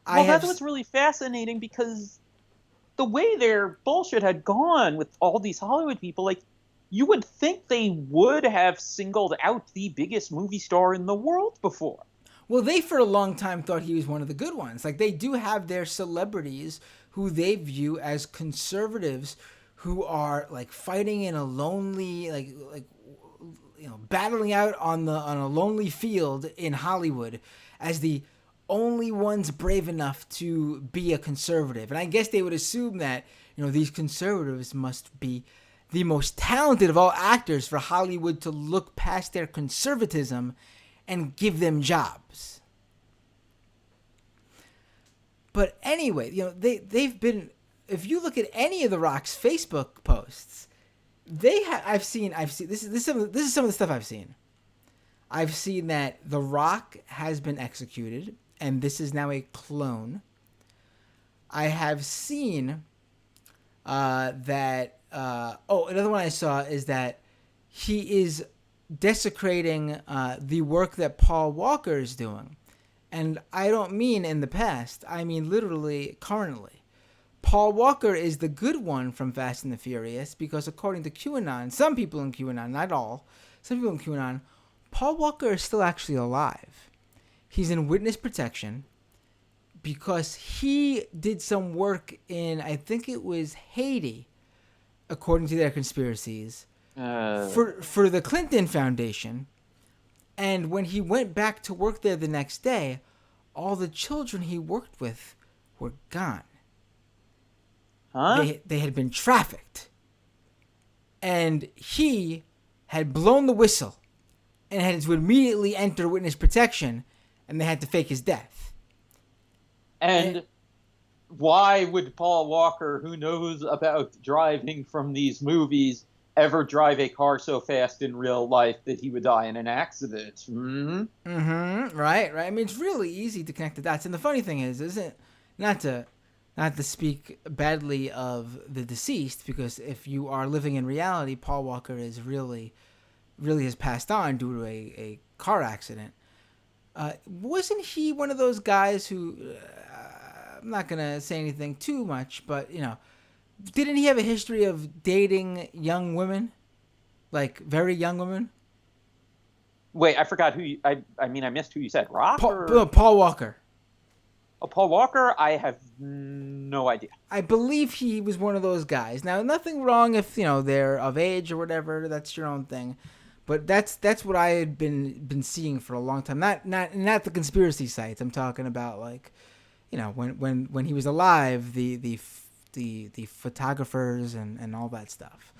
Speaker 2: That's what's really fascinating, because the way their bullshit had gone with all these Hollywood people, like, you would think they would have singled out the biggest movie star in the world before.
Speaker 1: Well, they for a long time thought he was one of the good ones. Like, they do have their celebrities who they view as conservatives who are like fighting in a lonely, battling out on a lonely field in Hollywood as the only ones brave enough to be a conservative. And I guess they would assume that, these conservatives must be the most talented of all actors for Hollywood to look past their conservatism and give them jobs. But anyway, they've been, if you look at any of The Rock's Facebook posts, I've seen this is some of the stuff I've seen. I've seen that The Rock has been executed, and this is now a clone. I have seen that. Another one I saw is that he is desecrating the work that Paul Walker is doing, and I don't mean in the past. I mean literally currently. Paul Walker is the good one from Fast and the Furious because according to QAnon, some people in QAnon, not all, some people in QAnon, Paul Walker is still actually alive. He's in witness protection because he did some work in, I think it was Haiti, according to their conspiracies, for the Clinton Foundation. And when he went back to work there the next day, all the children he worked with were gone.
Speaker 2: Huh?
Speaker 1: They had been trafficked. And he had blown the whistle and had to immediately enter witness protection, and they had to fake his death.
Speaker 2: And why would Paul Walker, who knows about driving from these movies, ever drive a car so fast in real life that he would die in an accident?
Speaker 1: Right. I mean, it's really easy to connect the dots. And the funny thing is, isn't it, not to speak badly of the deceased, because if you are living in reality, Paul Walker is really has passed on due to a car accident. Wasn't he one of those guys who, I'm not going to say anything too much, but, didn't he have a history of dating young women? Like, very young women?
Speaker 2: Wait, I forgot who I missed who you said. Rock?
Speaker 1: Paul Walker.
Speaker 2: Oh, Paul Walker? I have no idea.
Speaker 1: I believe he was one of those guys. Now, nothing wrong if, they're of age or whatever. That's your own thing. But that's what I had been seeing for a long time. Not the conspiracy sites. I'm talking about, like, when he was alive, the the photographers and all that stuff.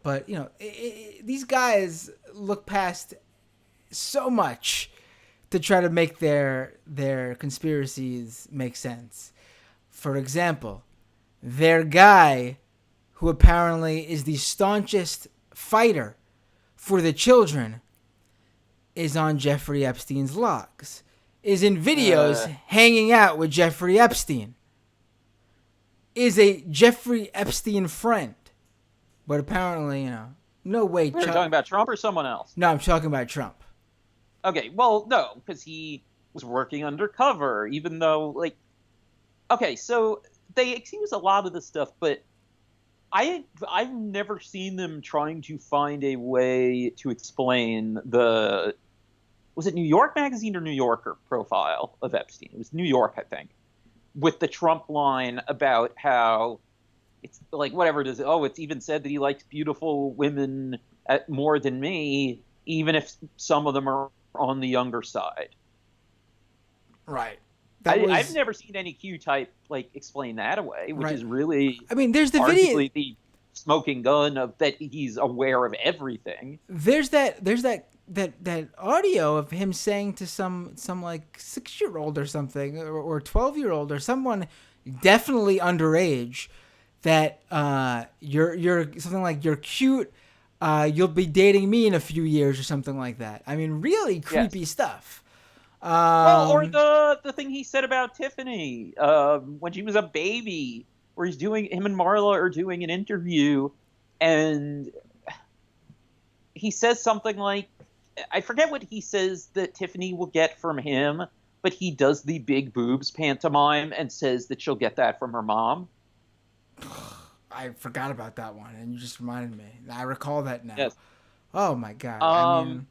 Speaker 1: But these guys look past so much to try to make their conspiracies make sense. For example, their guy, who apparently is the staunchest fighter for the children, is on Jeffrey Epstein's logs, is in videos hanging out with Jeffrey Epstein, is a Jeffrey Epstein friend. But apparently, no way.
Speaker 2: We're talking about Trump or someone else?
Speaker 1: No, I'm talking about Trump.
Speaker 2: Okay, well, no, because he was working undercover, even though, okay, so they excuse a lot of this stuff, but I've never seen them trying to find a way to explain was it New York Magazine or New Yorker profile of Epstein? It was New York, I think, with the Trump line about how it's whatever it is. Oh, it's even said that he likes beautiful women more than me, even if some of them are on the younger side.
Speaker 1: Right.
Speaker 2: I've never seen any Q type explain that away, which is really.
Speaker 1: I mean, there's the
Speaker 2: arguably
Speaker 1: video,
Speaker 2: the smoking gun of that he's aware of everything.
Speaker 1: There's that audio of him saying to some 6-year-old or something, or 12-year-old or someone definitely underage, that you're something like, you're cute, you'll be dating me in a few years or something like that. I mean, really creepy stuff.
Speaker 2: Or the thing he said about Tiffany when she was a baby, where him and Marla are doing an interview, and he says something like, I forget what he says that Tiffany will get from him, but he does the big boobs pantomime and says that she'll get that from her mom.
Speaker 1: I forgot about that one, and you just reminded me. I recall that now.
Speaker 2: Yes.
Speaker 1: Oh my God.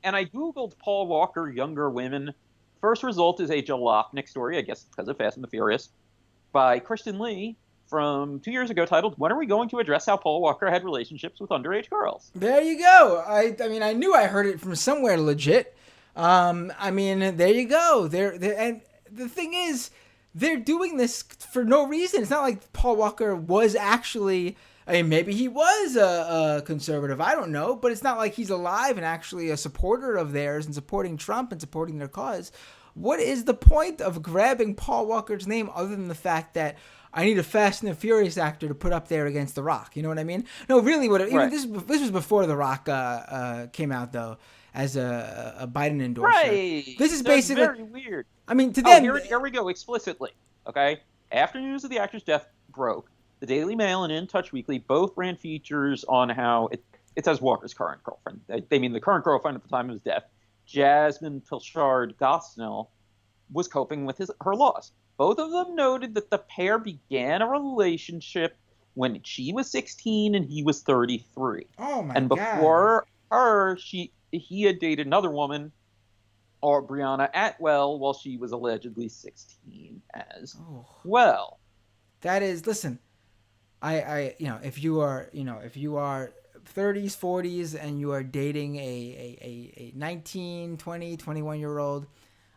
Speaker 2: And I Googled Paul Walker younger women. First result is a Jalopnik story, I guess because of Fast and the Furious, by Kristen Lee from 2 years ago, titled, "When are we going to address how Paul Walker had relationships with underage girls?"
Speaker 1: There you go. I mean, I knew I heard it from somewhere legit. I mean, there you go. And the thing is, they're doing this for no reason. It's not like Paul Walker was actually, I mean, maybe he was a conservative, I don't know, but it's not like he's alive and actually a supporter of theirs and supporting Trump and supporting their cause. What is the point of grabbing Paul Walker's name other than the fact that I need a Fast and the Furious actor to put up there against The Rock? You know what I mean? No, really, this was before The Rock came out, though, as a Biden endorser.
Speaker 2: Right.
Speaker 1: This is basically
Speaker 2: very weird.
Speaker 1: I mean, to them,
Speaker 2: here we go explicitly. Okay, after news of the actor's death broke, the Daily Mail and In Touch Weekly both ran features on how it says Walker's current girlfriend. They mean the current girlfriend at the time of his death, Jasmine Pilchard Gosnell, was coping with her loss. Both of them noted that the pair began a relationship when she was 16 and he was 33.
Speaker 1: Oh my God!
Speaker 2: And before her, he had dated another woman, or Brianna Atwell, while she was allegedly 16 as well.
Speaker 1: That is, listen, I if you are 30s, 40s, and you are dating a 19, 20, 21-year-old,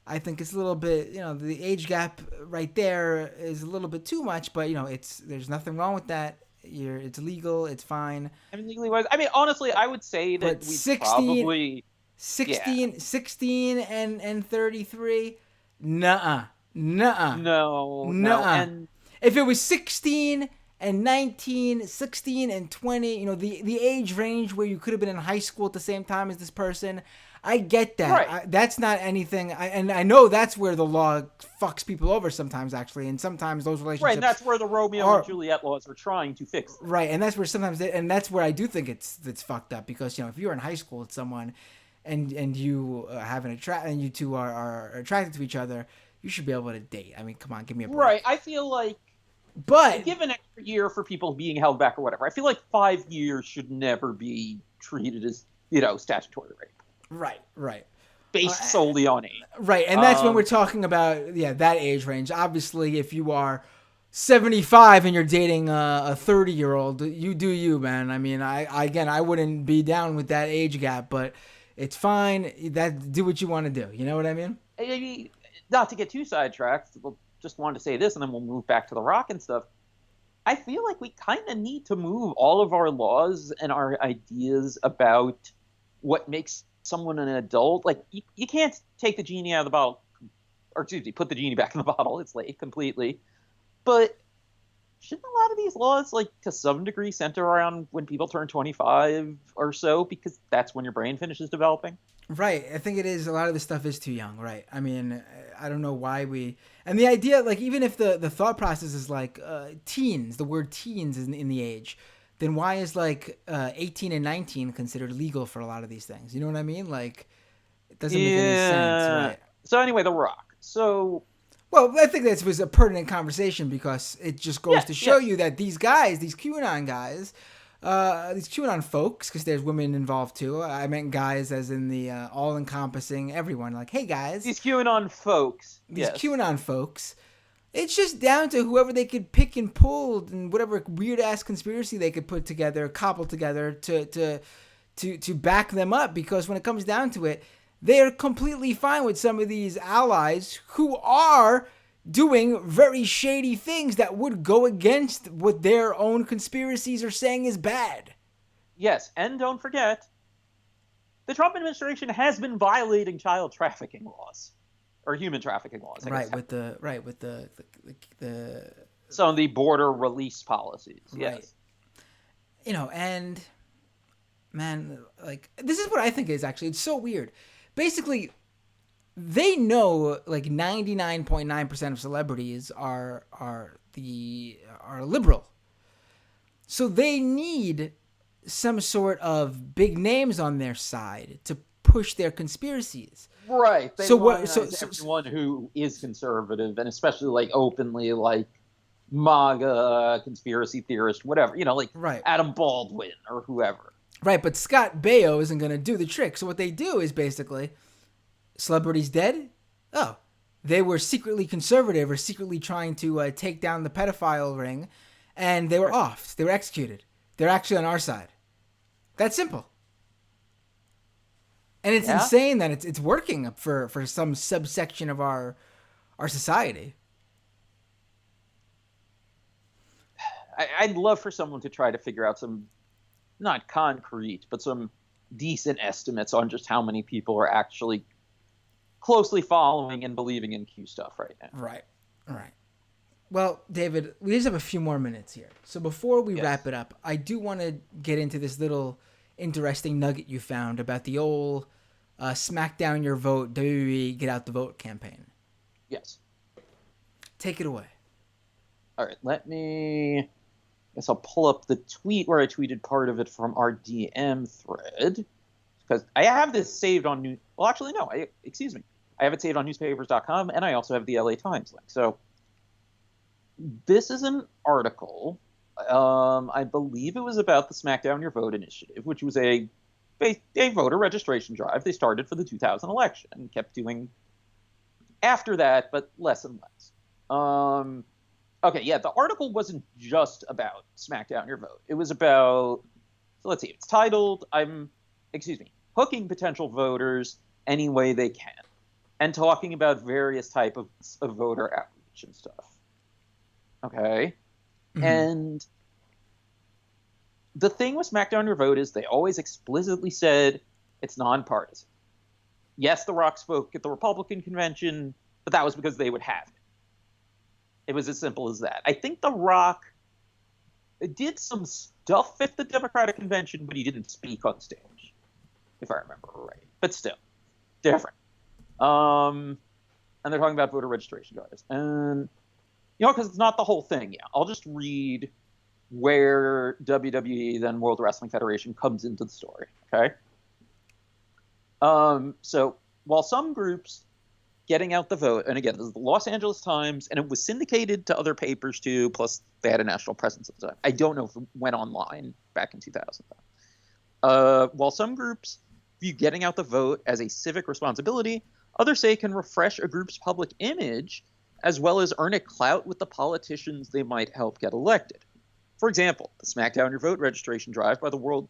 Speaker 1: I think it's a little bit, the age gap right there is a little bit too much, but there's nothing wrong with that. It's legal, it's fine.
Speaker 2: I mean, legally wise, honestly, I would say that we
Speaker 1: 16 and 33, nuh-uh.
Speaker 2: No. And
Speaker 1: if it was 16 and 19, 16 and 20, the age range where you could have been in high school at the same time as this person, I get that.
Speaker 2: Right.
Speaker 1: That's not anything. And I know that's where the law fucks people over sometimes, actually. And sometimes those relationships.
Speaker 2: Right, and that's where the Romeo and Juliet laws are trying to fix them.
Speaker 1: Right, and that's where that's where I do think it's fucked up, because if you're in high school with someone, and you have and you two are attracted to each other, you should be able to date. I mean, come on, give me a break.
Speaker 2: Right, I feel like.
Speaker 1: But
Speaker 2: give an extra year for people being held back or whatever. I feel like 5 years should never be treated as statutory rape.
Speaker 1: Right.
Speaker 2: Based solely on age.
Speaker 1: Right, and that's when we're talking about that age range. Obviously, if you are 75 and you're dating a 30-year-old, you do you, man. I mean, I wouldn't be down with that age gap, but it's fine. Do what you want to do. You know what I mean?
Speaker 2: Not to get too sidetracked, just wanted to say this, and then we'll move back to The Rock and stuff. I feel like we kind of need to move all of our laws and our ideas about what makes someone an adult. Like, you can't take the genie out of the bottle, or excuse me, put the genie back in the bottle. It's late completely. But shouldn't a lot of these laws, like, to some degree, center around when people turn 25 or so, because that's when your brain finishes developing?
Speaker 1: Right. I think it is. A lot of this stuff is too young. Right. I mean, I don't know why we. And the idea, like, even if the thought process is like teens, the word teens is in the age, then why is like 18 and 19 considered legal for a lot of these things? You know what I mean? Like, it doesn't make any sense. Right.
Speaker 2: So anyway, The Rock. So.
Speaker 1: Well, I think this was a pertinent conversation because it just goes to show you that these guys, these QAnon guys, these QAnon folks, because there's women involved too. I meant guys as in the all-encompassing everyone. Like, hey guys.
Speaker 2: These QAnon folks.
Speaker 1: These QAnon folks. It's just down to whoever they could pick and pull and whatever weird-ass conspiracy they could put together, cobble together to back them up. Because when it comes down to it, they are completely fine with some of these allies who are doing very shady things that would go against what their own conspiracies are saying is bad.
Speaker 2: Yes, and don't forget, the Trump administration has been violating child trafficking laws, or human trafficking laws.
Speaker 1: With the
Speaker 2: some of the border release policies. Yes,
Speaker 1: right. You know, and man, like, this is what I think is actually, it's so weird. Basically, they know like 99.9% of celebrities are liberal. So they need some sort of big names on their side to push their conspiracies.
Speaker 2: Right. They want everyone who is conservative, and especially like openly like MAGA conspiracy theorist, whatever, you know, like Adam Baldwin or whoever.
Speaker 1: Right, but Scott Baio isn't going to do the trick. So what they do is basically, celebrities dead? Oh, they were secretly conservative or secretly trying to take down the pedophile ring, and they were offed. They were executed. They're actually on our side. That's simple. And it's insane that it's working for some subsection of our society.
Speaker 2: I'd love for someone to try to figure out some, not concrete, but some decent estimates on just how many people are actually closely following and believing in Q stuff right now.
Speaker 1: Right. Well, David, we just have a few more minutes here. So before we wrap it up, I do want to get into this little interesting nugget you found about the old smack down your vote, WWE get out the vote campaign.
Speaker 2: Yes.
Speaker 1: Take it away.
Speaker 2: All right, I guess I'll pull up the tweet where I tweeted part of it from our DM thread, because I have this saved on I have it saved on newspapers.com, and I also have the LA Times link. So this is an article, I believe it was about the Smackdown Your Vote initiative, which was a voter registration drive they started for the 2000 election and kept doing after that, but less and less. The article wasn't just about Smackdown Your Vote. It was about, so let's see, it's titled, hooking potential voters any way they can, and talking about various types of voter outreach and stuff. Okay? Mm-hmm. And the thing with Smackdown Your Vote is they always explicitly said it's nonpartisan. Yes, The Rock spoke at the Republican convention, but that was because they would have it. It was as simple as that. I think The Rock did some stuff at the Democratic convention, but he didn't speak on stage, if I remember right. But still, different. And they're talking about voter registration drives. And, because it's not the whole thing. Yeah, I'll just read where WWE, then World Wrestling Federation, comes into the story. Okay? So while some groups getting out the vote, and again, this is the Los Angeles Times, and it was syndicated to other papers too, plus they had a national presence at the time. I don't know if it went online back in 2000. While some groups view getting out the vote as a civic responsibility, others say it can refresh a group's public image as well as earn a clout with the politicians they might help get elected. For example, the Smackdown Your Vote registration drive by the World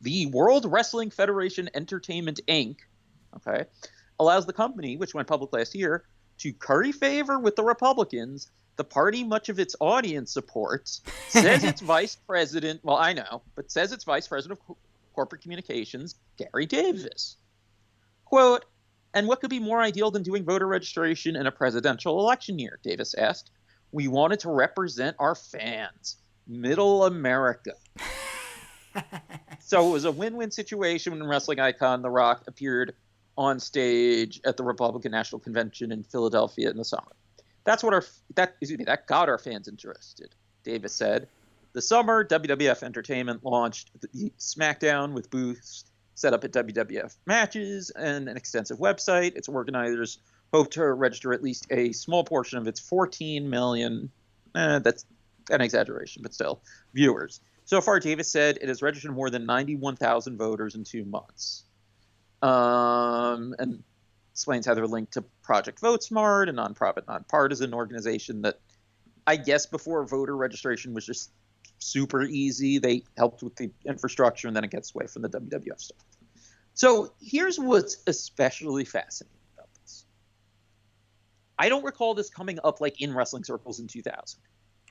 Speaker 2: Wrestling Federation Entertainment, Inc., allows the company, which went public last year, to curry favor with the Republicans the party much of its audience supports, says its vice president, well, I know, but says its vice president of corporate communications, Gary Davis. Quote, and what could be more ideal than doing voter registration in a presidential election year, Davis asked. We wanted to represent our fans, middle America. So it was a win-win situation when wrestling icon The Rock appeared on stage at the Republican National Convention in Philadelphia in the summer. That got our fans interested, Davis said. The summer, WWF Entertainment launched the SmackDown with booths set up at WWF matches and an extensive website. Its organizers hope to register at least a small portion of its 14 million, that's an exaggeration, but still, viewers. So far, Davis said it has registered more than 91,000 voters in 2 months. And explains how they're linked to Project VoteSmart, a nonprofit, nonpartisan organization that I guess before voter registration was just super easy. They helped with the infrastructure, and then it gets away from the WWF stuff. So here's what's especially fascinating about this. I don't recall this coming up like in wrestling circles in 2000.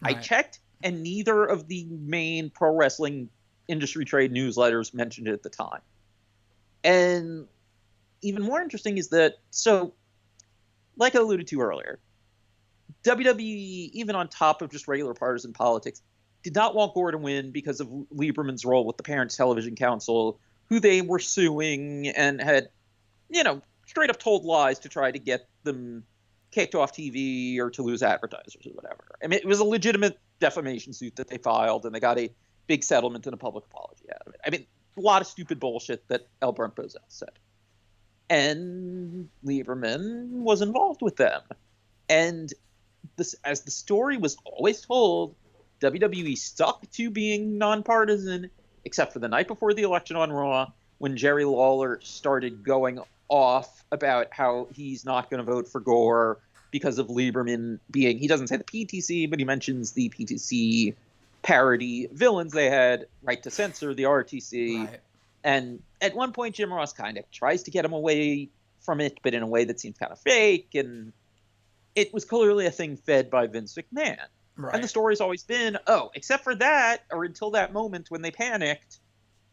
Speaker 2: Right. I checked, and neither of the main pro wrestling industry trade newsletters mentioned it at the time. And even more interesting is that, so, like I alluded to earlier, WWE, even on top of just regular partisan politics, did not want Gore to win because of Lieberman's role with the Parents Television Council, who they were suing and had, straight up told lies to try to get them kicked off TV or to lose advertisers or whatever. I mean, it was a legitimate defamation suit that they filed, and they got a big settlement and a public apology out of it. I mean, a lot of stupid bullshit that L. Brent Bozell said. And Lieberman was involved with them. And this, as the story was always told, WWE stuck to being nonpartisan, except for the night before the election on Raw, when Jerry Lawler started going off about how he's not going to vote for Gore because of Lieberman being, he doesn't say the PTC, but he mentions the PTC parody villains they had, right to censor, the RTC. Right. And at one point, Jim Ross kind of tries to get him away from it, but in a way that seems kind of fake. And it was clearly a thing fed by Vince McMahon. Right. And the story's always been, except for that, or until that moment when they panicked,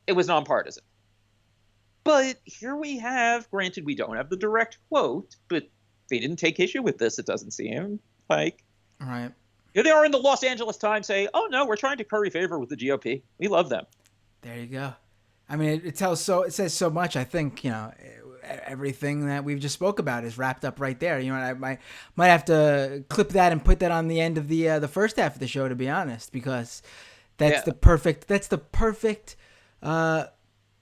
Speaker 2: it was nonpartisan. But here we have, granted, we don't have the direct quote, but they didn't take issue with this, it doesn't seem like.
Speaker 1: Right.
Speaker 2: Here they are in the Los Angeles Times saying, oh, no, we're trying to curry favor with the GOP. We love them.
Speaker 1: There you go. I mean, it says so much. I think, everything that we've just spoke about is wrapped up right there. I might have to clip that and put that on the end of the first half of the show, to be honest, because that's the perfect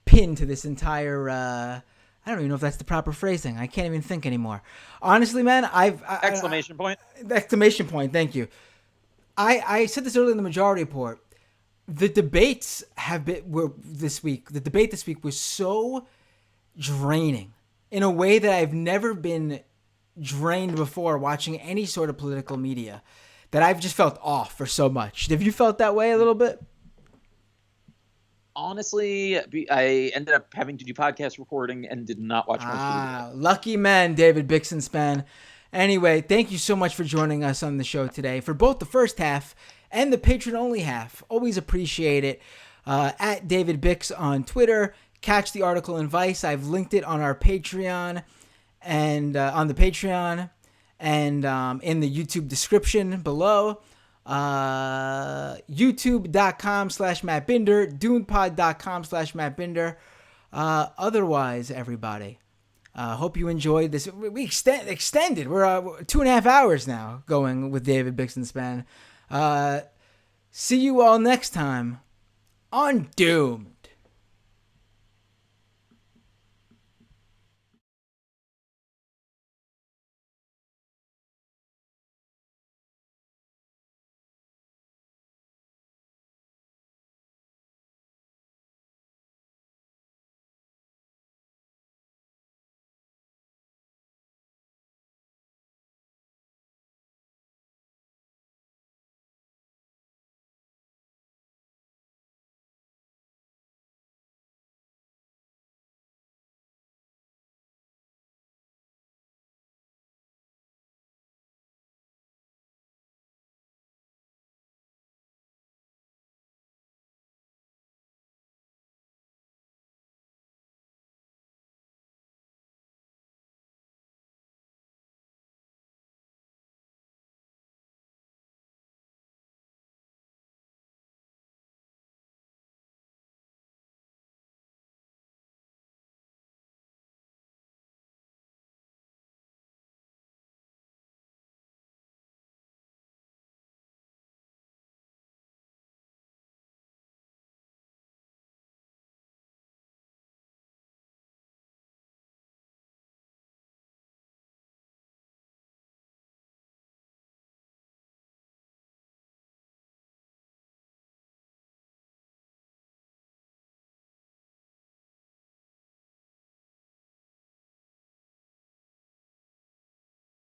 Speaker 1: pin to this entire. I don't even know if that's the proper phrasing. I can't even think anymore. Honestly, man,
Speaker 2: exclamation point.
Speaker 1: Exclamation point. Thank you. I said this earlier in the Majority Report. The debates this week. The debate this week was so draining in a way that I've never been drained before watching any sort of political media, that I've just felt off for so much. Have you felt that way a little bit?
Speaker 2: Honestly, I ended up having to do podcast recording and did not watch most of it.
Speaker 1: Lucky man, David Bixenspan. Anyway, thank you so much for joining us on the show today for both the first half and the patron-only half. Always appreciate it. At David Bix on Twitter. Catch the article in Vice. I've linked it on our Patreon and on the Patreon and in the YouTube description below. YouTube.com/Matt Binder. DunePod.com/Matt Binder. Otherwise, everybody, hope you enjoyed this. We extended. We're 2.5 hours now going with David Bixenspan. See you all next time on Doom.